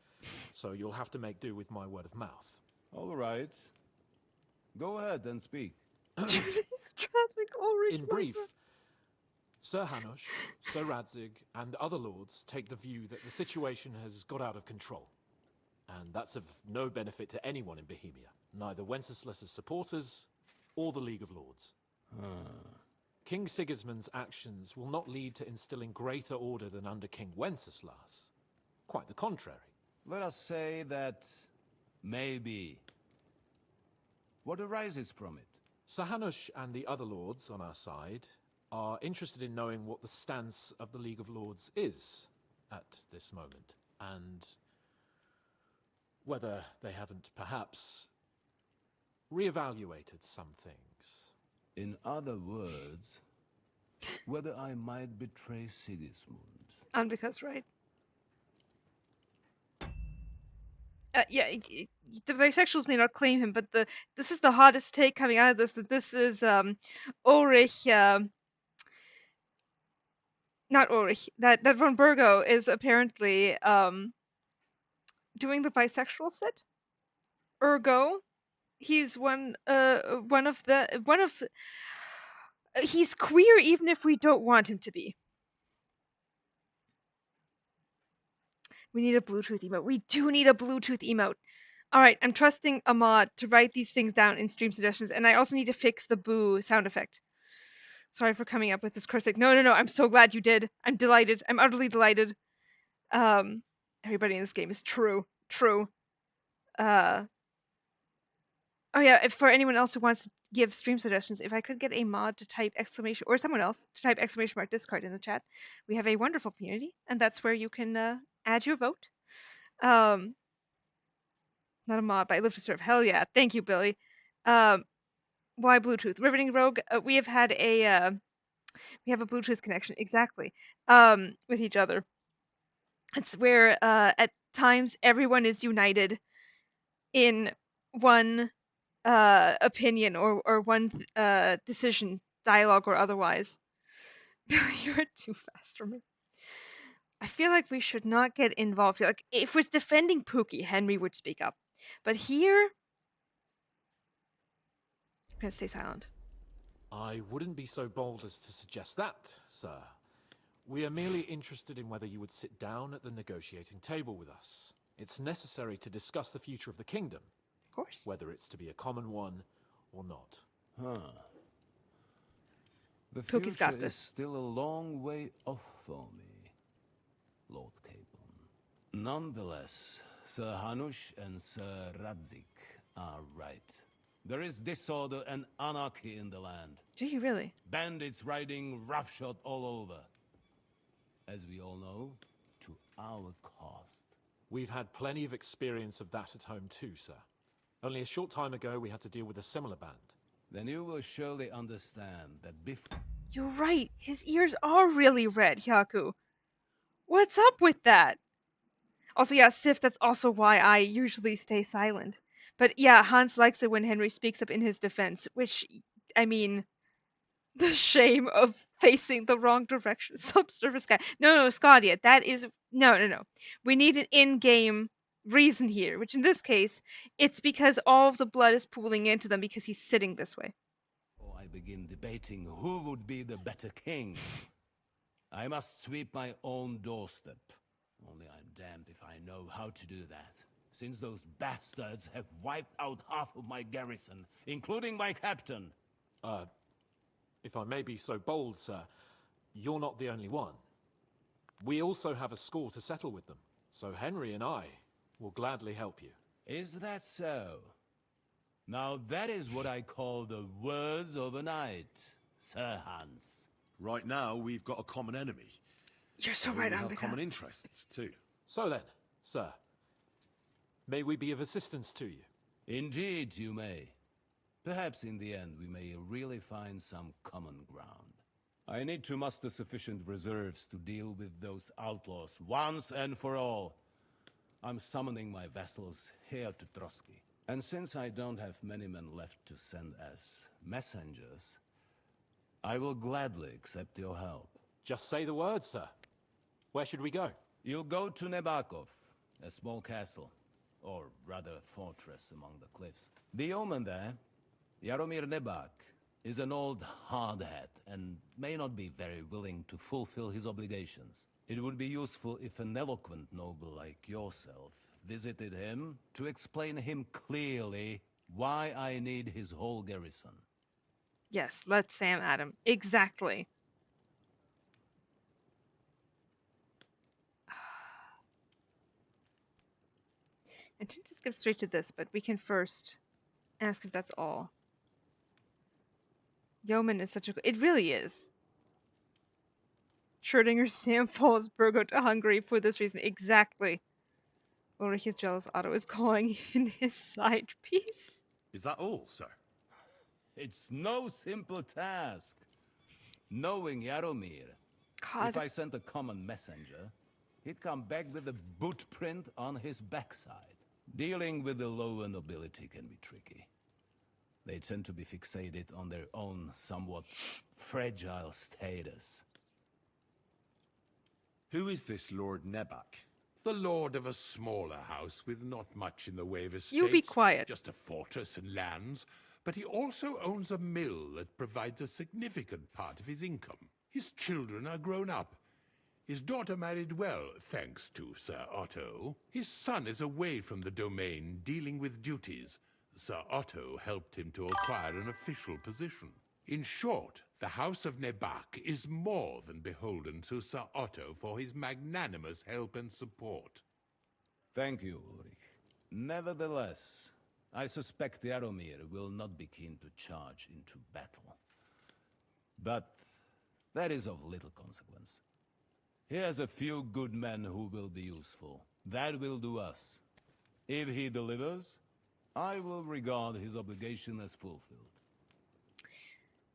D: so you'll have to make do with my word of mouth.
U: All right. Go ahead and speak.
D: In brief, Sir Hanush, Sir Radzig, and other lords take the view that the situation has got out of control. And that's of no benefit to anyone in Bohemia, neither Wenceslas's supporters or the League of Lords. King Sigismund's actions will not lead to instilling greater order than under King Wenceslas. Quite the contrary.
U: Let us say that maybe. What arises from it?
D: Sir Hanush and the other lords on our side are interested in knowing what the stance of the League of Lords is at this moment, and whether they haven't perhaps reevaluated some things.
U: In other words, whether I might betray Sigismund.
A: And because, right? Yeah, the bisexuals may not claim him, but this is the hottest take coming out of this, that this is Ulrich, not Ulrich, that von Burgo is apparently doing the bisexual sit. Ergo, he's he's queer even if we don't want him to be. We need a Bluetooth emote. We do need a Bluetooth emote. All right, I'm trusting Ahmad to write these things down in stream suggestions, and I also need to fix the boo sound effect. Sorry for coming up with this cursing. No, I'm so glad you did. I'm delighted. I'm utterly delighted. Everybody in this game is true. Oh yeah, if for anyone else who wants to give stream suggestions, if I could get a mod to type exclamation, or someone else to type exclamation ! Discord in the chat, we have a wonderful community, and that's where you can add your vote. Not a mod, but I live to serve. Hell yeah, thank you, Billy. Why Bluetooth? Riveting Rogue, we have had a Bluetooth connection, exactly, with each other. It's where at times everyone is united in one opinion or one decision, dialogue or otherwise. You're too fast for me. I feel like we should not get involved. Like, if it's defending Pookie, Henry would speak up. But here, I'm gonna stay silent.
D: I wouldn't be so bold as to suggest that, sir. We are merely interested in whether you would sit down at the negotiating table with us. It's necessary to discuss the future of the kingdom.
A: Of course.
D: Whether it's to be a common one or not.
U: The
A: Pookie's got
U: future is
A: this.
U: still a long way off for me, Lord Capon. Nonetheless, Sir Hanush and Sir Radzig are right. There is disorder and anarchy in the land.
A: Do you really?
U: Bandits riding roughshod all over. As we all know, to our cost.
D: We've had plenty of experience of that at home too, sir. Only a short time ago, we had to deal with a similar band.
U: Then you will surely understand that before...
A: You're right. His ears are really red, Hyaku. What's up with that? Also, yeah, Sif, that's also why I usually stay silent. But yeah, Hans likes it when Henry speaks up in his defense, which, I mean, the shame of facing the wrong direction. Subsurface guy. No, Scadia, that is... No. We need an in-game reason here, which in this case, it's because all of the blood is pooling into them because he's sitting this way.
U: I begin debating who would be the better king. I must sweep my own doorstep. Only I'm damned if I know how to do that, since those bastards have wiped out half of my garrison, including my captain.
D: If I may be so bold, sir, you're not the only one. We also have a score to settle with them, so Henry and I will gladly help you.
U: Is that so? Now that is what I call the words of a knight, Sir Hans.
F: Right now, we've got a common enemy.
A: You're so right,
F: We have
A: Ambika.
F: common interests, too.
D: So then, sir, may we be of assistance to you?
U: Indeed, you may. Perhaps in the end we may really find some common ground. I need to muster sufficient reserves to deal with those outlaws once and for all. I'm summoning my vassals here to Trotsky. And since I don't have many men left to send as messengers, I will gladly accept your help.
D: Just say the word, sir. Where should we go?
U: You'll go to Nebakov, a small castle, or rather a fortress among the cliffs. The yeoman there, Jaromir Nebak, is an old hardhat and may not be very willing to fulfill his obligations. It would be useful if an eloquent noble like yourself visited him to explain him clearly why I need his whole garrison.
A: Yes, let Sam at him. Exactly. And to just skip straight to this, but we can first ask if that's all. Yeoman is such a... It really is. Schrödinger Sam follows Burgo to Hungary for this reason. Exactly. Ulrich is jealous Otto is calling in his side piece.
F: Is that all, sir?
U: It's no simple task. Knowing Jaromir,
A: God.
U: if I sent a common messenger, he'd come back with a boot print on his backside. Dealing with the lower nobility can be tricky. They tend to be fixated on their own somewhat fragile status.
F: Who is this Lord Nebak?
G: The lord of a smaller house with not much in the way of estates.
A: You be quiet.
G: Just a fortress and lands. But he also owns a mill that provides a significant part of his income. His children are grown up. His daughter married well, thanks to Sir Otto. His son is away from the domain, dealing with duties. Sir Otto helped him to acquire an official position. In short, the House of Nebak is more than beholden to Sir Otto for his magnanimous help and support.
U: Thank you, Ulrich. Nevertheless, I suspect Jaromir will not be keen to charge into battle. But that is of little consequence. He has a few good men who will be useful. That will do us. If he delivers, I will regard his obligation as fulfilled.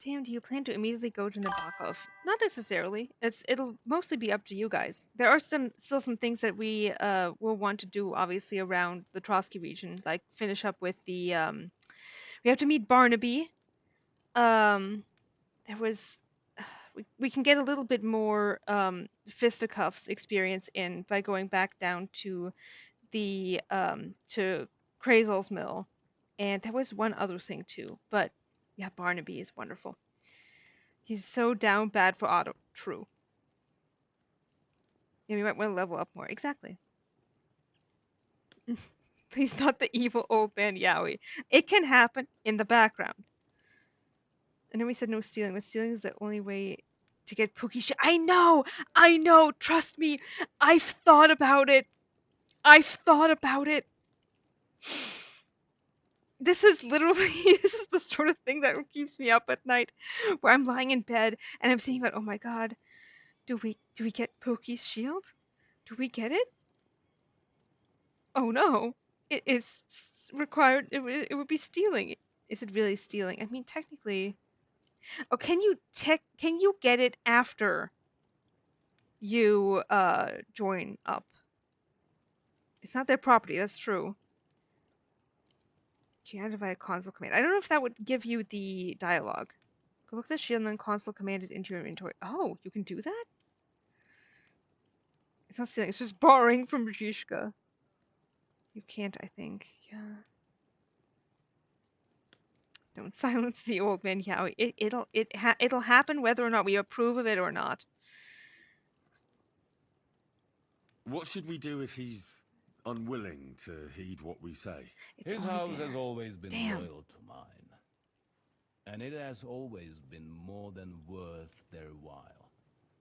A: Tam, do you plan to immediately go to Nabokov? Not necessarily. It'll mostly be up to you guys. There are still some things that we will want to do, obviously, around the Trotsky region, like finish up with the. We have to meet Barnaby. There was. We can get a little bit more fisticuffs experience in by going back down to the to Krazel's mill, and there was one other thing too, but. Yeah, Barnaby is wonderful. He's so down bad for Otto. True. Yeah, we might want to level up more. Exactly. He's not the evil old man Yowie. It can happen in the background. And then we said no stealing, but stealing is the only way to get Pookie shit. I know! Trust me! I've thought about it! This is the sort of thing that keeps me up at night, where I'm lying in bed and I'm thinking about, oh my god, do we get Pokey's shield? Do we get it? Oh no, it's required. It would be stealing. Is it really stealing? I mean, technically. Oh, can you get it after you join up? It's not their property. That's true. You identify a console command. I don't know if that would give you the dialogue. Go look at the shield and then console command it into your inventory. Oh, you can do that? It's not stealing, it's just borrowing from Rajishka. You can't, I think. Yeah. Don't silence the old man Yowie. It'll happen whether or not we approve of it or not.
F: What should we do if he's unwilling to heed what we say?
U: His house has always been
A: Damn.
U: loyal to mine. And it has always been more than worth their while.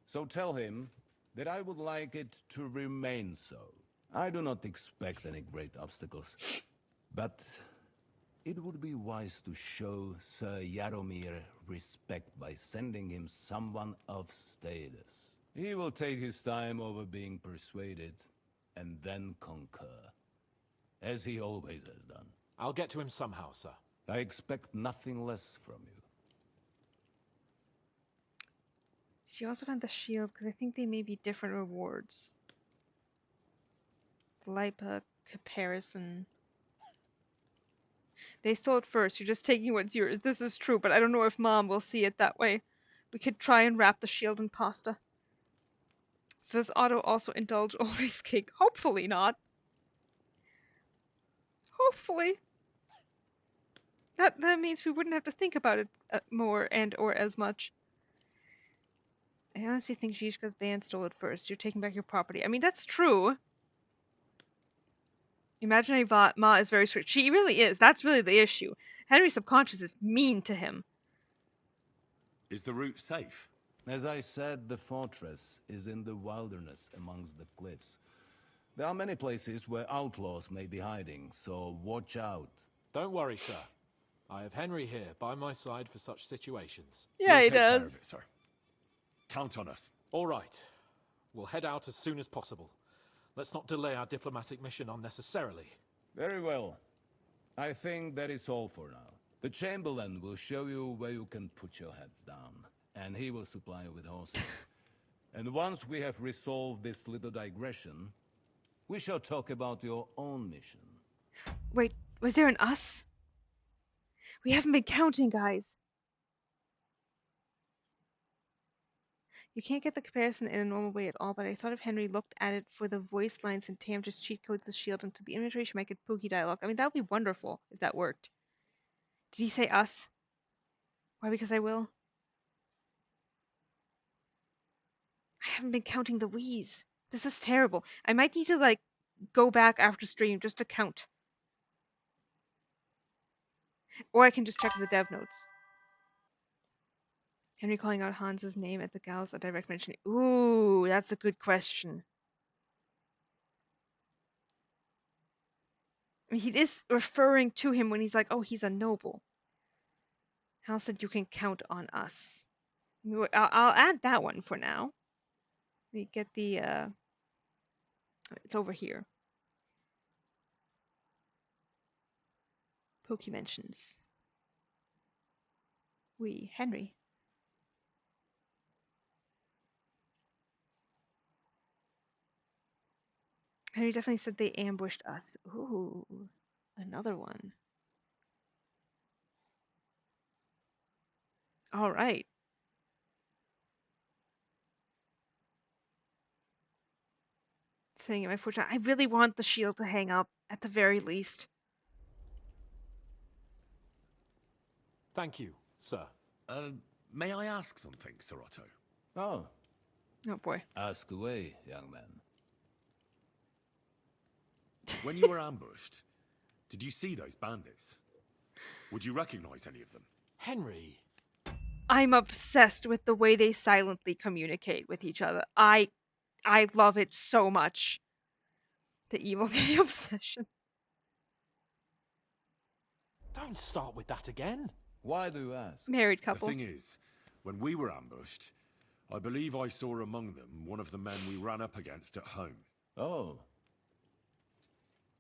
U: So tell him that I would like it to remain so. I do not expect any great obstacles, but it would be wise to show Sir Jaromir respect by sending him someone of status. He will take his time over being persuaded, and then concur, as he always has done.
D: I'll get to him somehow, sir.
U: I expect nothing less from you.
A: She also found the shield, because I think they may be different rewards. Lipa comparison. They stole it first. You're just taking what's yours. This is true, but I don't know if Mom will see it that way. We could try and wrap the shield in pasta. So does Otto also indulge Ulrich's cake? Hopefully not. Hopefully. That means we wouldn't have to think about it more and or as much. I honestly think Zhizka's band stole it first. You're taking back your property. I mean, that's true. Imaginary Ma is very strict. She really is. That's really the issue. Henry's subconscious is mean to him.
F: Is the route safe?
U: As I said, the fortress is in the wilderness amongst the cliffs. There are many places where outlaws may be hiding, so watch out.
D: Don't worry, sir. I have Henry here by my side for such situations.
A: Yeah,
F: We'll
A: he
F: take care of
A: does.
F: it, sir. Count on us.
D: All right. We'll head out as soon as possible. Let's not delay our diplomatic mission unnecessarily.
U: Very well. I think that is all for now. The Chamberlain will show you where you can put your heads down, and he will supply you with horses. And once we have resolved this little digression, we shall talk about your own mission.
A: Wait, was there an us? We haven't been counting, guys. You can't get the comparison in a normal way at all, but I thought if Henry looked at it for the voice lines and Tam just cheat codes the shield into the inventory, she might get Pookie dialogue. I mean, that would be wonderful if that worked. Did he say us? Why, because I will? I haven't been counting the we's. This is terrible. I might need to, like, go back after stream just to count. Or I can just check the dev notes. Henry calling out Hans's name at the gallows, a direct mention. Ooh, that's a good question. I mean, he is referring to him when he's like, oh, he's a noble. Hal said you can count on us. I'll add that one for now. We get the, it's over here. Pokey mentions. We, Henry. Henry definitely said they ambushed us. Ooh, another one. All right. Saying it my fortune. I really want the shield to hang up at the very least.
D: Thank you, sir.
F: May I ask something, Sir Otto?
U: Oh.
A: Oh boy.
U: Ask away, young man.
F: When you were ambushed, did you see those bandits? Would you recognize any of them?
D: Henry.
A: I'm obsessed with the way they silently communicate with each other. I love it so much. The evil gay obsession.
D: Don't start with that again.
U: Why do you ask?
A: Married couple.
F: The thing is, when we were ambushed, I believe I saw among them one of the men we ran up against at home.
U: Oh.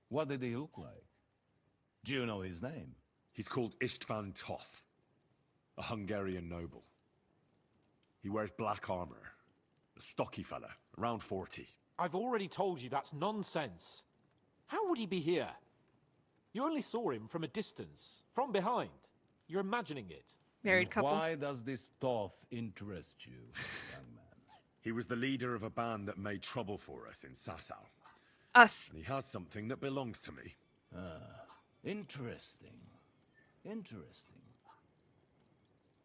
U: What did he look like? Do you know his name?
F: He's called Istvan Toth, a Hungarian noble. He wears black armor. A stocky fella, around 40.
D: I've already told you that's nonsense. How would he be here? You only saw him from a distance, from behind. You're imagining it.
A: Married couple.
U: Why does this Toth interest you, young man?
F: He was the leader of a band that made trouble for us in Sasau.
A: Us.
F: And he has something that belongs to me.
U: Interesting. Interesting.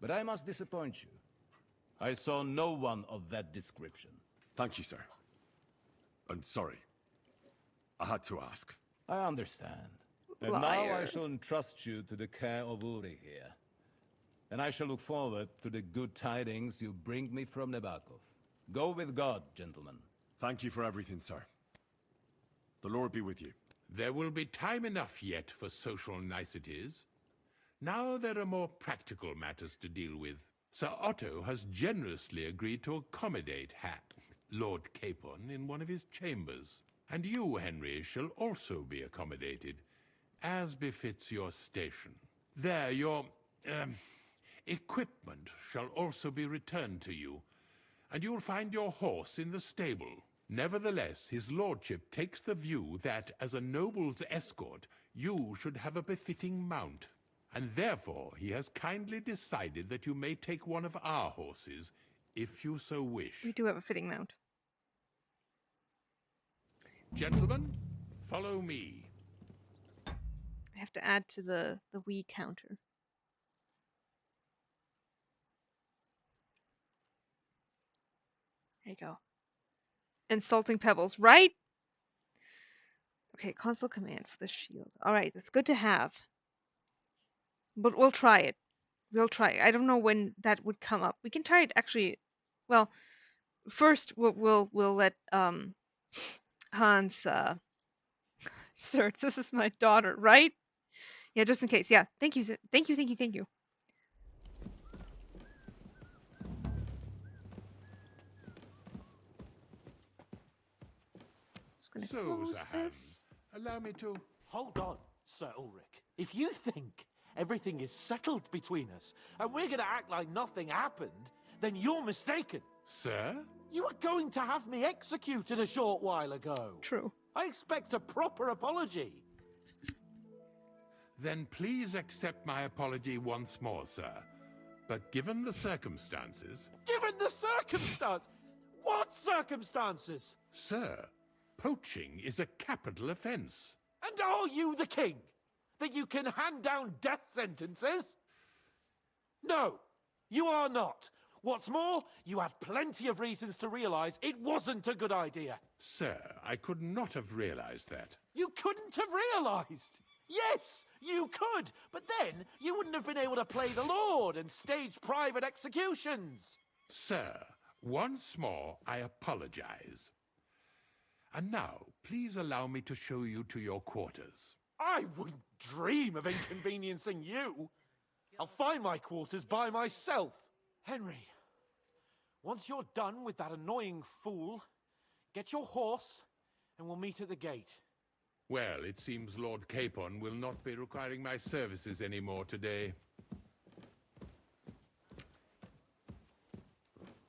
U: But I must disappoint you. I saw no one of that description.
F: Thank you, sir. I'm sorry. I had to ask.
U: I understand. And now I shall entrust you to the care of Uri here. And I shall look forward to the good tidings you bring me from Nebakov. Go with God, gentlemen.
F: Thank you for everything, sir. The Lord be with you.
G: There will be time enough yet for social niceties. Now there are more practical matters to deal with. Sir Otto has generously agreed to accommodate Lord Capon in one of his chambers. And you, Henry, shall also be accommodated, as befits your station. There, your equipment shall also be returned to you, and you will find your horse in the stable. Nevertheless, his lordship takes the view that, as a noble's escort, you should have a befitting mount, and therefore he has kindly decided that you may take one of our horses, if you so wish.
A: We do have a fitting mount.
G: Gentlemen, follow me.
A: I have to add to the Wii counter. There you go. Insulting pebbles, right? Okay, console command for the shield. Alright, that's good to have. But we'll try it. We'll try it. I don't know when that would come up. We can try it actually. Well, first we'll let Hans sir, this is my daughter, right? Yeah, just in case. Yeah. Thank you. Thank you, thank you, thank you.
G: So, Sir Hans, allow me to...
D: Hold on, Sir Ulrich. If you think everything is settled between us, and we're going to act like nothing happened, then you're mistaken.
G: Sir?
D: You were going to have me executed a short while ago.
A: True.
D: I expect a proper apology.
G: Then please accept my apology once more, sir. But given the circumstances...
D: Given the circumstance? What circumstances?
G: Sir, poaching is a capital offense.
D: And are you the king? That you can hand down death sentences? No, you are not. What's more, you had plenty of reasons to realize it wasn't a good idea.
G: Sir, I could not have realized that.
D: You couldn't have realized? Yes, you could, but then you wouldn't have been able to play the Lord and stage private executions.
G: Sir, once more, I apologize. And now, please allow me to show you to your quarters.
D: I wouldn't dream of inconveniencing you. I'll find my quarters by myself. Henry, once you're done with that annoying fool, get your horse and we'll meet at the gate.
G: Well, it seems Lord Capon will not be requiring my services anymore today.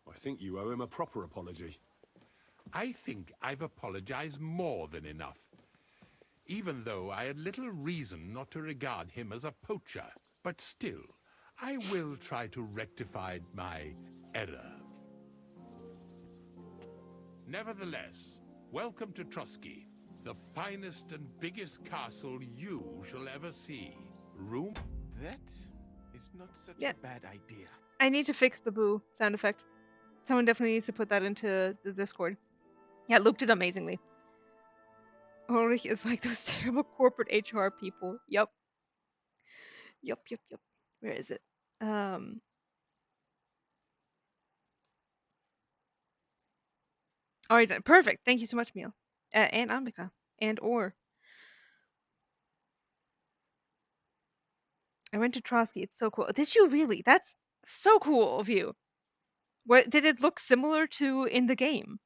F: I think you owe him a proper apology.
G: I think I've apologized more than enough, even though I had little reason not to regard him as a poacher. But still, I will try to rectify my error. Nevertheless, welcome to Trusky, the finest and biggest castle you shall ever see. Room?
E: That is not such
A: Yeah.
E: a bad idea.
A: I need to fix the boo sound effect. Someone definitely needs to put that into the Discord. Yeah, Luke did amazingly. Ulrich is like those terrible corporate HR people. Yep. Yep. Where is it? Alright, done. Perfect. Thank you so much, Meal. And Ambika. And or. I went to Trotsky. It's so cool. Did you really? That's so cool of you. What did it look similar to in the game?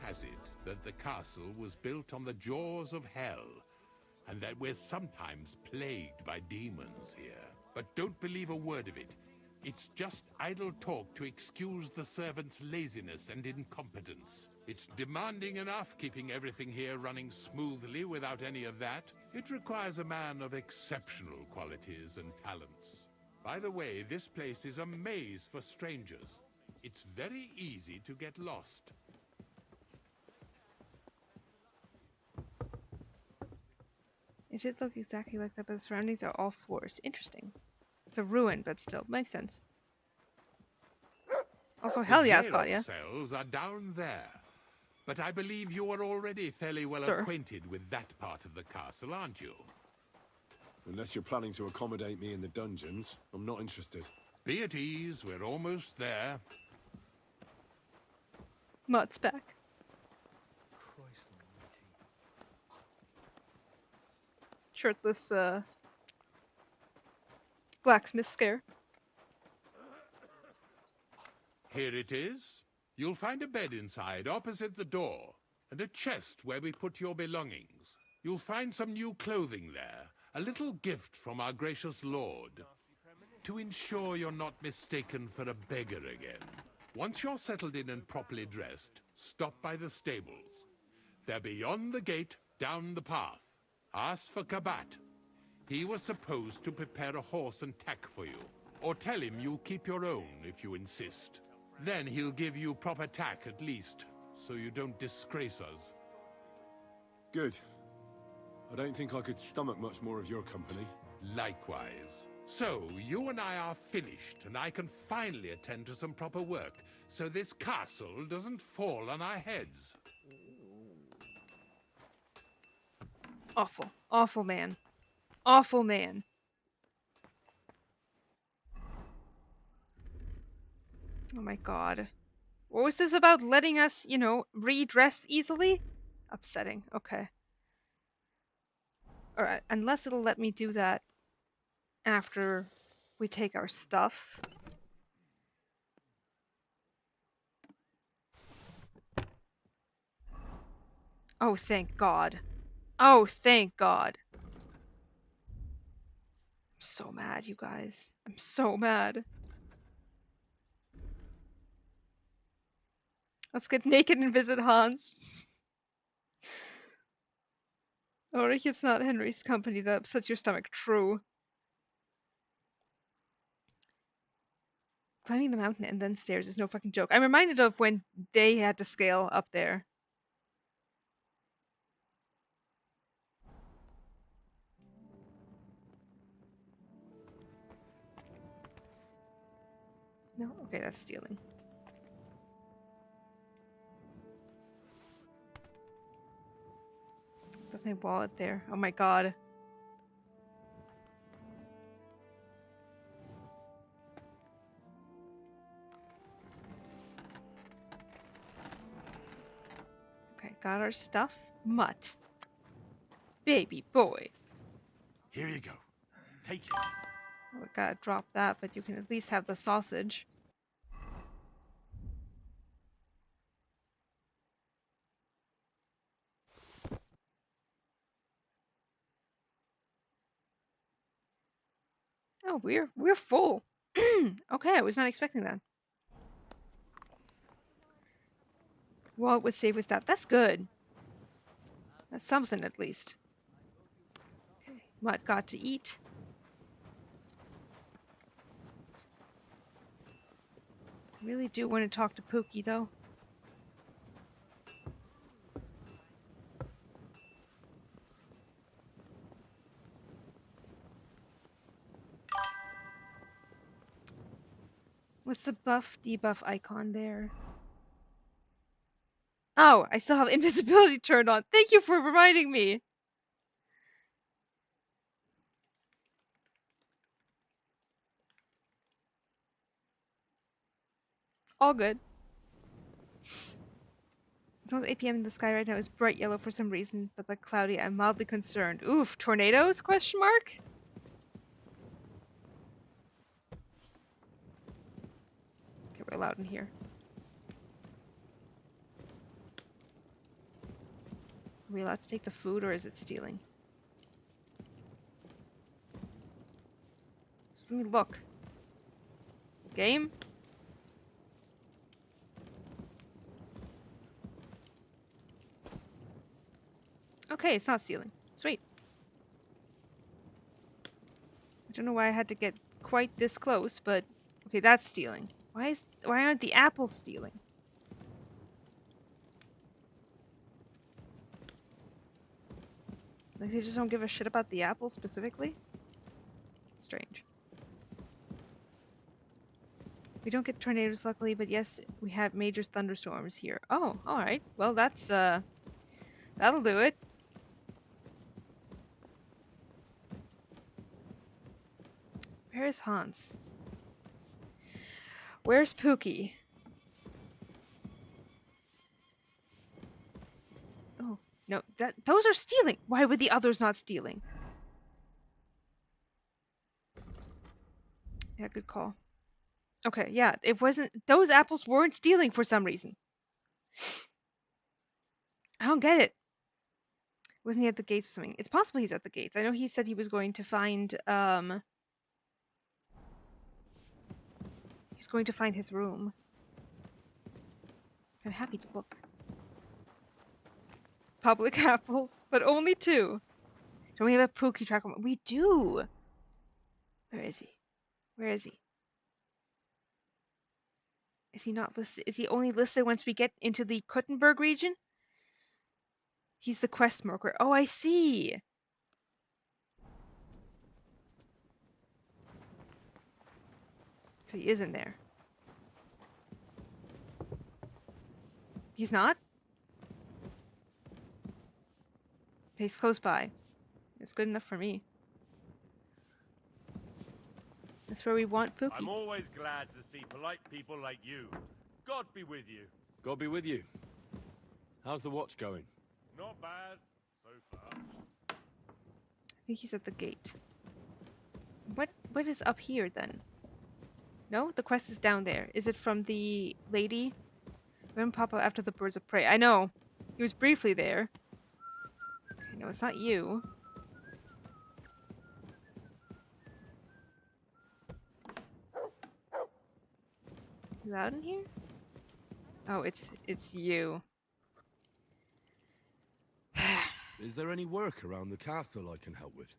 G: Has it that the castle was built on the jaws of hell, and that we're sometimes plagued by demons here. But don't believe a word of it. It's just idle talk to excuse the servants' laziness and incompetence. It's demanding enough keeping everything here running smoothly without any of that. It requires a man of exceptional qualities and talents. By the way, this place is a maze for strangers. It's very easy to get lost.
A: It did look exactly like that, but the surroundings are all forest. Interesting. It's a ruin, but still makes sense. Also,
G: The
A: hell yeah,
G: jail
A: Scotia.
G: cells are down there. But I believe you are already fairly well
A: Sir.
G: acquainted with that part of the castle, aren't you?
B: Unless you're planning to accommodate me in the dungeons, I'm not interested.
G: Be at ease, we're almost there.
A: Mutt's back. Shirtless, blacksmith scare.
G: Here it is. You'll find a bed inside, opposite the door, and a chest where we put your belongings. You'll find some new clothing there, a little gift from our gracious lord, to ensure you're not mistaken for a beggar again. Once you're settled in and properly dressed, stop by the stables. They're beyond the gate, down the path. Ask for Kabat. He was supposed to prepare a horse and tack for you, or tell him you'll keep your own if you insist. Then he'll give you proper tack at least, so you don't disgrace us.
B: Good. I don't think I could stomach much more of your company.
G: Likewise. So, you and I are finished, and I can finally attend to some proper work, so this castle doesn't fall on our heads.
A: Awful. Awful man. Awful man. Oh my god. What was this about letting us, you know, redress easily? Upsetting. Okay. Alright, unless it'll let me do that after we take our stuff. Oh, thank God. Oh, thank God. I'm so mad, you guys. I'm so mad. Let's get naked and visit Hans. Or if it's not Henry's company that upsets your stomach. True. Climbing the mountain and then stairs is no fucking joke. I'm reminded of when they had to scale up there. No? Okay, that's stealing. Put my wallet there. Oh my god. Okay, got our stuff. Mutt. Baby boy.
F: Here you go. Take it.
A: Oh, we gotta drop that, but you can at least have the sausage. Oh, we're full. Okay, I was not expecting that. Wallet was safe with stuff. That's good. That's something at least. Okay, Mutt got to eat. I really do want to talk to Pookie though. What's the buff debuff icon there? Oh, I still have invisibility turned on. Thank you for reminding me. All good. It's almost 8 p.m. in the sky right now is bright yellow for some reason, but like cloudy. I'm mildly concerned. Oof, tornadoes? Question mark? Okay, we're allowed in here. Are we allowed to take the food or is it stealing? Just let me look. Game? Okay, it's not stealing. Sweet. I don't know why I had to get quite this close, but okay, that's stealing. Why aren't the apples stealing? Like they just don't give a shit about the apples specifically? Strange. We don't get tornadoes, luckily, but yes, we have major thunderstorms here. Oh, alright. Well, that's, that'll do it. Where is Hans? Where's Pookie? Oh, no, those are stealing! Why would the others not stealing? Yeah, good call. Okay, yeah, it wasn't, those apples weren't stealing for some reason. I don't get it. Wasn't he at the gates or something? It's possible he's at the gates. I know he said he was going to find, he's going to find his room. I'm happy to look. Public apples, but only 2. Don't we have a Pookie tracker? We do! Where is he? Where is he? Is he not listed? Is he only listed once we get into the Kuttenberg region? He's the quest smoker. Oh, I see! So he is in there. He's not? He's close by. It's good enough for me. That's where we want Pookie.
J: I'm always glad to see polite people like you. God be with you.
B: God be with you. How's the watch going?
J: Not bad, so far.
A: I think he's at the gate. What is up here then? No? The quest is down there. Is it from the lady? When pop up after the birds of prey. I know. He was briefly there. Okay, no, it's not you. You out in here? Oh, it's you.
B: Is there any work around the castle I can help with?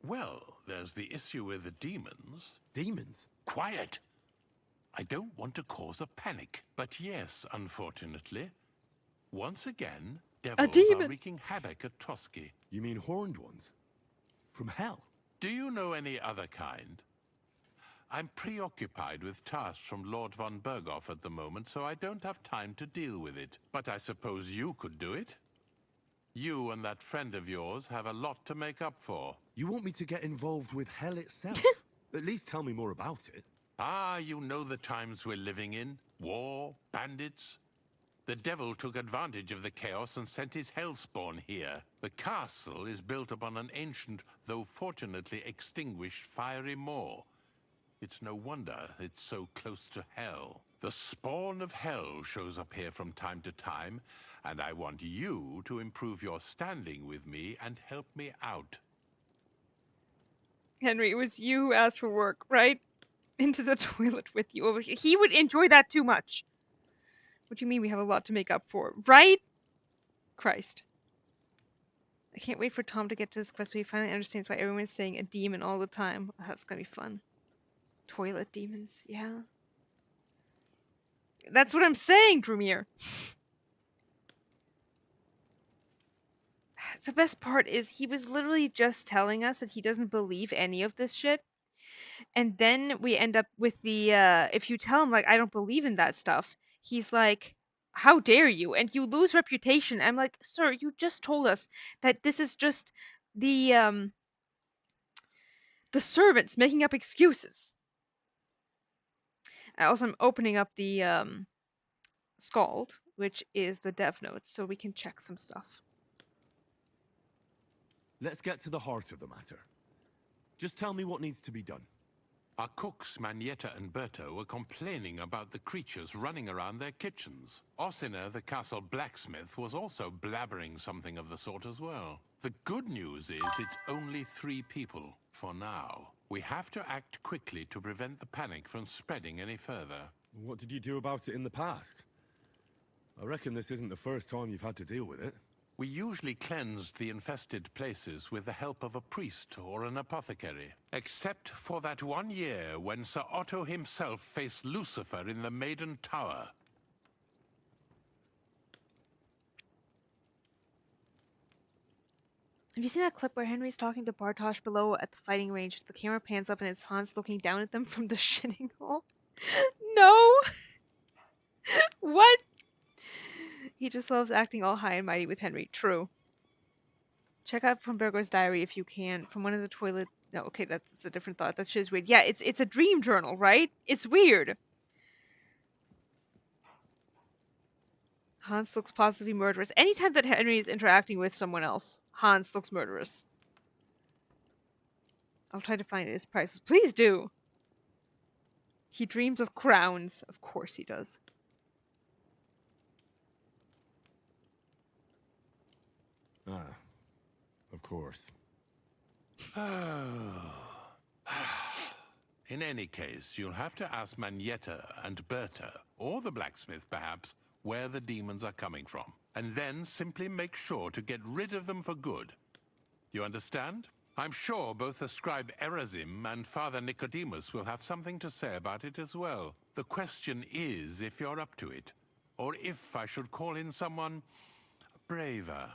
G: Well, there's the issue with the demons.
B: Demons?
G: Quiet! I don't want to cause a panic, but yes, unfortunately. Once again, devils are wreaking havoc at Trotsky.
B: You mean horned ones? From hell?
G: Do you know any other kind? I'm preoccupied with tasks from Lord von Berghoff at the moment, so I don't have time to deal with it. But I suppose you could do it? You and that friend of yours have a lot to make up for.
B: You want me to get involved with hell itself? At least tell me more about it.
G: Ah, you know the times we're living in. War, bandits. The devil took advantage of the chaos and sent his hellspawn here. The castle is built upon an ancient, though fortunately extinguished, fiery moor. It's no wonder it's so close to hell. The spawn of hell shows up here from time to time, and I want you to improve your standing with me and help me out.
A: Henry, it was you who asked for work, right? Into the toilet with you over here. He would enjoy that too much. What do you mean we have a lot to make up for? Right? Christ. I can't wait for Tom to get to this quest so he finally understands why everyone's saying a demon all the time. That's gonna be fun. Toilet demons, yeah. That's what I'm saying, Drumir. The best part is he was literally just telling us that he doesn't believe any of this shit. And then we end up with the, if you tell him, like, I don't believe in that stuff, he's like, how dare you? And you lose reputation. I'm like, sir, you just told us that this is just the servants making up excuses. Also, I'm opening up the Scald, which is the dev notes, so we can check some stuff.
B: Let's get to the heart of the matter. Just tell me what needs to be done.
G: Our cooks, Manietta and Berto, were complaining about the creatures running around their kitchens. Ossina, the castle blacksmith, was also blabbering something of the sort as well. The good news is it's only 3 people, for now. We have to act quickly to prevent the panic from spreading any further.
B: What did you do about it in the past? I reckon this isn't the first time you've had to deal with it.
G: We usually cleansed the infested places with the help of a priest or an apothecary. Except for that one year when Sir Otto himself faced Lucifer in the Maiden Tower.
A: Have you seen that clip where Henry's talking to Bartosz below at the fighting range? The camera pans up and it's Hans looking down at them from the shitting hole. No! What? He just loves acting all high and mighty with Henry. True. Check out from Berger's diary if you can. From one of the toilet. No, okay, that's a different thought. That shit is weird. Yeah, it's a dream journal, right? It's weird. Hans looks positively murderous. Anytime that Henry is interacting with someone else, Hans looks murderous. I'll try to find his prices. Please do. He dreams of crowns. Of course he does.
B: Ah, of course.
I: In any case, you'll have to ask Manietta and Berta, or the blacksmith perhaps, where the demons are coming from. And then simply make sure to get rid of them for good. You understand? I'm sure both the scribe Erazim and Father Nicodemus will have something to say about it as well. The question is if you're up to it, or if I should call in someone braver.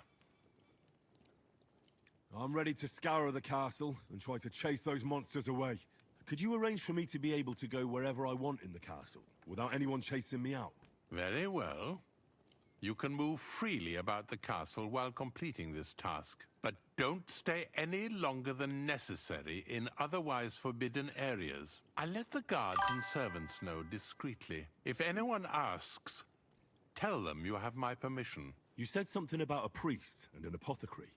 B: I'm ready to scour the castle and try to chase those monsters away. Could you arrange for me to be able to go wherever I want in the castle, without anyone chasing me out?
I: Very well. You can move freely about the castle while completing this task, but don't stay any longer than necessary in otherwise forbidden areas. I'll let the guards and servants know discreetly. If anyone asks, tell them you have my permission.
B: You said something about a priest and an apothecary.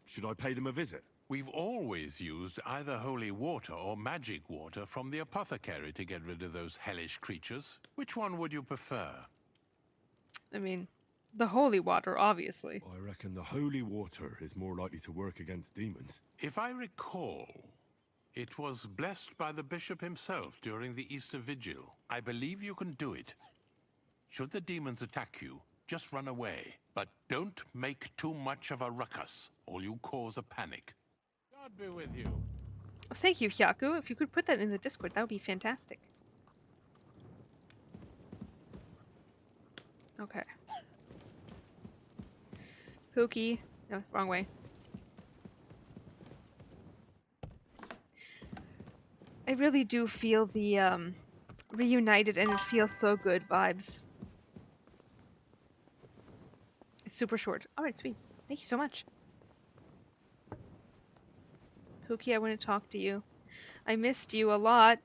B: Should I pay them a visit?
I: We've always used either holy water or magic water from the apothecary to get rid of those hellish creatures. Which one would you prefer?
A: I mean, the holy water, obviously.
B: I reckon the holy water is more likely to work against demons.
I: If I recall, it was blessed by the bishop himself during the Easter Vigil. I believe you can do it. Should the demons attack you, just run away. But don't make too much of a ruckus, or you cause a panic. God be with you.
A: Oh, thank you, Hyaku. If you could put that in the Discord, that would be fantastic. Okay. Pookie. No, wrong way. I really do feel the reunited and it feels so good vibes. It's super short. Alright, sweet. Thank you so much. Pookie, I want to talk to you. I missed you a lot.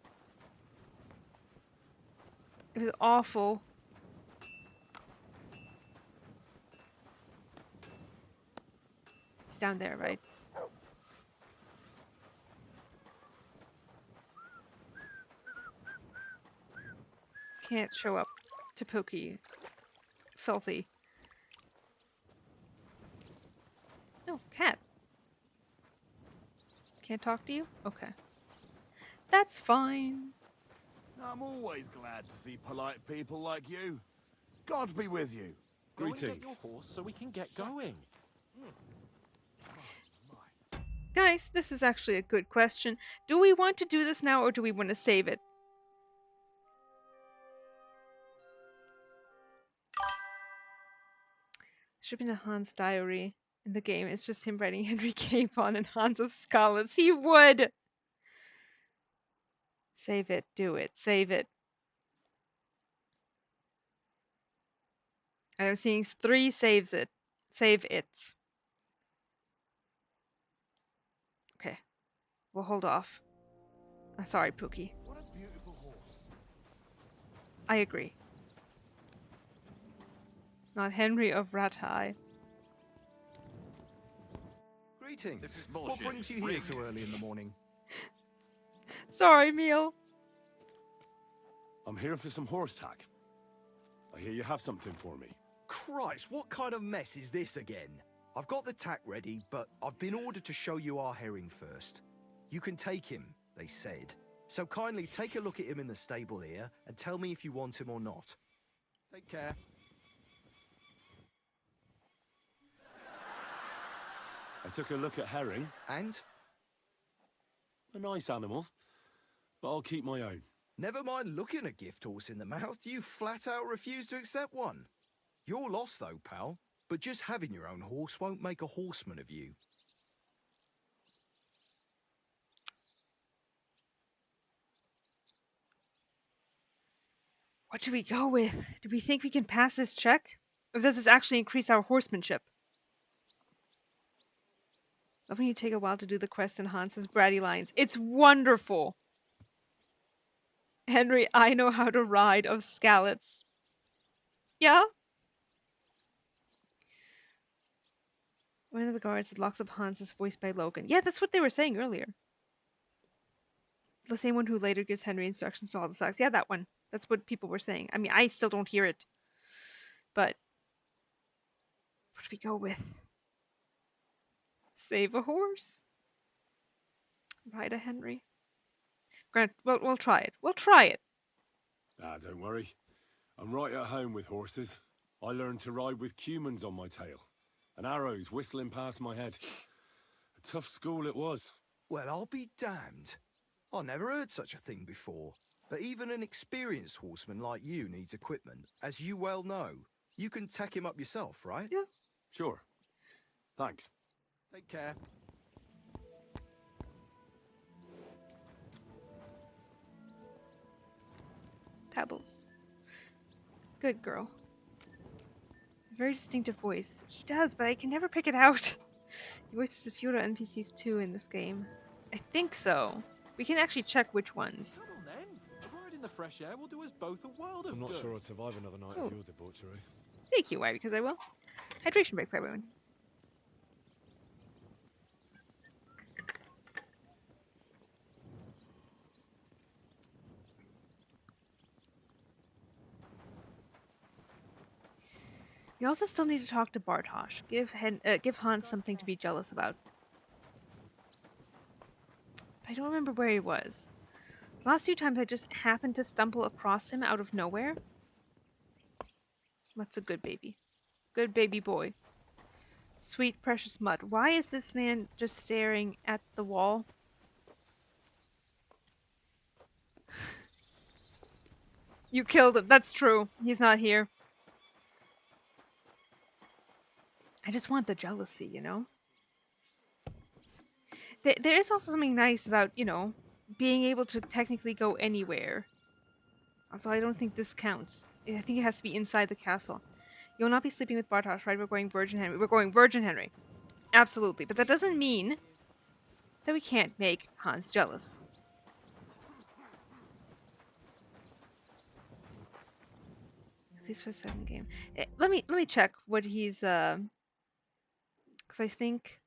A: It was awful. He's down there, right? Can't show up to Pookie. Filthy. No, cat. Can't talk to you? Okay. That's fine.
E: I'm always glad to see polite people like you. God be with you.
D: Go and get your horse so we can get going.
A: Guys, this is actually a good question. Do we want to do this now or do we want to save it? Should be in Hans' diary in the game. It's just him writing Henry Capon and Hans of Scholars. He would! Save it. Do it. Save it. I'm seeing 3 saves it. Save it's. Okay. We'll hold off. Sorry, Pookie.
E: What a beautiful horse.
A: I agree. Not Henry of Rathai.
N: Greetings.
O: This is
N: What
O: bullshit.
N: brings you here so early in the morning?
A: Sorry, Meal.
B: I'm here for some horse tack. I hear you have something for me.
N: Christ, what kind of mess is this again? I've got the tack ready, but I've been ordered to show you our herring first. You can take him, they said. So kindly take a look at him in the stable here and tell me if you want him or not. Take care.
B: I took a look at herring.
N: And?
B: A nice animal, but I'll keep my own.
N: Never mind looking a gift horse in the mouth, you flat out refuse to accept one. Your loss though, pal. but just having your own horse won't make a horseman of you.
A: What do we go with? Do we think we can pass this check? Or does this actually increase our horsemanship? Love when you take a while to do the quest and Hans's bratty lines. It's wonderful! Henry, I know how to ride of Scallots. Yeah? One of the guards that locks up Hans is voiced by Logan. Yeah, that's what they were saying earlier. The same one who later gives Henry instructions to all the thugs. Yeah, that one. That's what people were saying. I mean, I still don't hear it. But what do we go with? Save a horse? Ride a Henry? Grant, we'll try it. We'll try it.
B: Ah, don't worry. I'm right at home with horses. I learned to ride with cumans on my tail, and arrows whistling past my head. A tough school it was.
N: Well, I'll be damned. I never heard such a thing before. But even an experienced horseman like you needs equipment, as you well know. You can tack him up yourself, right?
A: Yeah.
B: Sure. Thanks.
N: Take care.
A: Pebbles. Good girl. Very distinctive voice. He does, but I can never pick it out. He voices a few other NPCs too in this game. I think so. We can actually check which ones.
D: Come on then. A ride in the fresh air will do us both a world of
B: I'm not
D: good.
B: sure I'd survive another night
A: Cool.
B: of your debauchery.
A: Thank you, why? Because I will. Hydration break for everyone. We also still need to talk to Bartosz. Give Hans something to be jealous about. I don't remember where he was. The last few times I just happened to stumble across him out of nowhere. That's a good baby. Good baby boy. Sweet precious mud. Why is this man just staring at the wall? You killed him. That's true. He's not here. I just want the jealousy, you know? There is also something nice about, you know, being able to technically go anywhere. Although I don't think this counts. I think it has to be inside the castle. You'll not be sleeping with Bartosz, right? We're going Virgin Henry. We're going Virgin Henry. Absolutely. But that doesn't mean that we can't make Hans jealous. At least for the second game. Let me check what he's because I think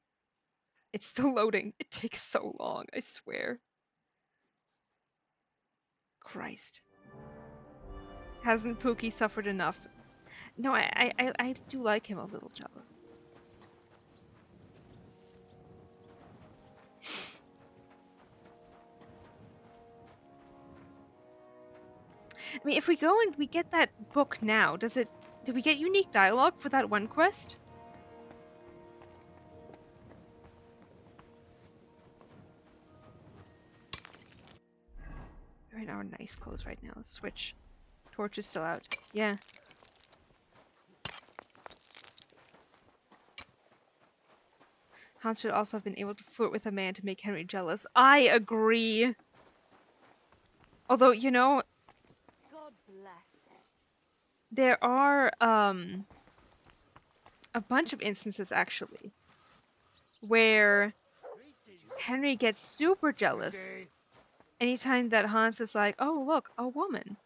A: it's still loading. It takes so long, I swear. Christ. Hasn't Pookie suffered enough? No, I do like him a little jealous. I mean, if we go and we get that book now, do we get unique dialogue for that one quest? We're in our nice clothes right now. Let's switch. Torch is still out. Yeah. Hans should also have been able to flirt with a man to make Henry jealous. I agree. Although, you know,
C: God bless.
A: there are a bunch of instances actually where Henry gets super jealous anytime that Hans is like, oh look, a woman.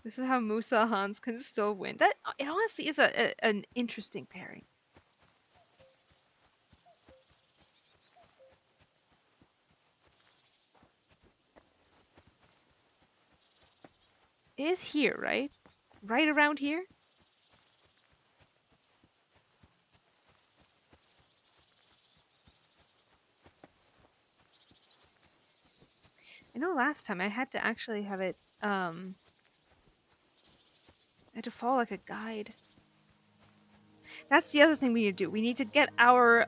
A: This is how Musa Hans can still win. That it honestly is an interesting pairing. It is here, right? Right around here? I know last time I had to actually have it, I had to follow like a guide. That's the other thing we need to do. We need to get our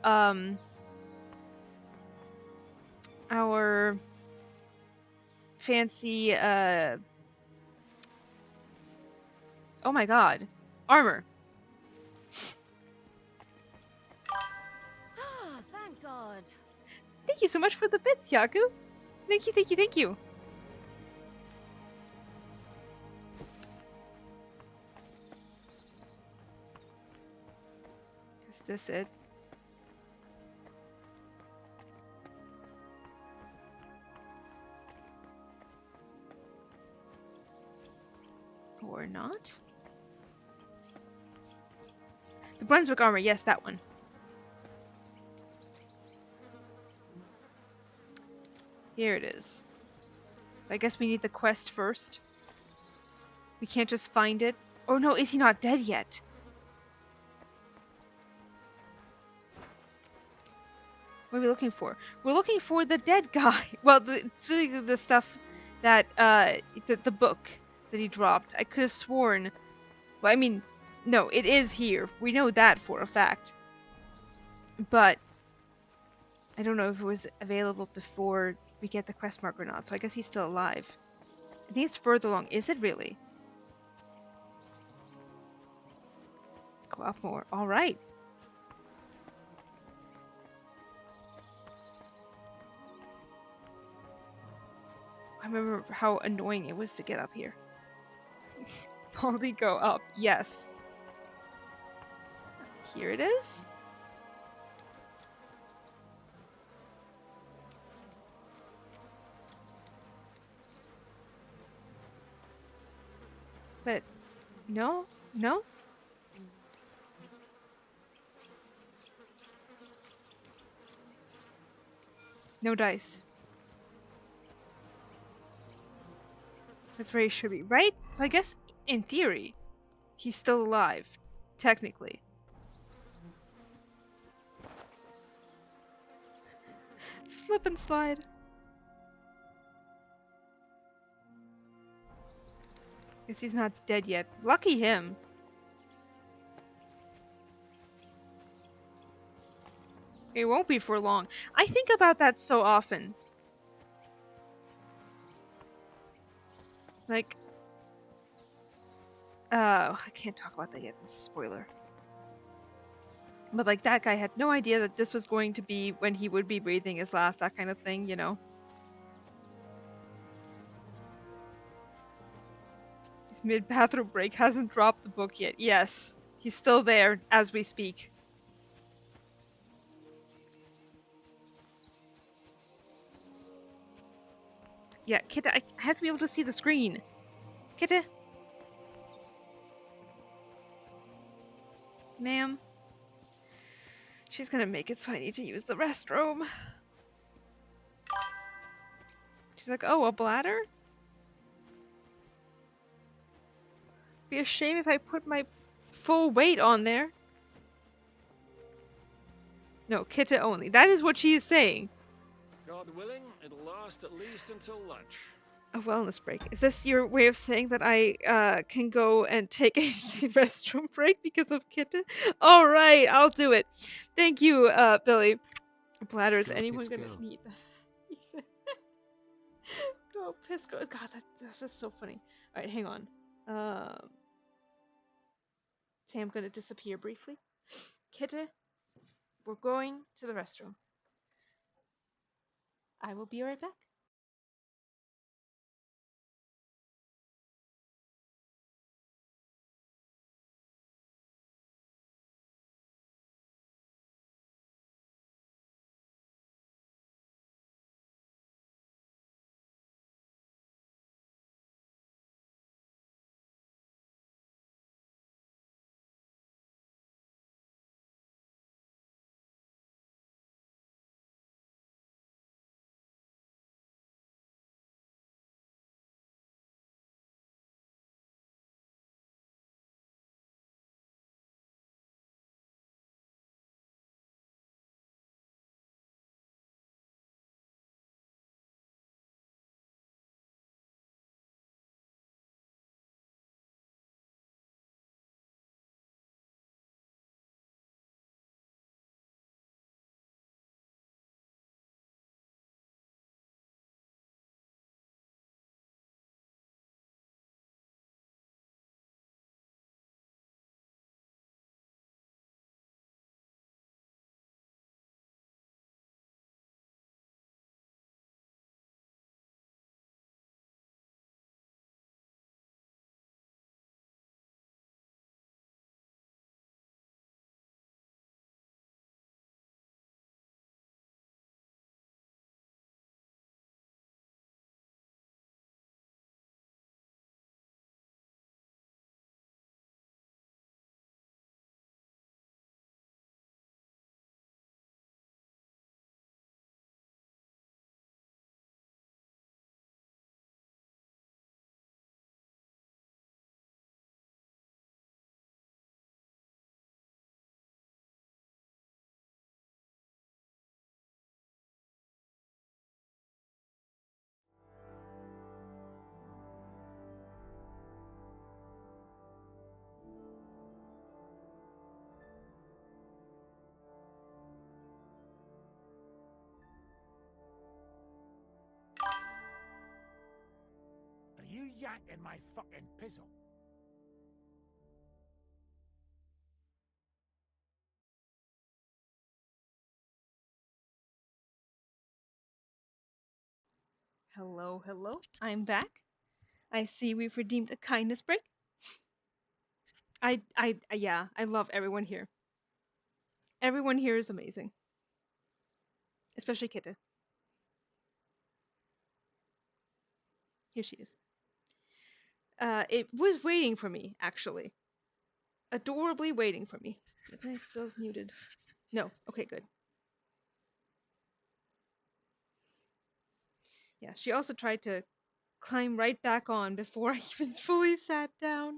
A: fancy, oh my god. Armor.
C: Ah, thank God.
A: Thank you so much for the bits, Yaku. Thank you, thank you, thank you. Is this it? Or not? The Brunswick armor, yes, that one. Here it is. I guess we need the quest first. We can't just find it. Oh no, is he not dead yet? What are we looking for? We're looking for the dead guy. Well, it's really the stuff that, the book that he dropped. I could have sworn. Well, I mean, no, it is here. We know that for a fact. But I don't know if it was available before we get the quest mark or not. So I guess he's still alive. I think it's further along. Is it really? Go up more. All right. I remember how annoying it was to get up here. Only go up. Yes. Here it is. But no, no. No dice. That's where he should be, right? So I guess, in theory, he's still alive. Technically. Slip and slide. Guess he's not dead yet. Lucky him. It won't be for long. I think about that so often. Like, I can't talk about that yet. It's a spoiler. But like that guy had no idea that this was going to be when he would be breathing his last, that kind of thing, you know? His mid-bathroom break hasn't dropped the book yet. Yes, he's still there as we speak. Yeah, Kitta, I have to be able to see the screen. Kitta? Ma'am? She's gonna make it so I need to use the restroom. She's like, oh, a bladder? Be a shame if I put my full weight on there. No, Kitta only. That is what she is saying.
J: God willing, it'll last at least until lunch.
A: A wellness break. Is this your way of saying that I can go and take a restroom break because of Kitta? Alright, I'll do it. Thank you, Billy. Bladder, is anyone gonna need that? Go, piss, go. God, that's just so funny. Alright, hang on. Say I'm gonna disappear briefly. Kitta, we're going to the restroom. I will be right back.
G: yanking my fucking pizzle.
A: Hello, hello. I'm back. I see we've redeemed a kindness break. Yeah, I love everyone here. Everyone here is amazing. Especially Kitte. Here she is. It was waiting for me, actually. Adorably waiting for me. Am I still muted? No. Okay, good. Yeah, she also tried to climb right back on before I even fully sat down.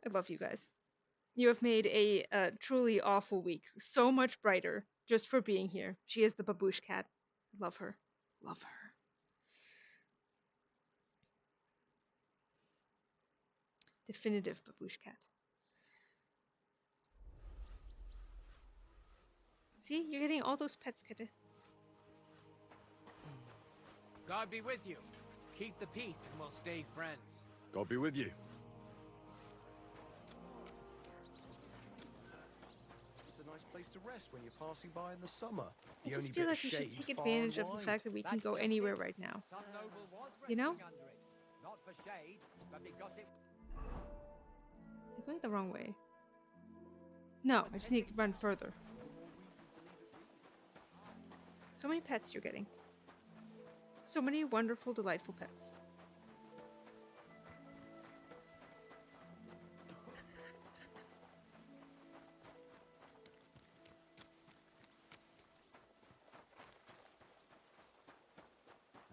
A: I love you guys. You have made a truly awful week so much brighter just for being here. She is the baboosh cat. Love her. Love her. Definitive baboosh cat. See, you're getting all those pets, Kitte.
R: God be with you. Keep the peace and we'll stay friends.
B: God be with you.
N: It's a nice place to rest when you're passing by in the summer.
A: I just feel like we should take advantage of the fact that we can go anywhere right now. You know?
S: Not for shade, but because it...
A: I'm going the wrong way. No, I just need to run further. So many pets you're getting. So many wonderful, delightful pets.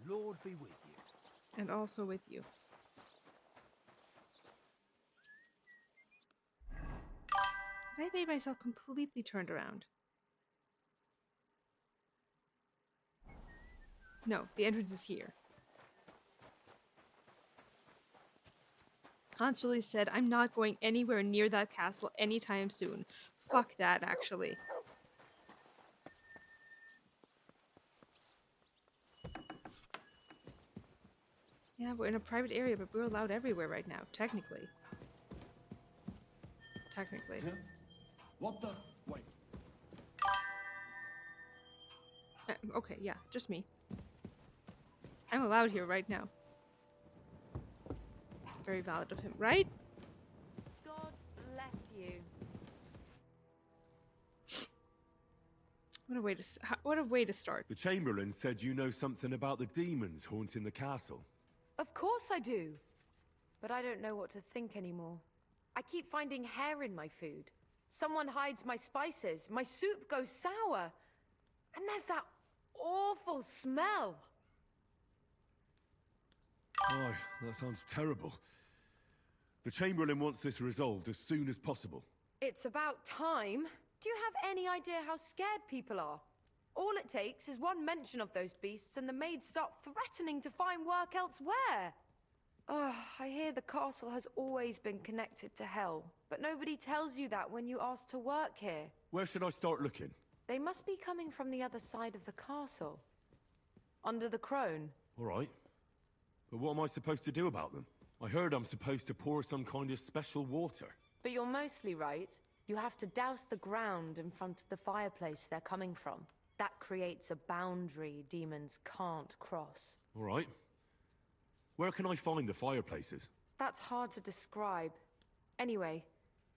N: Lord be with you.
A: And also with you. I made myself completely turned around. No, the entrance is here. Hans really said, I'm not going anywhere near that castle anytime soon. Fuck that, actually. Yeah, we're in a private area, but we're allowed everywhere right now, technically. Technically.
L: Yeah. What the? Wait.
A: Okay, yeah, just me. I'm allowed here right now. Very valid of him, right?
V: God bless you.
A: What a way to start.
B: The Chamberlain said you know something about the demons haunting the castle.
V: Of course I do. But I don't know what to think anymore. I keep finding hair in my food. Someone hides my spices. My soup goes sour. And there's that awful smell.
B: Oh, that sounds terrible. The Chamberlain wants this resolved as soon as possible.
V: It's about time. Do you have any idea how scared people are? All it takes is one mention of those beasts and the maids start threatening to find work elsewhere. Oh, I hear the castle has always been connected to hell, but nobody tells you that when you ask to work here.
B: Where should I start looking?
V: They must be coming from the other side of the castle. Under the crone.
B: All right. But what am I supposed to do about them? I heard I'm supposed to pour some kind of special water.
V: But you're mostly right. You have to douse the ground in front of the fireplace they're coming from. That creates a boundary demons can't cross.
B: All right. Where can I find the fireplaces?
V: That's hard to describe. Anyway,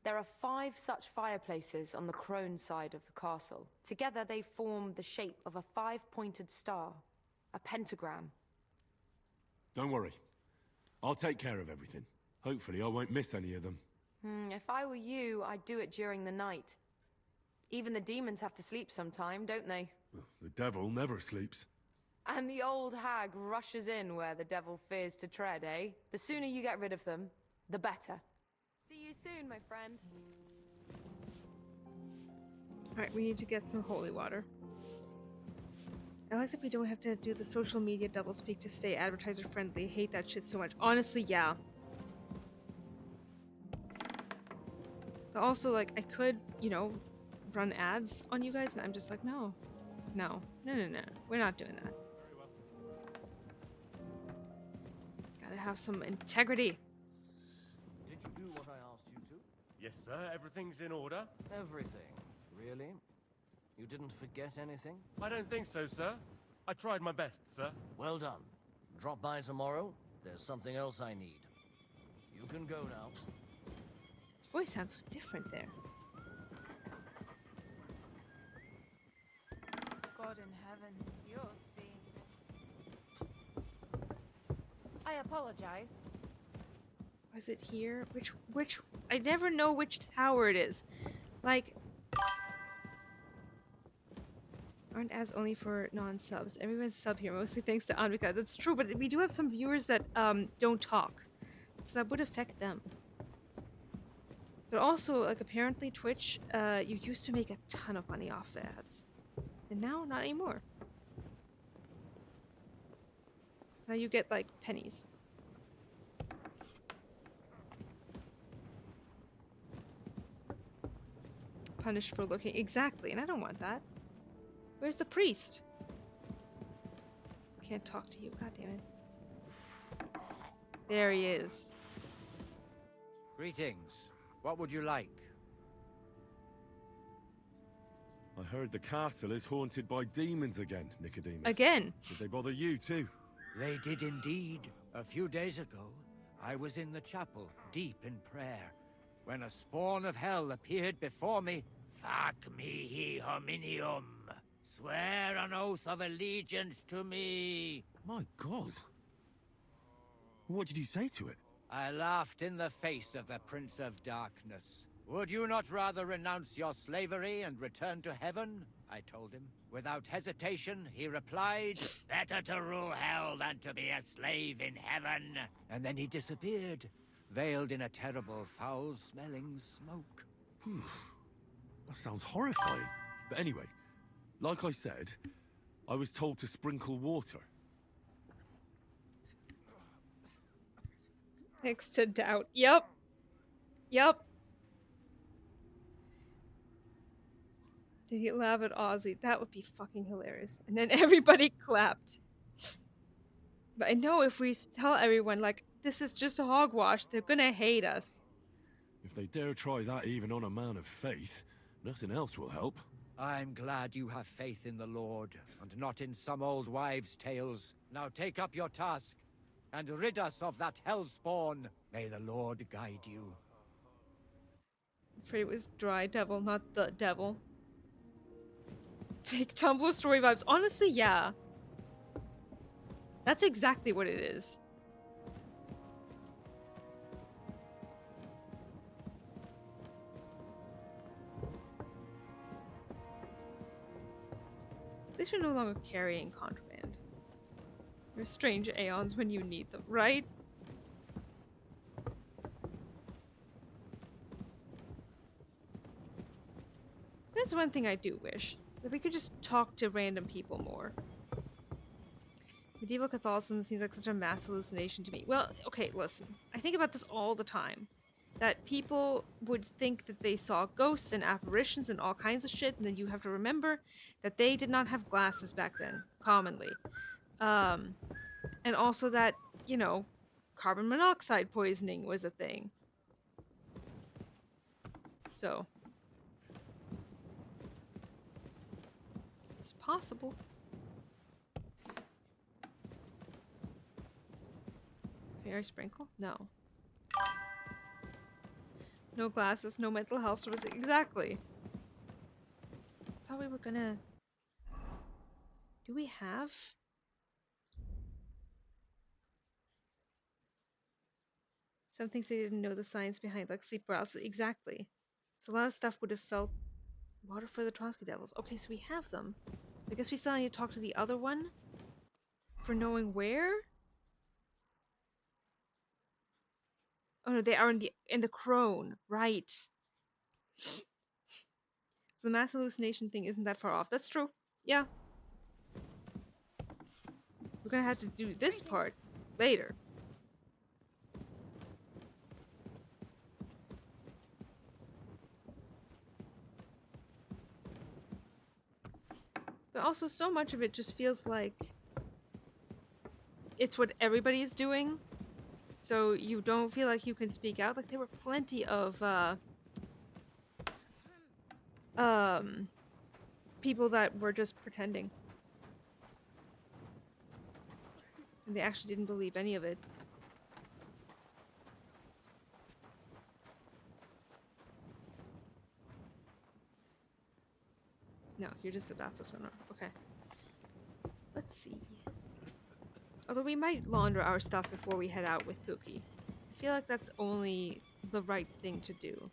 V: there are 5 such fireplaces on the crone side of the castle. Together they form the shape of a 5-pointed star, a pentagram.
B: Don't worry. I'll take care of everything. Hopefully I won't miss any of them.
V: If I were you, I'd do it during the night. Even the demons have to sleep sometime, don't they?
B: The devil never sleeps.
V: And the old hag rushes in where the devil fears to tread, eh? The sooner you get rid of them, the better. See you soon, my friend.
A: Alright, we need to get some holy water. I like that we don't have to do the social media doublespeak to stay advertiser friendly. I hate that shit so much. Honestly, yeah. But also, like, I could, you know, run ads on you guys, and I'm just like, no. No. No, no, no. We're not doing that. gotta have some integrity.
S: Did you do what I asked you to?
J: Yes, sir. Everything's in order.
S: Everything. Really? You didn't forget anything?
J: I don't think so, sir. I tried my best, sir.
S: Well done. Drop by tomorrow. There's something else I need. You can go now.
A: His voice sounds so different there.
T: God in heaven, you'll see. I apologize.
A: Was it here? Which? I never know which tower it is. Like, aren't ads only for non-subs? Everyone's sub here, mostly thanks to Anvika. That's true, but we do have some viewers that don't talk, so that would affect them. But also, like, apparently Twitch, you used to make a ton of money off the ads, and now not anymore. Now you get like pennies. Punished for looking exactly, and I don't want that. Where's the priest? Can't talk to you, god damn it. There he is.
M: Greetings. What would you like?
B: I heard the castle is haunted by demons again, Nicodemus.
A: Again?
B: Did they bother you too?
H: They did indeed. A few days ago, I was in the chapel, deep in prayer, when a spawn of hell appeared before me. Fac mihi hominium. Swear an oath of allegiance to me.
B: My God. What did you say to it?
H: I laughed in the face of the Prince of Darkness. Would you not rather renounce your slavery and return to heaven? I told him. Without hesitation, he replied, better to rule hell than to be a slave in heaven. And then he disappeared, veiled in a terrible, foul-smelling smoke.
B: Phew. That sounds horrifying. But anyway, like I said, I was told to sprinkle water.
A: Next to doubt. Yep. Yep. Did he laugh at Ozzy? That would be fucking hilarious. And then everybody clapped. But I know if we tell everyone, like, this is just a hogwash, they're gonna hate us.
B: If they dare try that even on a man of faith, nothing else will help.
H: I'm glad you have faith in the Lord, and not in some old wives' tales. Now take up your task, and rid us of that hellspawn. May the Lord guide you.
A: I'm afraid it was Dry Devil, not the devil. Take Tumblr story vibes. Honestly, yeah. That's exactly what it is. At least we're no longer carrying contraband. We're strange aeons when you need them, right? That's one thing I do wish. That we could just talk to random people more. Medieval Catholicism seems like such a mass hallucination to me. Well, okay, listen. I think about this all the time. That people would think that they saw ghosts and apparitions and all kinds of shit, and then you have to remember that they did not have glasses back then, commonly. And also that, you know, carbon monoxide poisoning was a thing. So, it's possible. Fairy sprinkle? No. No glasses, no mental health service. Exactly. Thought we were gonna... Do we have... Some things they didn't know the science behind, like sleep paralysis. Exactly. So a lot of stuff would have felt water for the Trotsky Devils. Okay, so we have them. I guess we still need to talk to the other one for knowing where. Oh no, they are in the crone, right? So the mass hallucination thing isn't that far off. That's true. Yeah. We're gonna have to do this part later. But also, so much of it just feels like it's what everybody's doing. So you don't feel like you can speak out? Like there were plenty of people that were just pretending. And they actually didn't believe any of it. No, you're just the bathless owner. Okay. Let's see. Although we might launder our stuff before we head out with Pookie. I feel like that's only the right thing to do.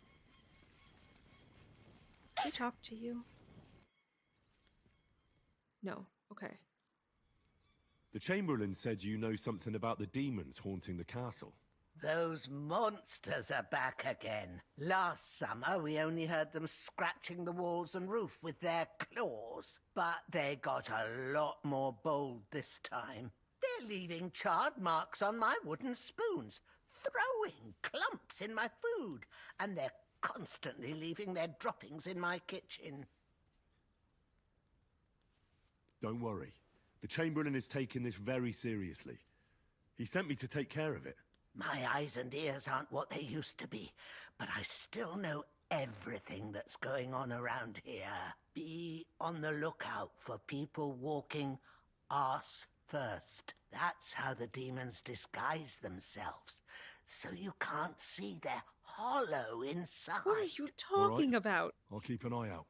A: Can I talk to you? No. Okay.
B: The Chamberlain said you know something about the demons haunting the castle.
M: Those monsters are back again. Last summer, we only heard them scratching the walls and roof with their claws. But they got a lot more bold this time. They're leaving charred marks on my wooden spoons, throwing clumps in my food, and they're constantly leaving their droppings in my kitchen.
B: Don't worry. The Chamberlain is taking this very seriously. He sent me to take care of it.
M: My eyes and ears aren't what they used to be, but I still know everything that's going on around here. Be on the lookout for people walking arse first. That's how the demons disguise themselves, so you can't see their hollow inside.
A: What are you talking about?
B: I'll keep an eye out.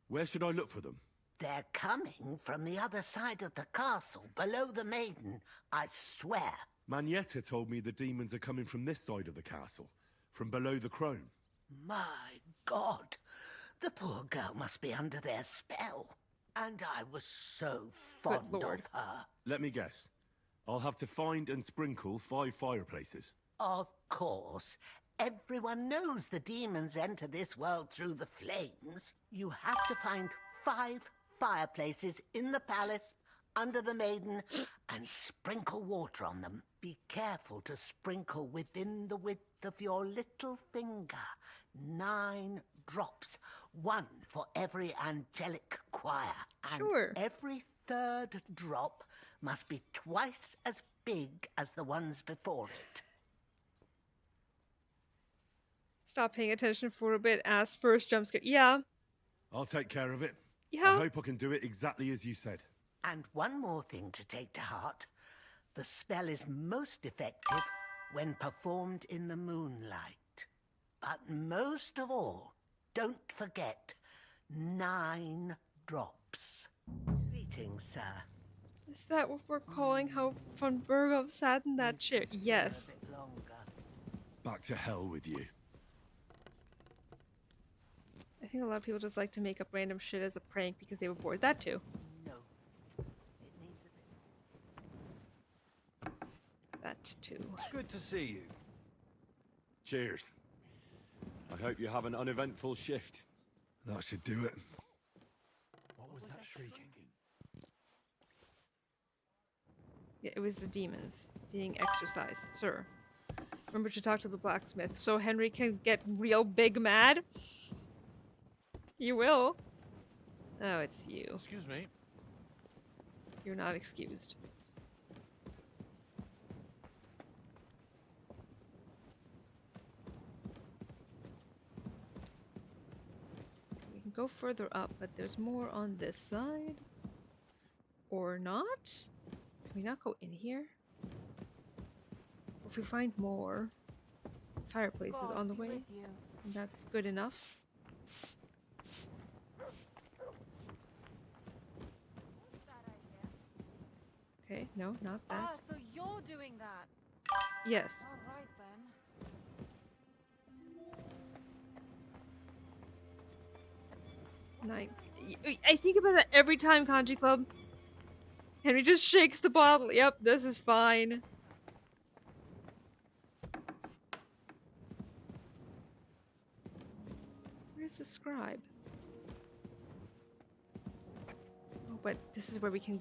B: Where should I look for them?
M: They're coming from the other side of the castle, below the maiden, I swear.
B: Manietta told me the demons are coming from this side of the castle, from below the crone.
M: My God, the poor girl must be under their spell. And I was so fond of her.
B: Let me guess. I'll have to find and sprinkle 5 fireplaces.
M: Of course. Everyone knows the demons enter this world through the flames. You have to find 5 fireplaces in the palace, under the maiden, and sprinkle water on them. Be careful to sprinkle within the width of your little finger. 9 drops, 1 for every angelic choir. And every 3rd drop must be twice as big as the ones before it.
A: Stop paying attention for a bit. Ask first jump scare. Yeah.
B: I'll take care of it.
A: Yeah.
B: I hope I can do it exactly as you said.
M: And one more thing to take to heart. The spell is most effective when performed in the moonlight. But most of all, don't forget 9 drops. Greetings, sir.
A: Is that what we're calling how von Burgov sat in that chair? Yes.
B: Back to hell with you.
A: I think a lot of people just like to make up random shit as a prank because they were bored. That too.
M: No.
A: That too.
E: Good to see you.
B: Cheers. I hope you have an uneventful shift. That should do it.
E: What was that shrieking?
A: Yeah, it was the demons being exorcised, sir. Remember to talk to the blacksmith so Henry can get real big mad. You will. Oh, it's you.
E: Excuse me.
A: You're not excused. We can go further up, but there's more on this side. Or not? Can we not go in here? If we find more fireplaces on the way, that's good enough. Okay, no, not that.
V: Ah, so you're doing that?
A: Yes.
V: All right then.
A: I think about that every time, Kanji Club. Henry just shakes the bottle. Yep, this is fine. Where's the scribe? Oh, but this is where we can...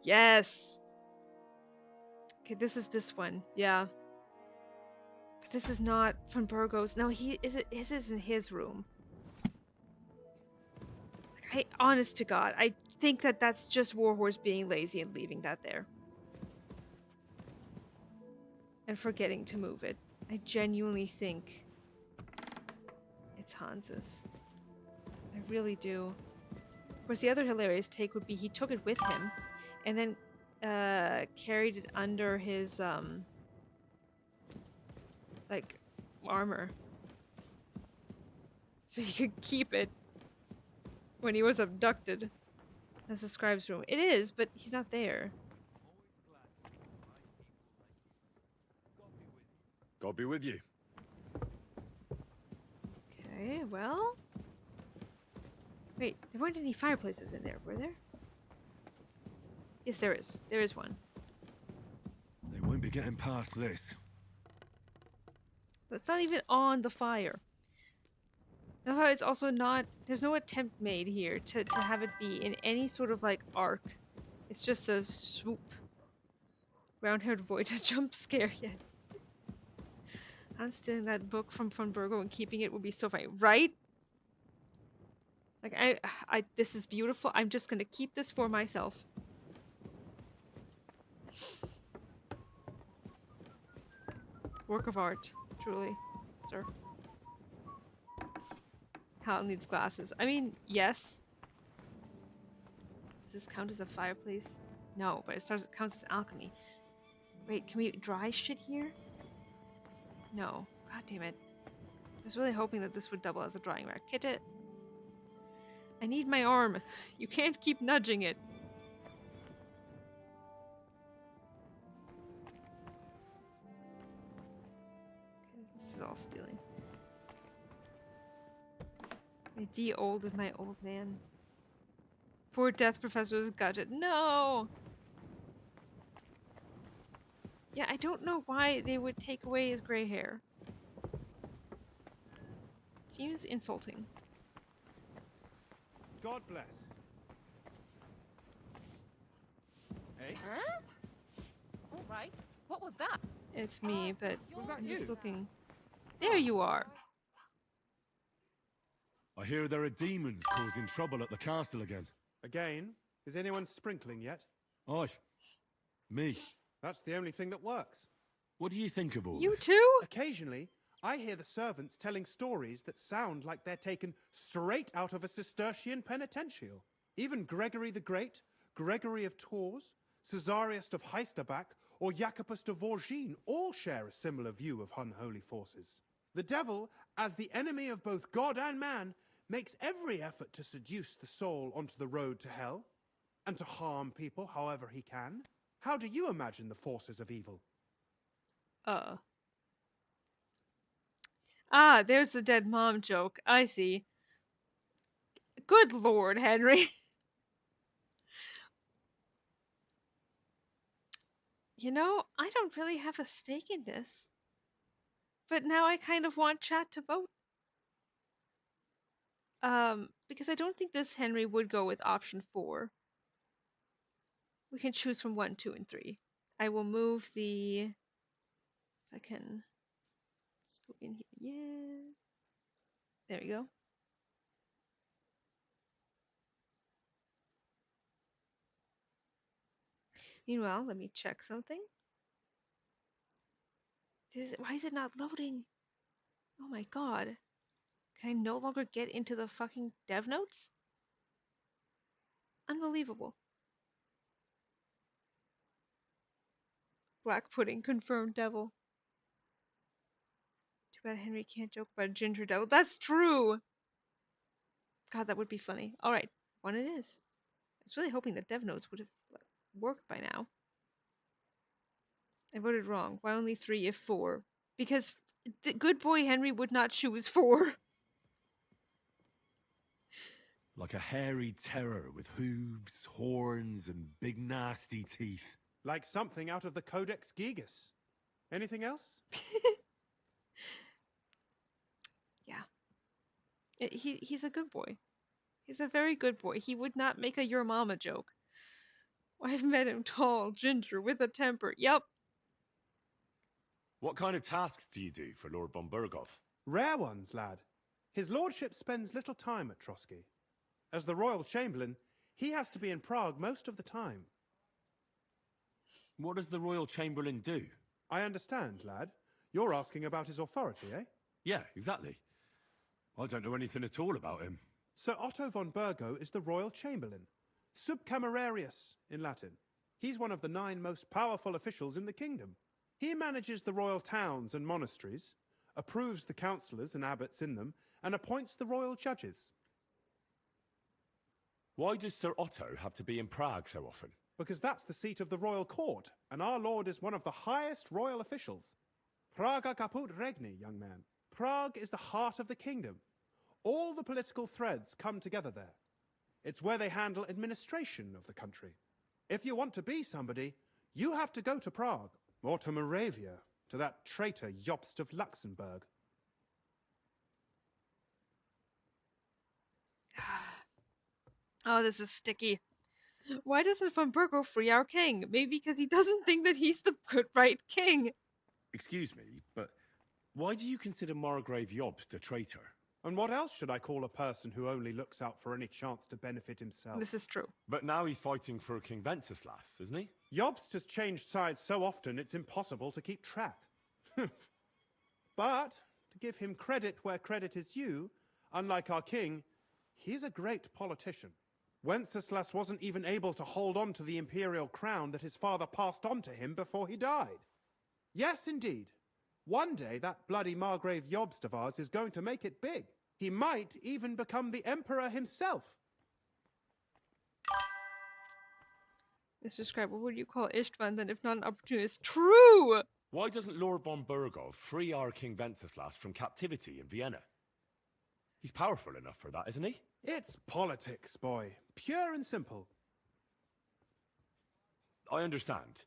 A: Yes! Okay, this is this one. Yeah. But this is not von Burgos. No, his is in his room. Honest to God, I think that that's just Warhorse being lazy and leaving that there. and forgetting to move it. I genuinely think it's Hans's. I really do. Of course, the other hilarious take would be he took it with him and then carried it under his like armor so he could keep it when he was abducted. That's the scribe's room. It is, but he's not there.
B: God be with you.
A: Okay, well. Wait, there weren't any fireplaces in there, were there? Yes, there is. There is one.
B: They won't be getting past this.
A: But it's not even on the fire. Now it's also not, there's no attempt made here to have it be in any sort of like arc. It's just a swoop. Brown-haired void a jump scare yet. I'm stealing that book from Von Burgo and keeping it would be so funny, right? Like this is beautiful. I'm just gonna keep this for myself. Work of art, truly, sir. Hal needs glasses. I mean, yes. Does this count as a fireplace? No, but it counts as alchemy. Wait, can we dry shit here? No. God damn it. I was really hoping that this would double as a drying rack. Get it? I need my arm. You can't keep nudging it. Okay, this is all stealing. I de-olded my old man. Poor death professor's gutted. No! Yeah, I don't know why they would take away his gray hair. Seems insulting.
K: God bless.
T: Hey? Huh? All right. What was that?
A: It's me, but I'm just
K: you?
A: looking. There you are.
B: I hear there are demons causing trouble at the castle again.
K: Again? Is anyone sprinkling yet?
B: Aye. Me.
K: That's the only thing that works.
B: What do you think of all
A: You
B: this?
A: too?
K: Occasionally, I hear the servants telling stories that sound like they're taken straight out of a Cistercian penitential. Even Gregory the Great, Gregory of Tours, Caesarius of Heisterbach, or Jacobus de Vorgine all share a similar view of unholy forces. The devil, as the enemy of both God and man, makes every effort to seduce the soul onto the road to hell, and to harm people however he can. How do you imagine the forces of evil?
A: Ah, there's the dead mom joke. I see. Good Lord, Henry. You know, I don't really have a stake in this. But now I kind of want chat to vote. Because I don't think this Henry would go with option 4. We can choose from 1, 2, and 3. I will move the... If I can... Just go in here. Yeah. There we go. Meanwhile, let me check something. Why is it not loading? Oh my god. Can I no longer get into the fucking dev notes? Unbelievable. Black pudding confirmed devil. Too bad Henry can't joke about ginger devil. That's true! God, that would be funny. Alright, 1 it is. I was really hoping that dev notes would have worked by now. I voted wrong. Why only 3 if 4? Because the good boy Henry would not choose 4.
B: Like a hairy terror with hooves, horns, and big nasty teeth.
K: Like something out of the Codex Gigas. Anything else?
A: Yeah. He's a good boy. He's a very good boy. He would not make a your mama joke. I've met him tall, ginger, with a temper. Yep.
B: What kind of tasks do you do for Lord von Burgov?
K: Rare ones, lad. His lordship spends little time at Trotsky. As the royal chamberlain, he has to be in Prague most of the time.
B: What does the royal chamberlain do?
K: I understand, lad. You're asking about his authority, eh?
B: Yeah, exactly. I don't know anything at all about him.
K: Sir Otto von Burgo is the royal chamberlain, subcamerarius in Latin. He's one of the 9 most powerful officials in the kingdom. He manages the royal towns and monasteries, approves the councillors and abbots in them, and appoints the royal judges.
B: Why does Sir Otto have to be in Prague so often?
K: Because that's the seat of the royal court, and our lord is one of the highest royal officials. Praga caput regni, young man. Prague is the heart of the kingdom. All the political threads come together there. It's where they handle administration of the country. If you want to be somebody, you have to go to Prague, or to Moravia, to that traitor Jobst of Luxembourg.
A: Oh, this is sticky. Why doesn't von Burgo free our king? Maybe because he doesn't think that he's the good right king.
B: Excuse me, but why do you consider Margrave Jobst a traitor?
K: And what else should I call a person who only looks out for any chance to benefit himself?
A: This is true.
B: But now he's fighting for King Wenceslas, isn't he?
K: Jobst has changed sides so often it's impossible to keep track. But, to give him credit where credit is due, unlike our king, he's a great politician. Wenceslas wasn't even able to hold on to the imperial crown that his father passed on to him before he died. Yes, indeed. One day that bloody Margrave Jobst of ours is going to make it big. He might even become the emperor himself.
A: Let's describe, what would you call Istvan then if not an opportunist? True!
B: Why doesn't Lord von Burgov free our King Wenceslas from captivity in Vienna? He's powerful enough for that, isn't he?
K: It's politics, boy. Pure and simple.
B: I understand,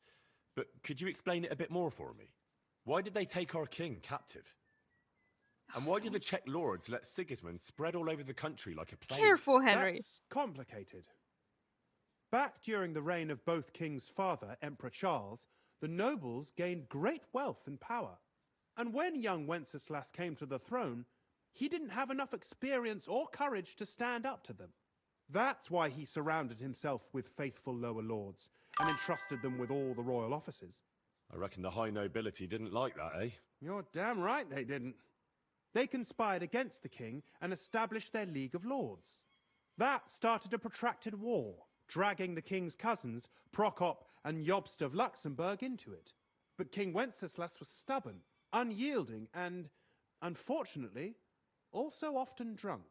B: but could you explain it a bit more for me? Why did they take our king captive? And why did the Czech lords let Sigismund spread all over the country like a plague?
A: Careful, Henry.
K: That's complicated. Back during the reign of both king's father, Emperor Charles, the nobles gained great wealth and power. And when young Wenceslas came to the throne, he didn't have enough experience or courage to stand up to them. That's why he surrounded himself with faithful lower lords and entrusted them with all the royal offices.
B: I reckon the high nobility didn't like that, eh?
K: You're damn right they didn't. They conspired against the king and established their League of Lords. That started a protracted war, dragging the king's cousins, Prokop and Jobst of Luxembourg, into it. But King Wenceslas was stubborn, unyielding, and, unfortunately, also often drunk.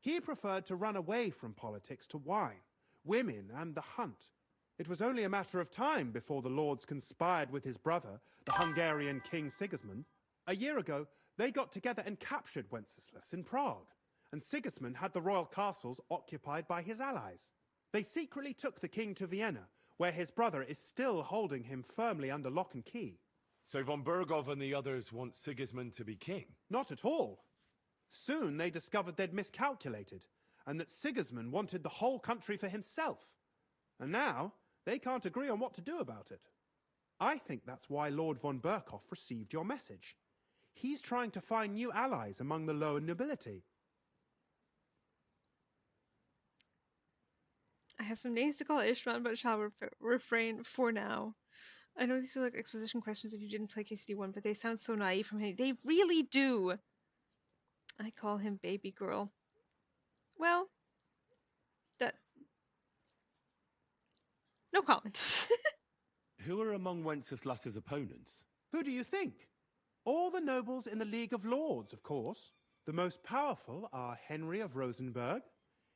K: He preferred to run away from politics to wine, women, and the hunt. It was only a matter of time before the lords conspired with his brother, the Hungarian King Sigismund. A year ago, they got together and captured Wenceslas in Prague, and Sigismund had the royal castles occupied by his allies. They secretly took the king to Vienna, where his brother is still holding him firmly under lock and key.
B: So von Burgov and the others want Sigismund to be king?
K: Not at all. Soon they discovered they'd miscalculated, and that Sigismund wanted the whole country for himself. And now, they can't agree on what to do about it. I think that's why Lord von Burkhoff received your message. He's trying to find new allies among the lower nobility.
A: I have some names to call Istvan, but shall refrain for now. I know these are like exposition questions if you didn't play KCD1, but they sound so naive from him. They really do. I call him baby girl. Well, that... no comment.
B: Who are among Wenceslas's opponents?
K: Who do you think? All the nobles in the League of Lords, of course. The most powerful are Henry of Rosenberg,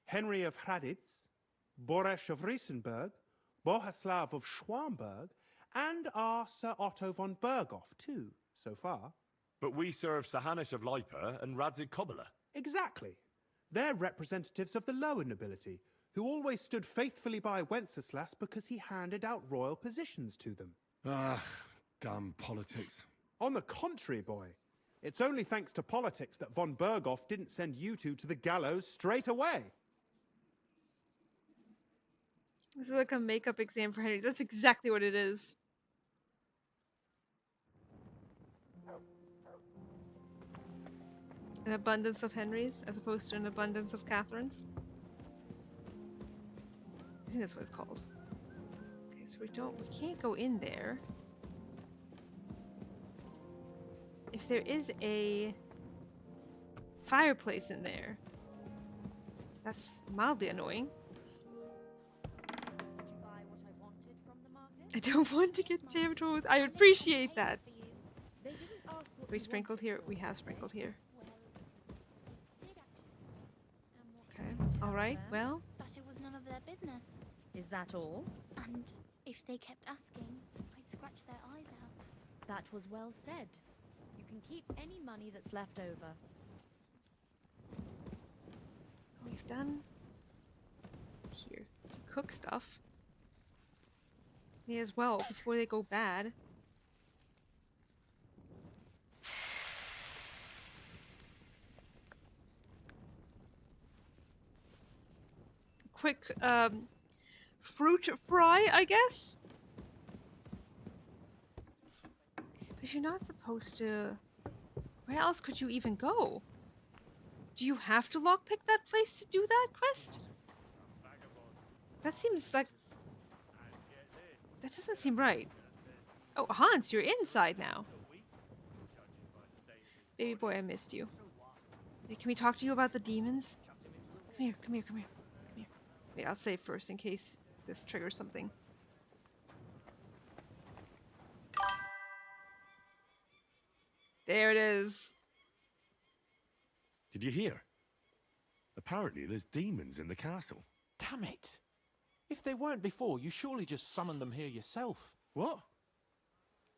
K: Henry of Hraditz, Boresh of Riesenberg, Bohuslav of Schwamberg, and our Sir Otto von Burghoff, too, so far.
B: But we serve Sir Hanush of Lipa and Radzig Kobyla.
K: Exactly. They're representatives of the lower nobility, who always stood faithfully by Wenceslas because he handed out royal positions to them.
B: Ah, damn politics.
K: On the contrary, boy. It's only thanks to politics that von Burghoff didn't send you two to the gallows straight away.
A: This is like a makeup exam for Henry. That's exactly what it is. An abundance of Henrys as opposed to an abundance of Catherines. I think that's what it's called. Okay, so we can't go in there. if there is a fireplace in there, that's mildly annoying. I don't want to get jammed with. I appreciate that. We sprinkled here. We have sprinkled here. Okay. All right. Well.
P: That it was none of their business. Is that all? And if they kept asking, I'd scratch their eyes out.
Q: That was well said. You can keep any money that's left over.
A: We've done here. Cook stuff. May as well before they go bad. Quick fruit fry, I guess. But you're not supposed to. Where else could you even go? Do you have to lockpick that place to do that quest? That seems like... That doesn't seem right. Oh, Hans, you're inside now. Baby boy, I missed you. Hey, can we talk to you about the demons? Come here, come here, come here. Come here. Wait, I'll save first in case this triggers something. There it is.
B: Did you hear? Apparently there's demons in the castle.
D: Damn it! If they weren't before, you surely just summoned them here yourself.
B: What?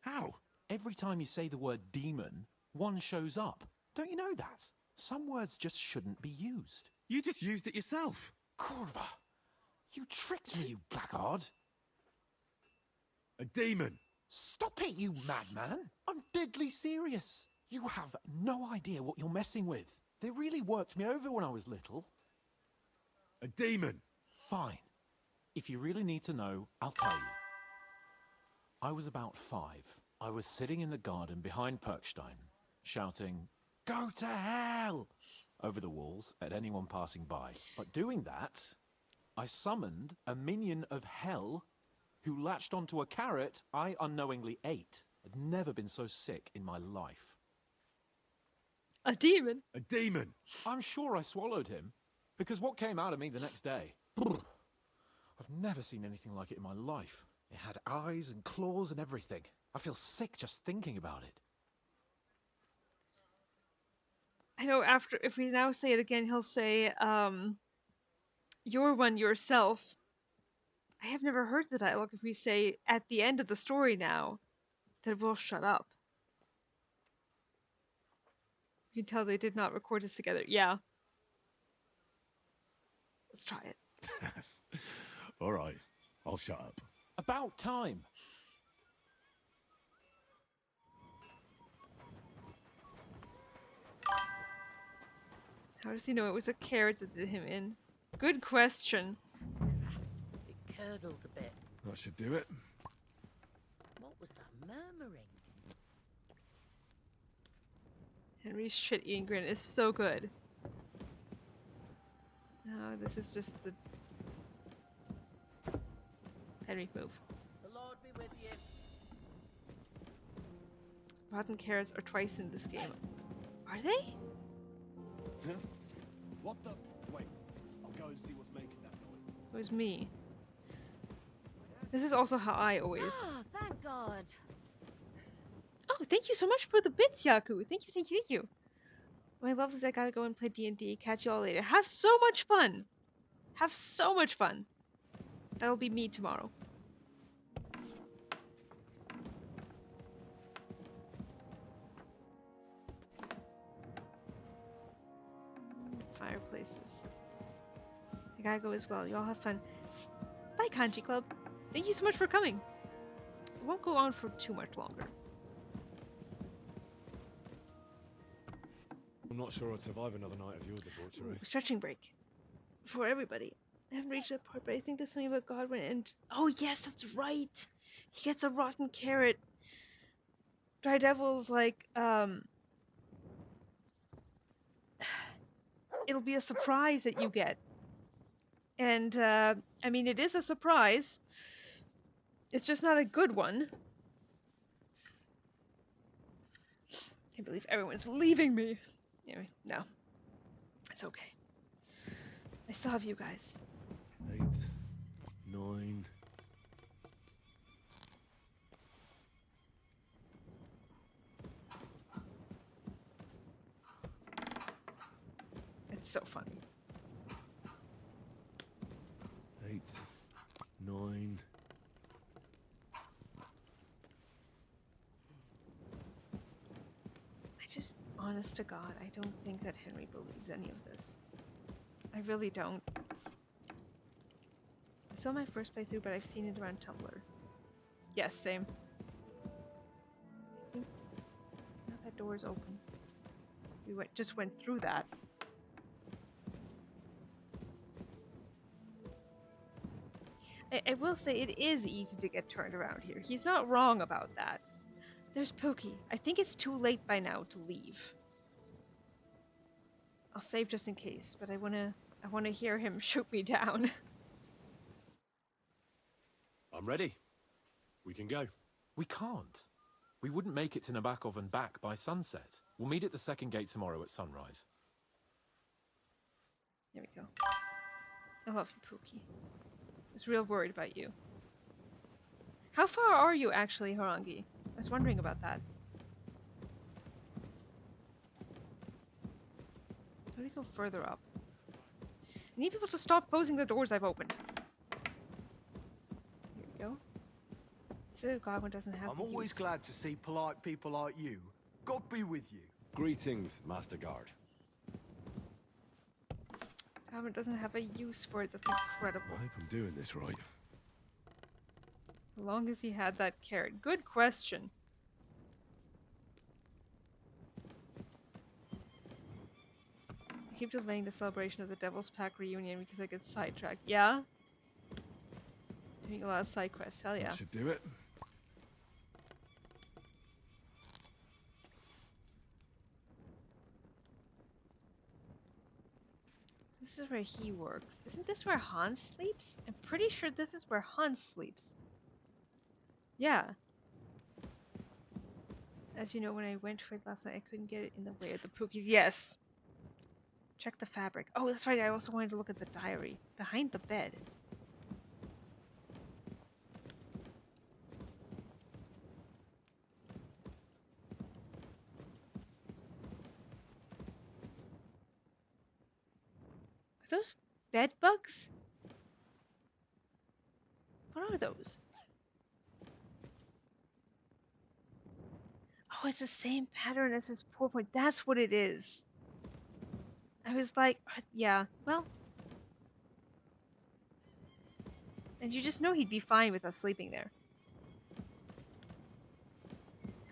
B: How?
D: Every time you say the word demon, one shows up. Don't you know that? Some words just shouldn't be used.
B: You just used it yourself.
D: Corva, you tricked me, you blackguard.
B: A demon.
D: Stop it, you madman. I'm deadly serious. You have no idea what you're messing with. They really worked me over when I was little.
B: A demon.
D: Fine. If you really need to know, I'll tell you. I was about 5. I was sitting in the garden behind Perkstein, shouting, "Go to hell!" over the walls at anyone passing by. But doing that, I summoned a minion of hell who latched onto a carrot I unknowingly ate. I'd never been so sick in my life.
A: A demon?
B: A demon!
D: I'm sure I swallowed him, because what came out of me the next day? I've never seen anything like it in my life. It had eyes and claws and everything. I feel sick just thinking about it.
A: I know after, if we now say it again, he'll say, "You're one yourself." I have never heard the dialogue if we say at the end of the story now that we'll shut up. You can tell they did not record this together. Yeah. Let's try it.
B: All right, I'll shut up.
D: About time.
A: How does he know it was a carrot that did him in? Good question.
M: It curdled a bit.
B: That should do it.
M: What was that murmuring?
A: Henry's shit-eating grin is so good. No, this is just the... Henry, move.
M: The Lord be with you.
A: Rotten carrots are twice in this game. Are they?
L: Huh? What the? Wait, I'll go and see what's making that noise.
A: It was me. This is also how I always...
V: Ah, thank God.
A: Oh, thank you so much for the bits, Yaku. Thank you, thank you, thank you. My love is I gotta go and play D&D. Catch you all later. Have so much fun. Have so much fun. That'll be me tomorrow. Fireplaces. I gotta go as well. Y'all have fun. Bye, Kanji Club. Thank you so much for coming. It won't go on for too much longer.
B: I'm not sure I'd survive another night of your debauchery.
A: Stretching break. For everybody. I haven't reached that part, but I think there's something about Godwin and... Oh, yes, that's right! He gets a rotten carrot. Dry Devil's like, it'll be a surprise that you get. And, I mean, it is a surprise. It's just not a good one. Can't believe everyone's leaving me. Anyway, no. It's okay. I still have you guys.
B: 8, 9.
A: It's so funny.
B: 8, 9.
A: Just, honest to God, I don't think that Henry believes any of this. I really don't. I saw my first playthrough, but I've seen it around Tumblr. Yes, same. I think now that door is open. We just went through that. I will say it is easy to get turned around here. He's not wrong about that. There's Pookie. I think it's too late by now to leave. I'll save just in case, but I wanna hear him shoot me down.
B: I'm ready. We can go.
D: We can't. We wouldn't make it to Nabokov and back by sunset. We'll meet at the second gate tomorrow at sunrise.
A: There we go. I love you, Pookie. I was real worried about you. How far are you actually, Harangi? I was wondering about that. How do we go further up? I need people to stop closing the doors I've opened. Here we go. So Godwin doesn't have
N: I'm always glad to see polite people like you. God be with you.
B: Greetings, Master Guard.
A: Godwin doesn't have a use for it. That's incredible.
B: I hope I'm doing this right.
A: As long as he had that carrot. Good question. I keep delaying the celebration of the Devil's Pack reunion because I get sidetracked. Yeah? Doing a lot of side quests. Hell yeah.
B: That should do it.
A: This is where he works. Isn't this where Hans sleeps? I'm pretty sure this is where Hans sleeps. Yeah. As you know, when I went for it last night, I couldn't get it in the way of the Pookies. Yes. Check the fabric. Oh, that's right. I also wanted to look at the diary. Behind the bed. Are those bed bugs? What are those? Oh, it's the same pattern as his 4 point. That's what it is. I was like, yeah, well. And you just know he'd be fine with us sleeping there.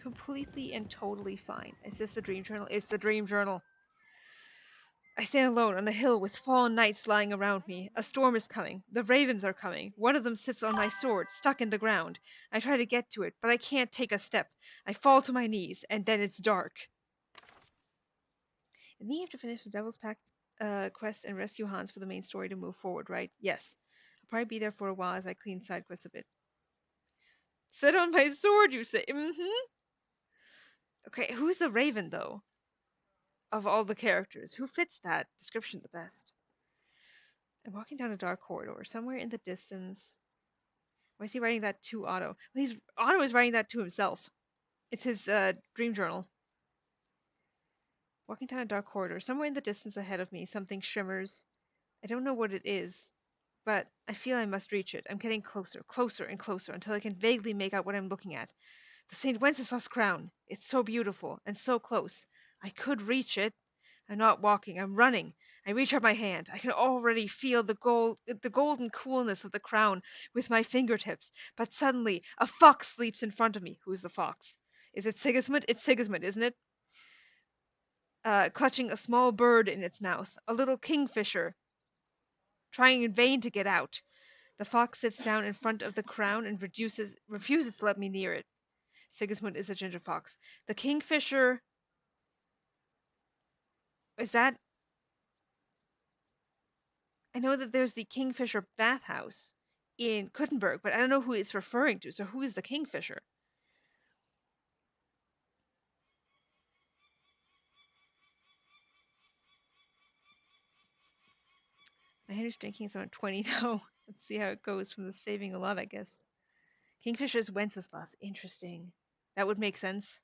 A: Completely and totally fine. Is this the dream journal? It's the dream journal. I stand alone on a hill with fallen knights lying around me. A storm is coming. The ravens are coming. One of them sits on my sword, stuck in the ground. I try to get to it, but I can't take a step. I fall to my knees, and then it's dark. And then you have to finish the Devil's Pact quest and rescue Hans for the main story to move forward, right? Yes. I'll probably be there for a while as I clean side quests a bit. Sit on my sword, you say? Mm-hmm. Okay, who's the raven, though? Of all the characters, who fits that description the best? I'm walking down a dark corridor, somewhere in the distance. Why is he writing that to Otto? Well, Otto is writing that to himself. It's his dream journal. Walking down a dark corridor, somewhere in the distance ahead of me, something shimmers. I don't know what it is, but I feel I must reach it. I'm getting closer, closer and closer, until I can vaguely make out what I'm looking at. The St. Wenceslas crown. It's so beautiful, and so close. I could reach it. I'm not walking, I'm running. I reach out my hand. I can already feel the golden coolness of the crown with my fingertips. But suddenly, a fox leaps in front of me. Who's the fox? Is it Sigismund? It's Sigismund, isn't it? Clutching a small bird in its mouth. A little kingfisher. Trying in vain to get out. The fox sits down in front of the crown and refuses to let me near it. Sigismund is a ginger fox. The kingfisher... Is that... I know that there's the Kingfisher bathhouse in Kuttenberg, but I don't know who it's referring to. So who is the Kingfisher? Henry's drinking is around 20 now. Let's see how it goes from the saving a lot, I guess. Kingfisher's Wenceslas. Interesting. That would make sense.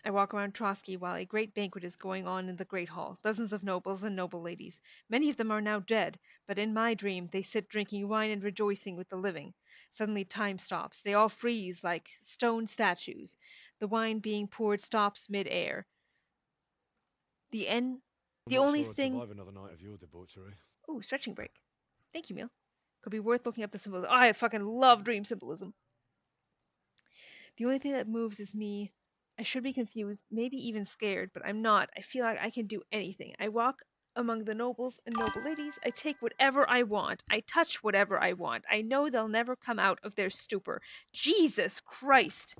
A: I walk around Trotsky while a great banquet is going on in the great hall. Dozens of nobles and noble ladies. Many of them are now dead, but in my dream they sit drinking wine and rejoicing with the living. Suddenly time stops. They all freeze like stone statues. The wine being poured stops mid-air. The
B: I'm not
A: only
B: sure I'd
A: thing...
B: survive another night of your debauchery.
A: Ooh, stretching break. Thank you, Meal. Could be worth looking up the symbolism. Oh, I fucking love dream symbolism. The only thing that moves is me. I should be confused, maybe even scared, but I'm not. I feel like I can do anything. I walk among the nobles and noble ladies. I take whatever I want. I touch whatever I want. I know they'll never come out of their stupor. Jesus Christ!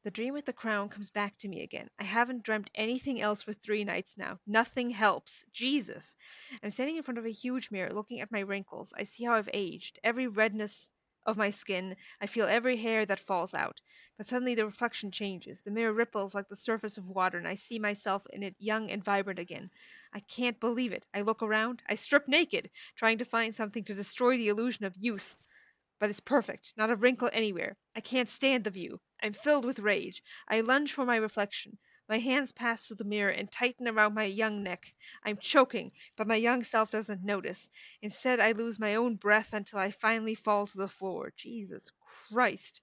A: The dream with the crown comes back to me again. I haven't dreamt anything else for 3 nights now. Nothing helps. Jesus! I'm standing in front of a huge mirror, looking at my wrinkles. I see how I've aged. Every redness of my skin. I feel every hair that falls out. But suddenly the reflection changes. The mirror ripples like the surface of water, and I see myself in it young and vibrant again. I can't believe it. I look around. I strip naked, trying to find something to destroy the illusion of youth. But it's perfect. Not a wrinkle anywhere. I can't stand the view. I'm filled with rage. I lunge for my reflection. My hands pass through the mirror and tighten around my young neck. I'm choking, but my young self doesn't notice. Instead, I lose my own breath until I finally fall to the floor. Jesus Christ.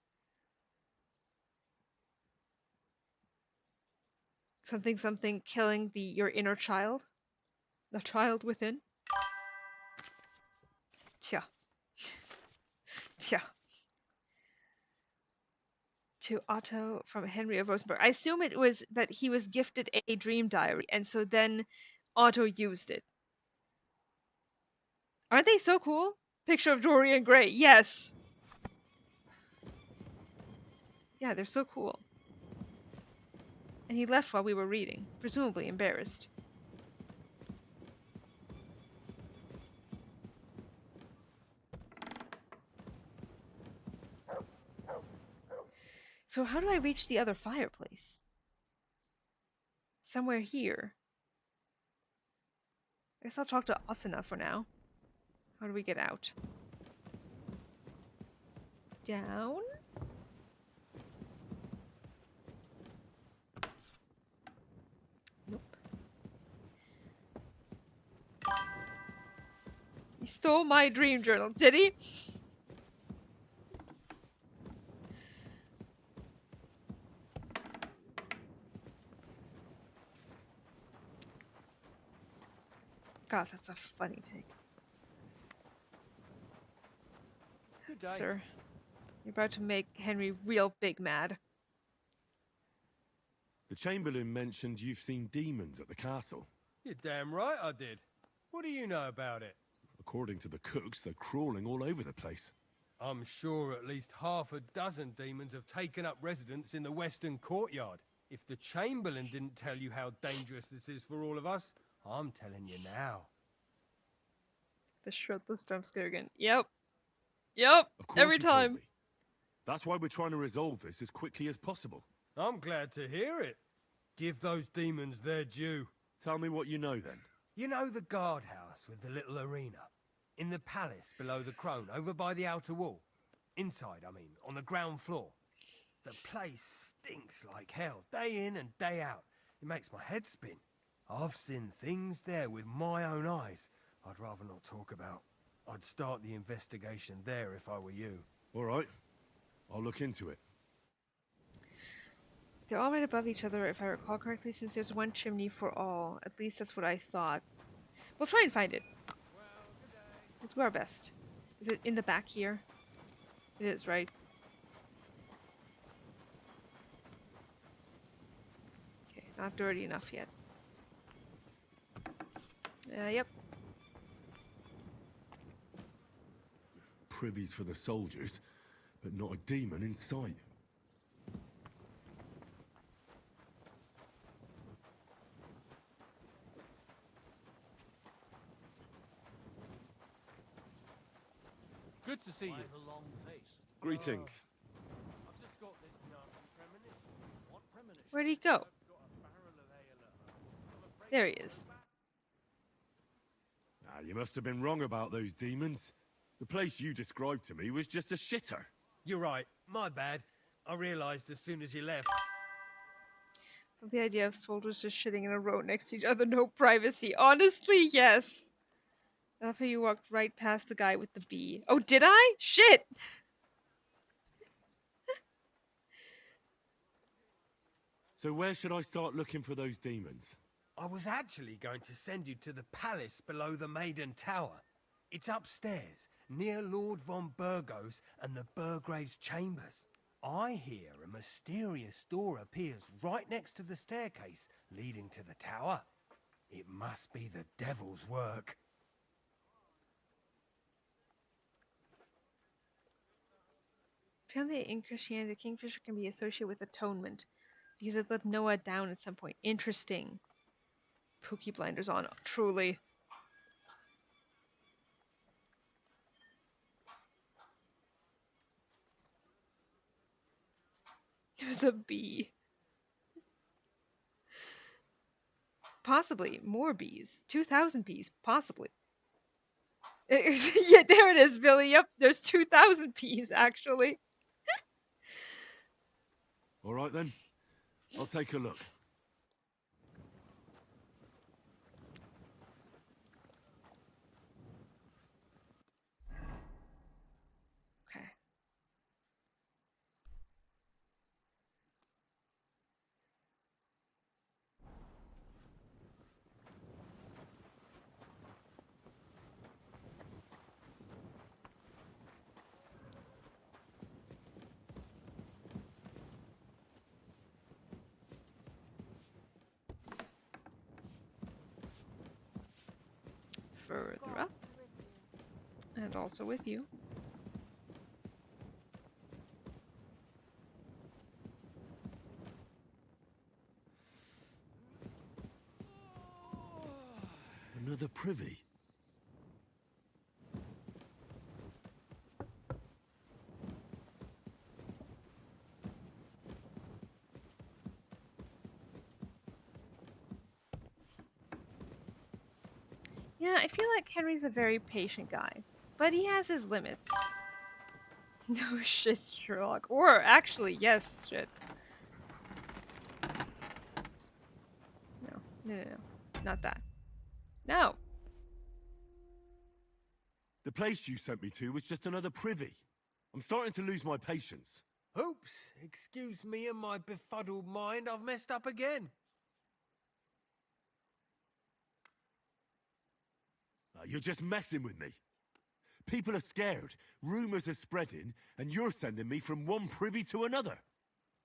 A: Something killing your inner child? The child within? Tja. Tja. To Otto from Henry of Rosenberg. I assume it was that he was gifted a dream diary, and so then Otto used it. Aren't they so cool? Picture of Dorian Gray. Yes. Yeah, they're so cool. And he left while we were reading, presumably embarrassed. So how do I reach the other fireplace? Somewhere here. I guess I'll talk to Asuna for now. How do we get out? Down? Nope. He stole my dream journal, did he? God, that's a funny take.
R: Good day.
A: Sir, you're about to make Henry real big mad.
B: The Chamberlain mentioned you've seen demons at the castle.
R: You're damn right I did. What do you know about it?
B: According to the cooks, they're crawling all over the place.
R: I'm sure at least half a dozen demons have taken up residence in the western courtyard. If the Chamberlain didn't tell you how dangerous this is for all of us, I'm telling you now.
A: The shirtless jump scare again. Yep. Yep.
B: Of course
A: Every
B: you told
A: time.
B: me. That's why we're trying to resolve this as quickly as possible.
R: I'm glad to hear it. Give those demons their due.
B: Tell me what you know then.
R: You know the guardhouse with the little arena? In the palace below the Crone, over by the outer wall? Inside, I mean, on the ground floor. The place stinks like hell, day in and day out. It makes my head spin. I've seen things there with my own eyes I'd rather not talk about. I'd start the investigation there if I were you.
B: All right. I'll look into it.
A: They're all right above each other, if I recall correctly, since there's one chimney for all. At least that's what I thought. We'll try and find it. Let's do our best. Is it in the back here? It is, right? Okay, not dirty enough yet. Yep.
B: Privies for the soldiers, but not a demon in sight.
J: Good to see you.
B: Greetings.
J: I've just got this nasty premonition.
A: Where'd he go? There he is.
B: Ah, you must have been wrong about those demons. The place you described to me was just a shitter.
R: You're right. My bad. I realised as soon as you left.
A: The idea of soldiers just shitting in a row next to each other, no privacy. Honestly, yes. After you walked right past the guy with the bee. Oh, did I? Shit!
B: So where should I start looking for those demons?
R: I was actually going to send you to the palace below the Maiden Tower. It's upstairs, near Lord von Burgos and the Burgrave's chambers. I hear a mysterious door appears right next to the staircase leading to the tower. It must be the devil's work.
A: Apparently in Christianity, the kingfisher can be associated with atonement because it let Noah down at some point. Interesting. Pookie blinders on, truly. There's a bee. Possibly more bees. 2,000 bees, possibly. Yeah, there it is, Billy. Yep, there's 2,000 bees, actually.
B: All right then, I'll take a look.
A: Okay. Further up. And also with you.
B: Another privy?
A: Yeah, I feel like Henry's a very patient guy, but he has his limits. No shit, Sherlock. Or actually, yes, shit. No, not that. No.
B: The place you sent me to was just another privy. I'm starting to lose my patience.
R: Oops, excuse me and my befuddled mind, I've messed up again.
B: You're just messing with me. People are scared, rumours are spreading, and you're sending me from one privy to another.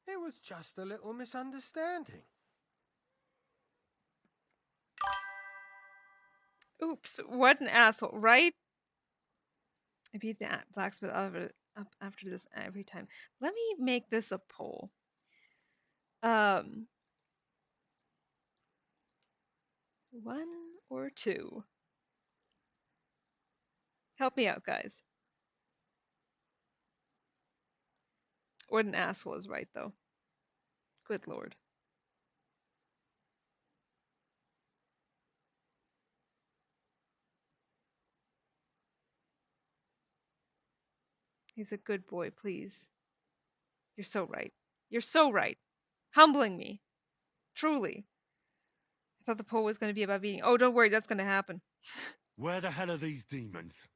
R: It was just a little misunderstanding.
A: Oops, what an asshole, right? I beat the blacksmith up after this every time. Let me make this a poll. One or two? Help me out, guys. What an asshole is right, though. Good lord. He's a good boy, please. You're so right. You're so right. Humbling me. Truly. I thought the poll was going to be about beating. Oh, don't worry, that's going to happen.
B: Where the hell are these demons?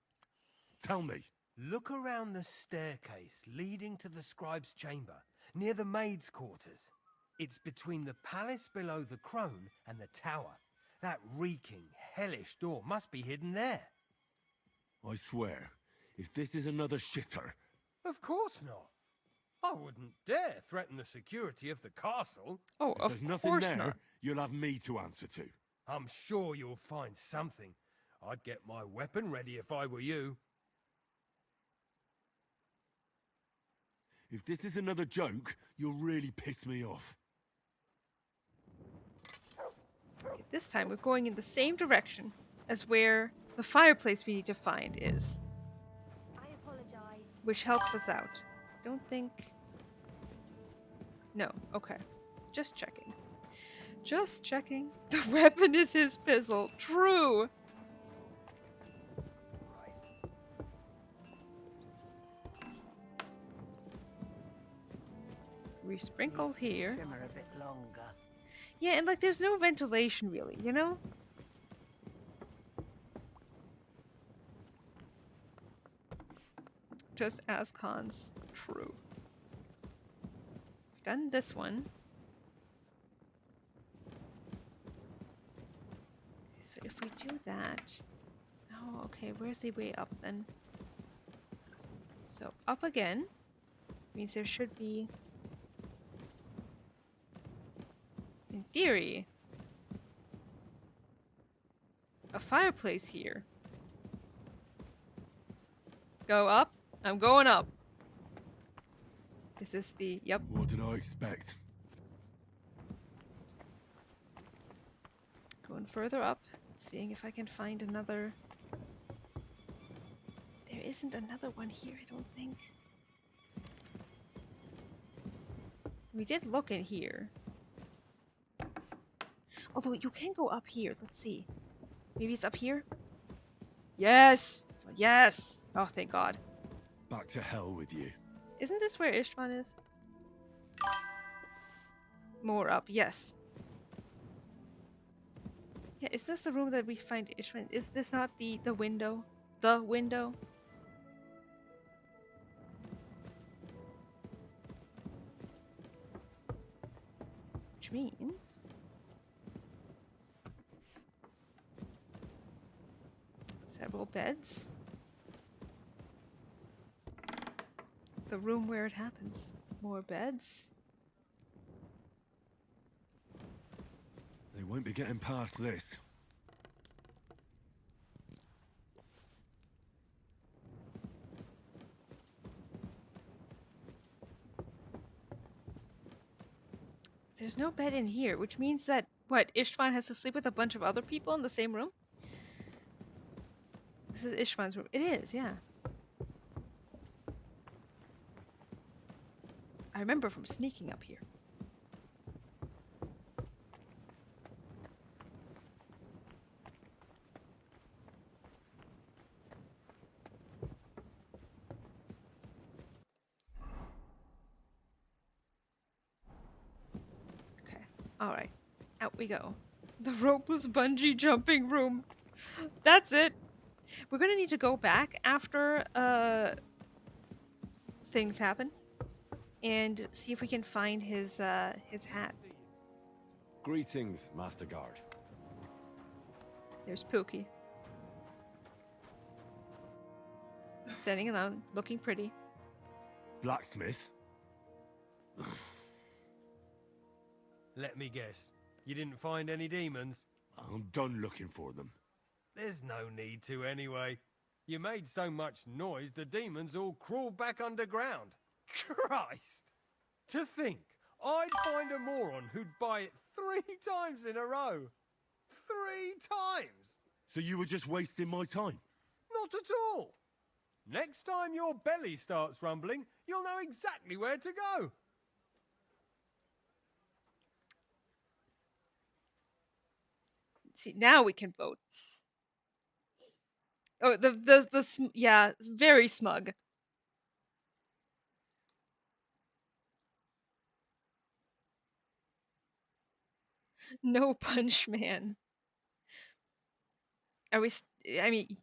B: Tell me.
R: Look around the staircase leading to the scribe's chamber, near the maid's quarters. It's between the palace below the crone and the tower. That reeking, hellish door must be hidden there.
B: I swear, if this is another shitter...
R: Of course not. I wouldn't dare threaten the security of the castle.
A: Oh,
B: if there's nothing there, you'll have me to answer to.
R: I'm sure you'll find something. I'd get my weapon ready if I were you.
B: If this is another joke, you'll really piss me off.
A: Okay, this time we're going in the same direction as where the fireplace we need to find is.
P: I apologize.
A: Which helps us out. Don't think... No, okay. Just checking. Just checking. The weapon is his pistol. True. We sprinkle here.
M: Simmer a bit longer.
A: Yeah, and like there's no ventilation really, you know? Just ask Hans. True. Done this one. So if we do that... Oh, okay, where's the way up then? So up again. Means there should be... In theory... a fireplace here. Go up. I'm going up. Is this the... Yep.
B: What did I expect?
A: Going further up. Seeing if I can find another... There isn't another one here, I don't think. We did look in here. Although you can go up here. Let's see. Maybe it's up here? Yes! Yes! Oh, thank God.
B: Back to hell with you.
A: Isn't this where Istvan is? More up, yes. Yeah, is this the room that we find Istvan? Is this not the window? The window? Which means... several beds. The room where it happens. More beds.
B: They won't be getting past this.
A: There's no bed in here, which means that, what, Istvan has to sleep with a bunch of other people in the same room? This is Istvan's room. It is, yeah. I remember from sneaking up here. Okay, alright. Out we go. The ropeless bungee jumping room. That's it. We're gonna need to go back after things happen and see if we can find his hat.
B: Greetings, Master Guard.
A: There's Pookie. Standing alone, looking pretty.
B: Blacksmith?
R: Let me guess. You didn't find any demons?
B: I'm done looking for them.
R: There's no need to anyway. You made so much noise the demons all crawled back underground. Christ! To think, I'd find a moron who'd buy it 3 times in a row. 3 times!
B: So you were just wasting my time?
R: Not at all. Next time your belly starts rumbling, you'll know exactly where to go.
A: See, now we can vote. Oh, yeah, very smug. No punch man. Are we? I mean,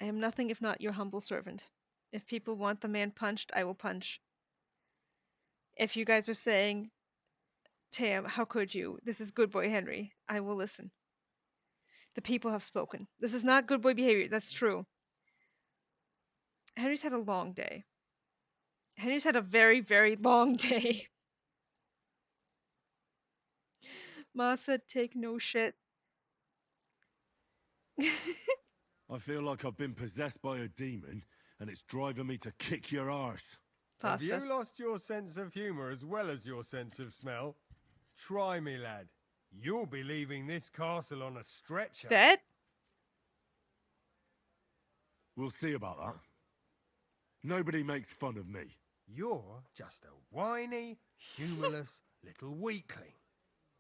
A: I am nothing if not your humble servant. If people want the man punched, I will punch. If you guys are saying, Tam, how could you? This is good boy Henry. I will listen. The people have spoken. This is not good boy behavior. That's true. Henry's had a long day. Henry's had a very, very long day. Ma said, take no shit.
B: I feel like I've been possessed by a demon, and it's driving me to kick your arse.
R: Pasta. Have you lost your sense of humour as well as your sense of smell? Try me, lad. You'll be leaving this castle on a stretcher.
A: Bet?
B: We'll see about that. Nobody makes fun of me.
R: You're just a whiny, humorless little weakling.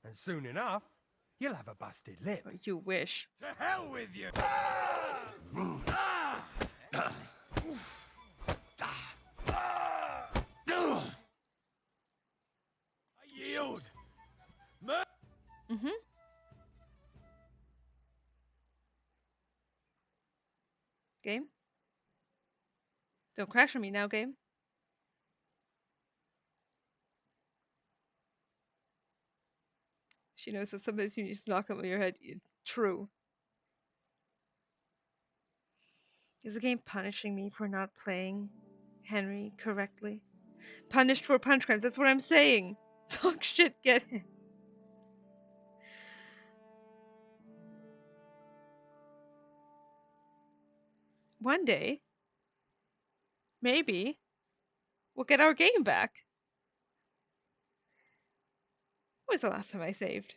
R: And soon enough, you'll have a busted lip.
A: Oh, you wish.
R: To hell with you!
E: I yield.
A: Mm-hmm. Game? Don't crash on me now, game. She knows that sometimes you need to knock on your head. True. Is the game punishing me for not playing Henry correctly? Punished for punch crimes, that's what I'm saying. Talk shit, get it. One day, maybe, we'll get our game back. When was the last time I saved?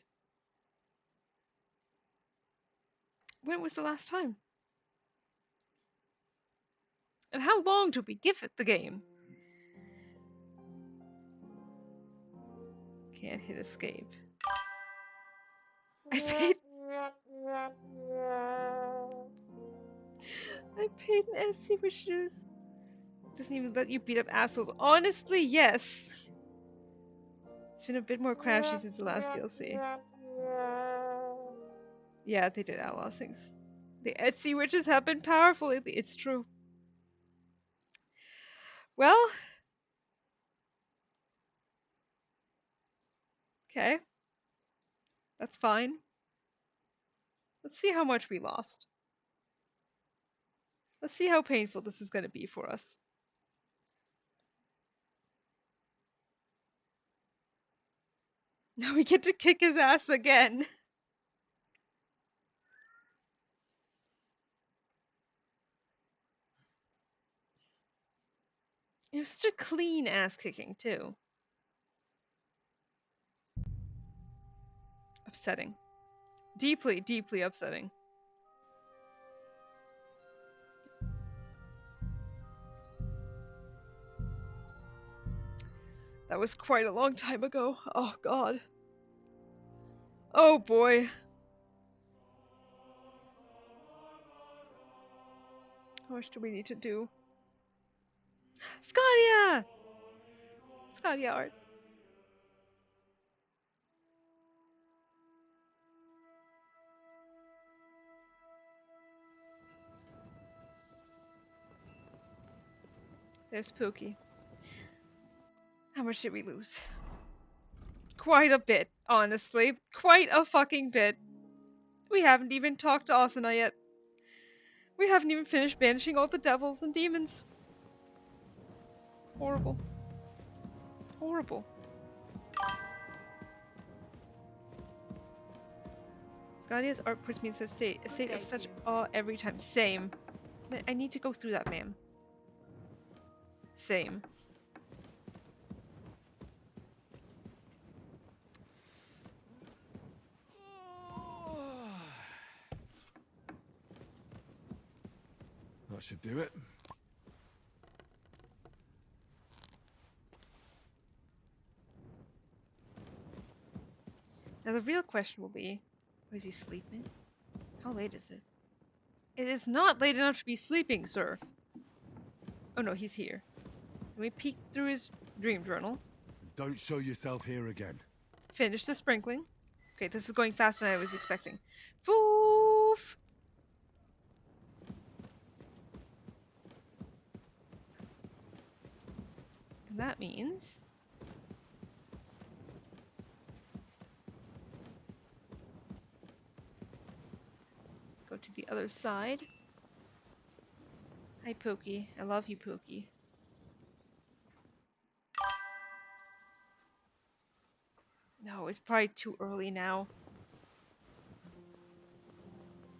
A: When was the last time? And how long do we give it the game? Can't hit escape. I paid an Etsy for shoes. Doesn't even let you beat up assholes. Honestly, yes. It's been a bit more crashy since the last DLC. Yeah, they did outlaw things. The Etsy witches have been powerful lately. It's true. Well. Okay. That's fine. Let's see how much we lost. Let's see how painful this is going to be for us. Now we get to kick his ass again. It was such a clean ass kicking, too. Upsetting. Deeply, deeply upsetting. That was quite a long time ago. Oh, God. Oh, boy. How much do we need to do? Scadia! Scadia art. There's Pookie. How much did we lose? Quite a bit, honestly. Quite a fucking bit. We haven't even talked to Asuna yet. We haven't even finished banishing all the devils and demons. Horrible. Horrible. Scadia's art puts me in a state of such awe every time. Same. I need to go through that, ma'am. Same.
B: That should do it.
A: Now the real question will be, is he sleeping? How late is it? It is not late enough to be sleeping, sir. Oh no, he's here. Can we peek through his dream journal?
B: Don't show yourself here again.
A: Finish the sprinkling. Okay, this is going faster than I was expecting. Foof! And that means... go to the other side. Hi, Pookie. I love you, Pookie. No, it's probably too early now.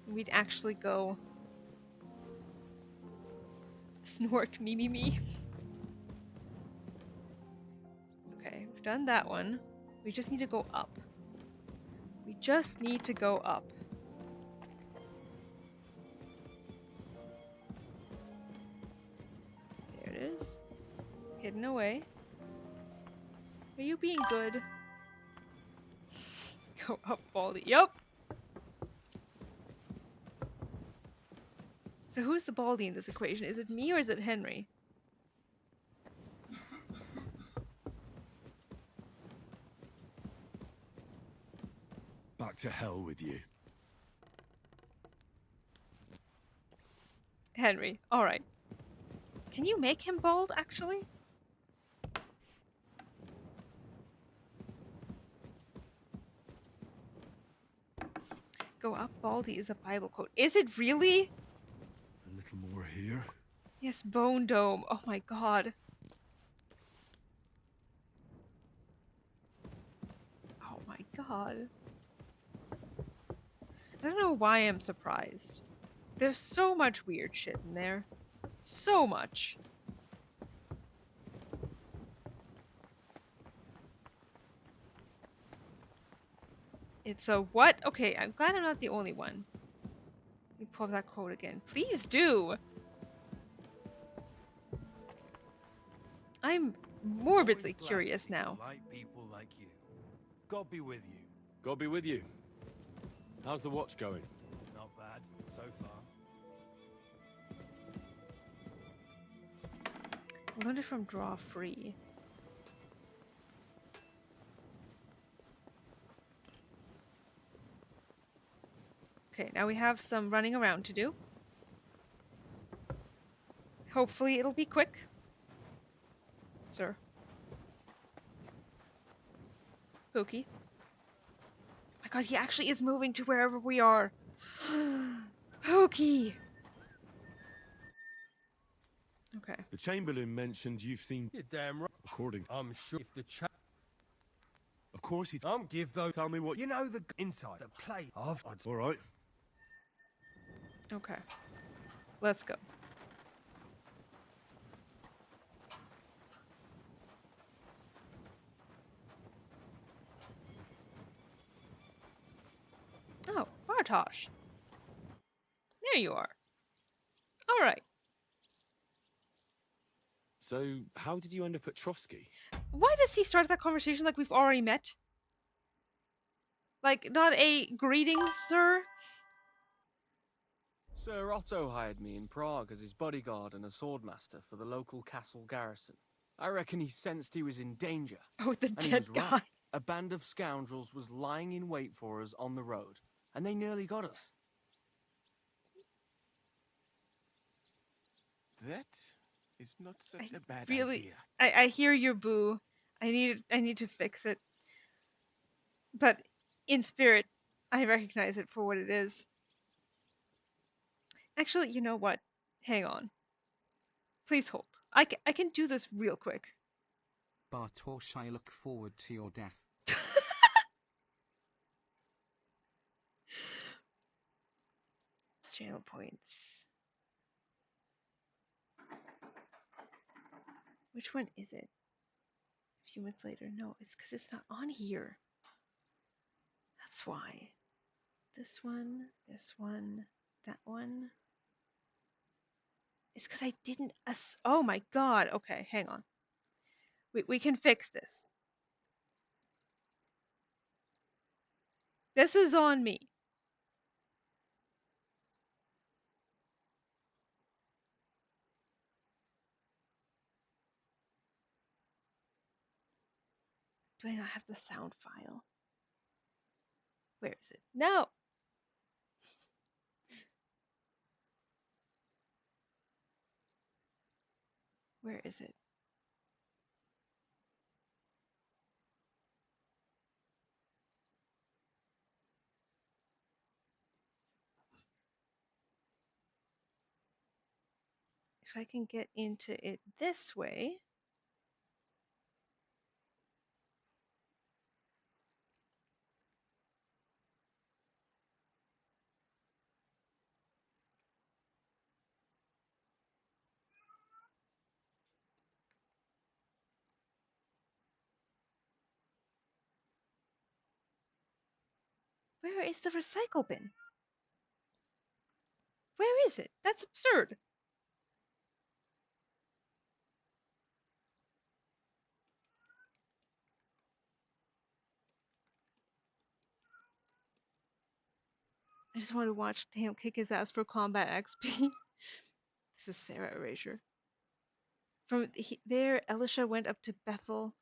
A: We'd actually go... Snork, me. Okay, we've done that one. We just need to go up. We just need to go up. There it is. hidden away. Are you being good? Go up, Baldy. Yup. So who's the Baldy in this equation? Is it me or is it Henry?
B: Back to hell with you.
A: Henry. Alright. Can you make him bald, actually? Go up, Baldy is a Bible quote. Is it really?
B: A little more here.
A: Yes, Bone Dome. Oh my god. Oh my god. I don't know why I'm surprised. There's so much weird shit in there. So much. It's a what? Okay, I'm glad I'm not the only one. Let me pull up that quote again. Please do! I'm morbidly curious now.
L: Like people like you. God be with you.
B: God be with you. How's the watch going?
L: Not bad, so far.
A: I wonder if I'm draw free. Okay, now we have some running around to do. Hopefully it'll be quick. Sir. Pookie. Oh my god, he actually is moving to wherever we are. Pookie! Okay.
B: The Chamberlain mentioned you've seen...
R: You're damn right.
B: According...
R: I'm sure if the
B: Of course he's...
R: give those...
B: Tell me what...
R: You know the inside, the plate of...
B: Alright.
A: Okay. Let's go. Oh, Bartosz. There you are. Alright.
B: So, how did you end up at Trotsky?
A: Why does he start that conversation like we've already met? Like, not a greetings, sir?
F: Sir Otto hired me in Prague as his bodyguard and a swordmaster for the local castle garrison. I reckon he sensed he was in danger.
A: Oh, the
F: And he
A: dead
F: was right.
A: guy.
F: A band of scoundrels was lying in wait for us on the road, and they nearly got us.
E: That is not such a bad
A: Really,
E: idea.
A: I hear your boo. I need to fix it. But in spirit, I recognize it for what it is. Actually, you know what? Hang on. Please hold. I can do this real quick.
U: Bartosz, I look forward to your death.
A: Jail points. Which one is it? A few minutes later. No, it's because it's not on here. That's why. This one, that one. It's because I didn't. Oh my god. Okay, hang on. We can fix this. This is on me. Do I not have the sound file? Where is it? No! Where is it? If I can get into it this way. Where is the recycle bin? Where is it? That's absurd. I just want to watch him kick his ass for combat XP. This is Sarah Erasure. There, Elisha went up to Bethel.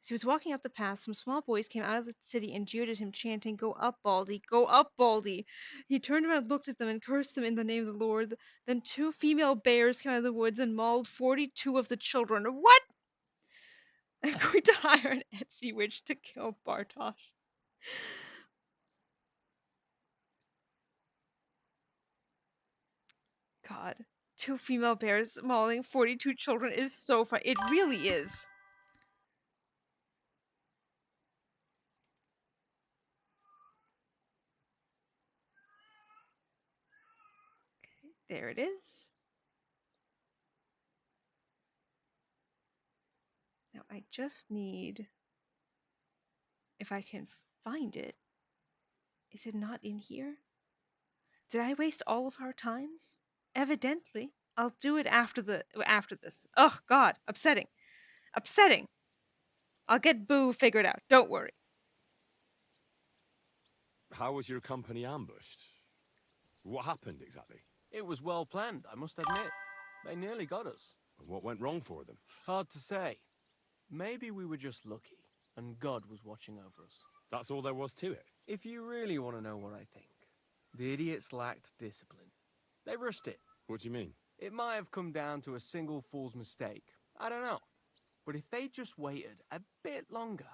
A: As he was walking up the path, some small boys came out of the city and jeered at him, chanting, "Go up, Baldy! Go up, Baldy!" He turned around, looked at them, and cursed them in the name of the Lord. Then 2 female bears came out of the woods and mauled 42 of the children. What? I'm going to hire an Etsy witch to kill Bartosz. God. 2 female bears mauling 42 children is so fun. It really is. Okay, there it is. Now I just need, if I can find it. Is it not in here? Did I waste all of our times? Evidently. I'll do it after this. Ugh, God, upsetting. Upsetting. I'll get Boo figured out. Don't worry.
B: How was your company ambushed? What happened exactly?
F: It was well planned, I must admit. They nearly got us.
B: What went wrong for them?
F: Hard to say. Maybe we were just lucky, and God was watching over us.
B: That's all there was to it?
F: If you really want to know what I think, the idiots lacked discipline. They rushed it.
B: What do you mean?
F: It might have come down to a single fool's mistake. I don't know. But if they just waited a bit longer,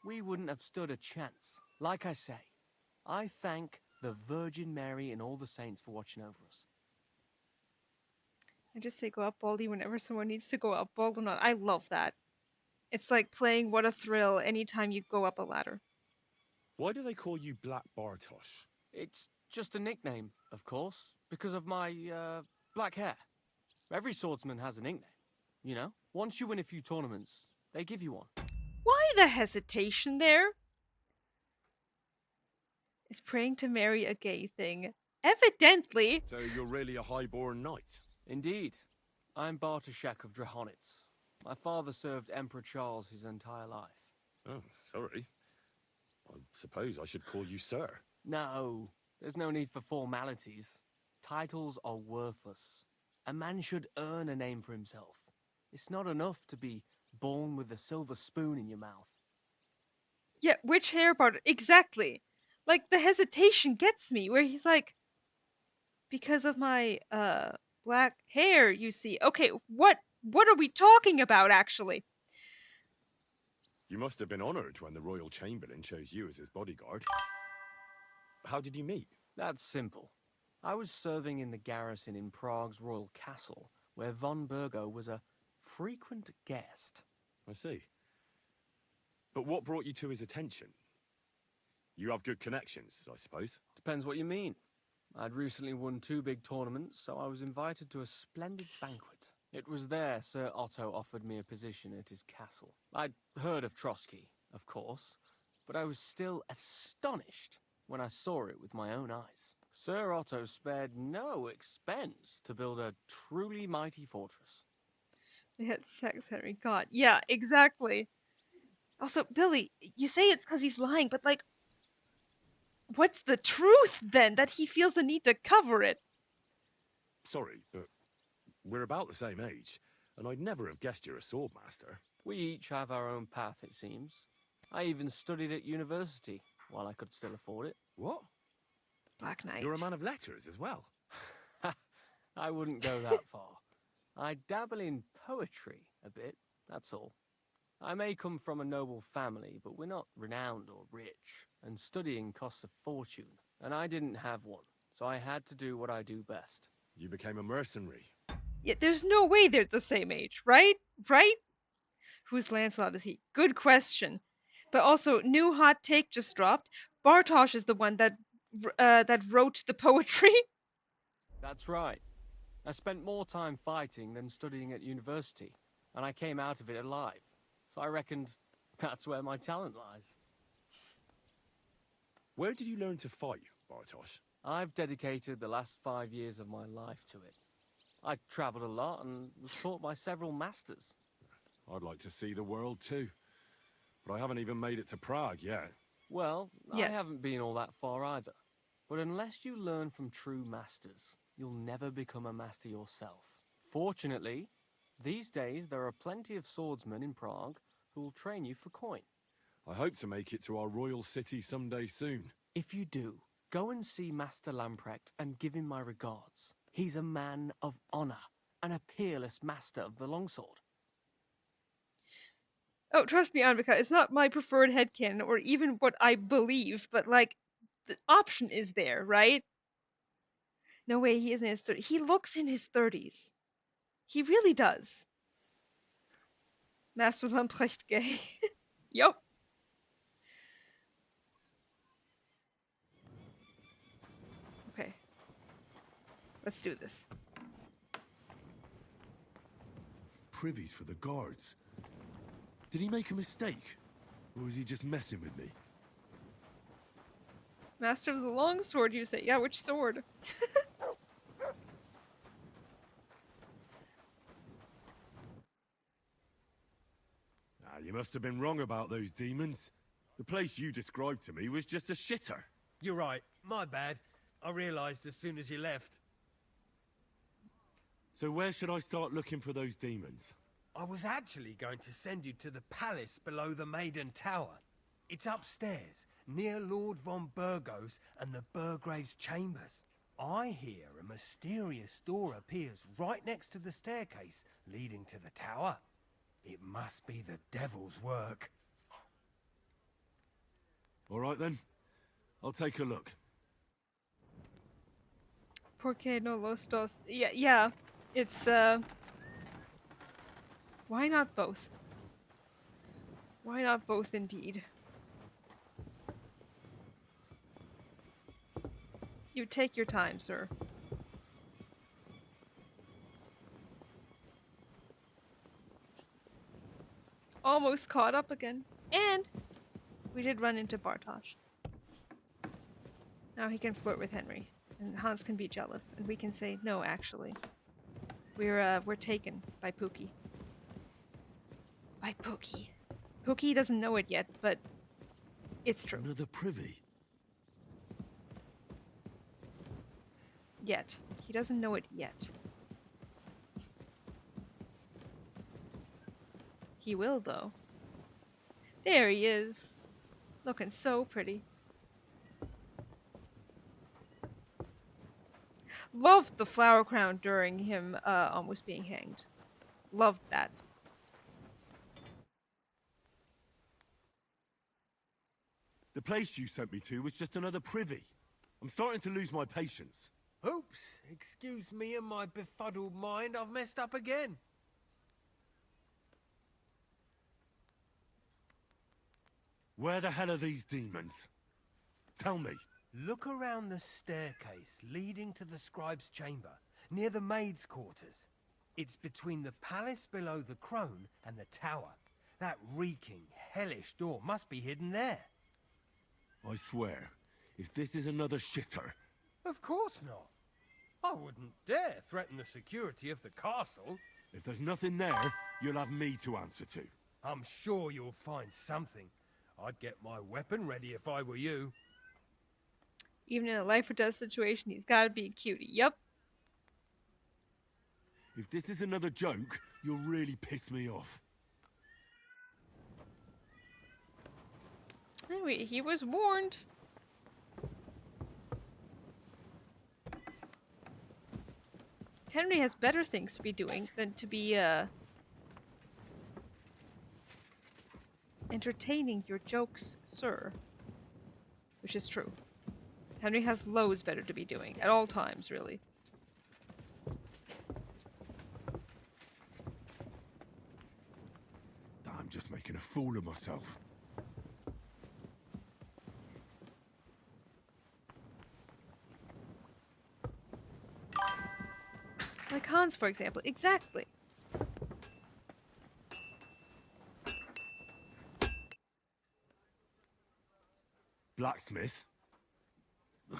F: we wouldn't have stood a chance. Like I say, I thank the Virgin Mary and all the saints for watching over us.
A: I just say go up Baldy whenever someone needs to go up Baldy. Not. I love that. It's like playing What a Thrill anytime you go up a ladder.
B: Why do they call you Black Bartosz?
F: It's just a nickname, of course, because of my, black hair. Every swordsman has a nickname, you know? Once you win a few tournaments, they give you one.
A: Why the hesitation there? Is praying to Mary a gay thing? Evidently.
B: So you're really a highborn knight?
F: Indeed. I'm Bartoszek of Drahonitz. My father served Emperor Charles his entire life.
B: Oh, sorry. I suppose I should call you sir.
F: No, there's no need for formalities. Titles are worthless. A man should earn a name for himself. It's not enough to be born with a silver spoon in your mouth.
A: Yeah, which hair part? Exactly. Like, the hesitation gets me, where he's like, because of my, black hair, you see. Okay, what are we talking about, actually?
B: You must have been honored when the Royal Chamberlain chose you as his bodyguard. How did you meet?
F: That's simple. I was serving in the garrison in Prague's royal castle, where von Burgo was a frequent guest.
B: I see. But what brought you to his attention? You have good connections, I suppose.
F: Depends what you mean. I'd recently won 2 big tournaments, so I was invited to a splendid banquet. It was there Sir Otto offered me a position at his castle. I'd heard of Trotsky, of course, but I was still astonished when I saw it with my own eyes. Sir Otto spared no expense to build a truly mighty fortress.
A: They had sex, Henry. God, yeah, exactly. Also, Billy, you say it's because he's lying, but like, what's the truth then that he feels the need to cover it?
B: Sorry, but we're about the same age, and I'd never have guessed you're a swordmaster.
F: We each have our own path, it seems. I even studied at university, while I could still afford it.
B: What?
A: Black Knight.
B: You're a man of letters as well.
F: I wouldn't go that far. I dabble in poetry a bit, that's all. I may come from a noble family, but we're not renowned or rich, and studying costs a fortune, and I didn't have one, so I had to do what I do best.
B: You became a mercenary.
A: Yeah, there's no way they're the same age, right? Right? Who's Lancelot is he? Good question. But also, new hot take just dropped. Bartosz is the one that wrote the poetry.
F: That's right. I spent more time fighting than studying at university, and I came out of it alive. So I reckoned that's where my talent lies.
B: Where did you learn to fight, Bartosz?
F: I've dedicated the last 5 years of my life to it. I travelled a lot and was taught by several masters.
B: I'd like to see the world too, but I haven't even made it to Prague yet.
F: Well, I haven't been all that far either. But unless you learn from true masters, you'll never become a master yourself. Fortunately, these days there are plenty of swordsmen in Prague who will train you for coin.
B: I hope to make it to our royal city someday soon.
F: If you do, go and see Master Lamprecht and give him my regards. He's a man of honor and a peerless master of the longsword.
A: Oh, trust me, Anvika, it's not my preferred headcanon or even what I believe, but like, the option is there, right? No way, he is in his 30s. He looks in his 30s. He really does. Master Lamprecht gay. Yup. Okay. Let's do this.
B: Privies for the guards. Did he make a mistake? Or is he just messing with me?
A: Master of the longsword, you say? Yeah, which sword?
B: You must have been wrong about those demons. The place you described to me was just a shitter.
R: You're right. My bad. I realised as soon as you left.
B: So where should I start looking for those demons?
R: I was actually going to send you to the palace below the Maiden Tower. It's upstairs, near Lord von Burgos and the Burgrave's chambers. I hear a mysterious door appears right next to the staircase leading to the tower. It must be the devil's work.
B: All right then. I'll take a look.
A: Porque no los dos. Yeah. It's, why not both? Why not both, indeed? You take your time, sir. Almost caught up again. And we did run into Bartosz. Now he can flirt with Henry. And Hans can be jealous. And we can say, no, actually. We're taken by Pookie. By Pookie. Pookie doesn't know it yet, but it's true.
B: Another privy.
A: Yet. He doesn't know it yet. He will, though. There he is. Looking so pretty. Loved the flower crown during him almost being hanged. Loved that.
B: The place you sent me to was just another privy. I'm starting to lose my patience.
R: Oops, excuse me and my befuddled mind, I've messed up again.
B: Where the hell are these demons? Tell me.
R: Look around the staircase leading to the scribe's chamber, near the maid's quarters. It's between the palace below the crone and the tower. That reeking, hellish door must be hidden there.
B: I swear, if this is another shitter...
R: Of course not. I wouldn't dare threaten the security of the castle.
B: If there's nothing there, you'll have me to answer to.
R: I'm sure you'll find something. I'd get my weapon ready if I were you.
A: Even in a life or death situation, he's gotta be a cutie. Yep.
B: If this is another joke, you'll really piss me off.
A: Anyway, he was warned. Henry has better things to be doing than to be, entertaining your jokes, sir. Which is true. Henry has loads better to be doing, at all times, really.
B: I'm just making a fool of myself.
A: Like Hans, for example. Exactly.
B: Blacksmith?
A: I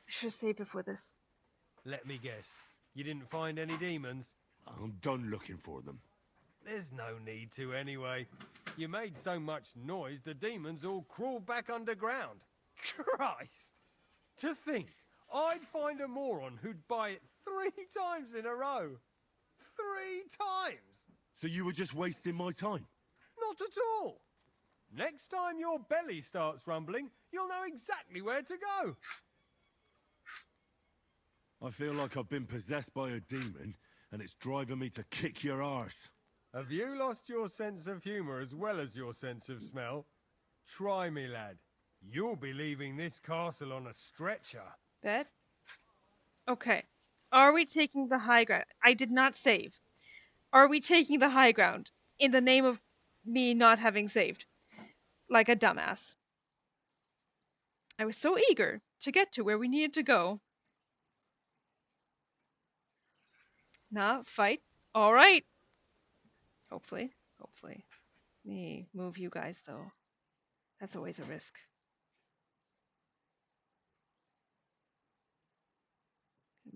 A: should have saved it for this.
R: Let me guess. You didn't find any demons?
B: I'm done looking for them.
R: There's no need to anyway. You made so much noise the demons all crawled back underground. Christ! To think, I'd find a moron who'd buy it 3 times in a row. 3 times!
B: So you were just wasting my time?
R: Not at all. Next time your belly starts rumbling, you'll know exactly where to go.
B: I feel like I've been possessed by a demon, and it's driving me to kick your arse.
R: Have you lost your sense of humour as well as your sense of smell? Try me, lad. You'll be leaving this castle on a stretcher.
A: Bet? Okay. Are we taking the high ground? I did not save. Are we taking the high ground in the name of me not having saved? Like a dumbass. I was so eager to get to where we needed to go. Nah, fight. Alright. Hopefully. Hopefully. Let me move you guys, though. That's always a risk.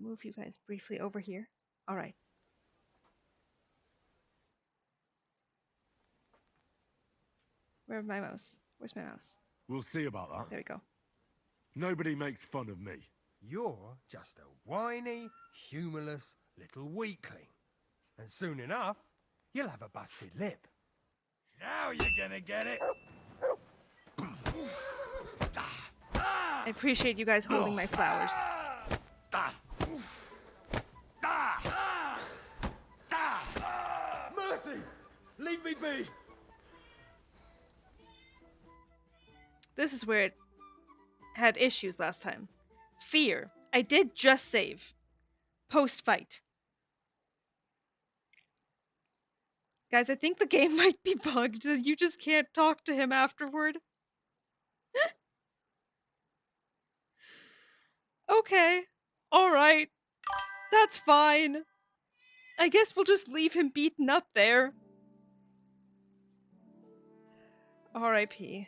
A: Move you guys briefly over here. Alright. Where's my mouse? Where's my mouse?
B: We'll see about that.
A: There we go.
B: Nobody makes fun of me.
R: You're just a whiny, humourless little weakling. And soon enough, you'll have a busted lip.
E: Now you're gonna get it.
A: I appreciate you guys holding my flowers.
E: Mercy! Leave me be!
A: This is where it had issues last time. Fear. I did just save. Post-fight. Guys, I think the game might be bugged and you just can't talk to him afterward. Okay. Alright. That's fine. I guess we'll just leave him beaten up there. R.I.P.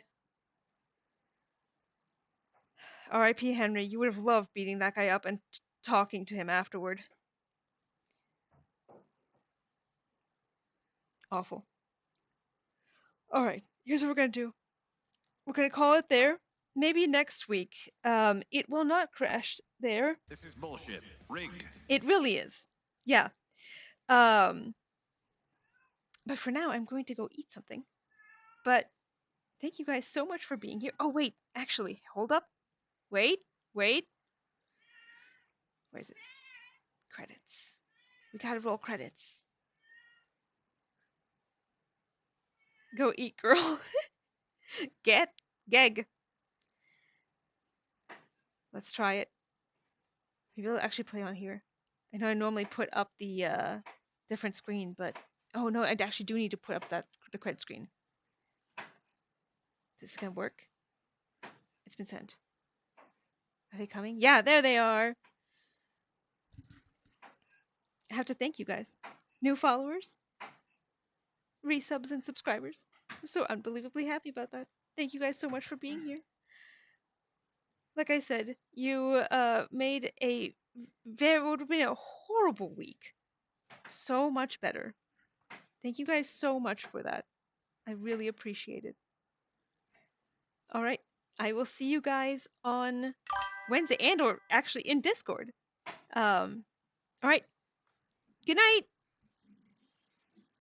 A: R.I.P. Henry, you would have loved beating that guy up and talking to him afterward. Awful. Alright, here's what we're gonna do. We're gonna call it there. Maybe next week. It will not crash there.
I: This is bullshit. Rigged.
A: It really is. Yeah. But for now, I'm going to go eat something. But thank you guys so much for being here. Oh, wait. Actually, hold up. Wait. Where is it? Credits. We gotta roll credits. Go eat, girl. Geg. Let's try it. Maybe I'll actually play on here. I know I normally put up the different screen, but oh no, I actually do need to put up the credit screen. This is gonna work. It's been sent. Are they coming? Yeah, there they are. I have to thank you guys. New followers, resubs, and subscribers. I'm so unbelievably happy about that. Thank you guys so much for being here. Like I said, you made a would have been a horrible week so much better. Thank you guys so much for that. I really appreciate it. All right, I will see you guys on Wednesday, and or actually in Discord. All right. Good night.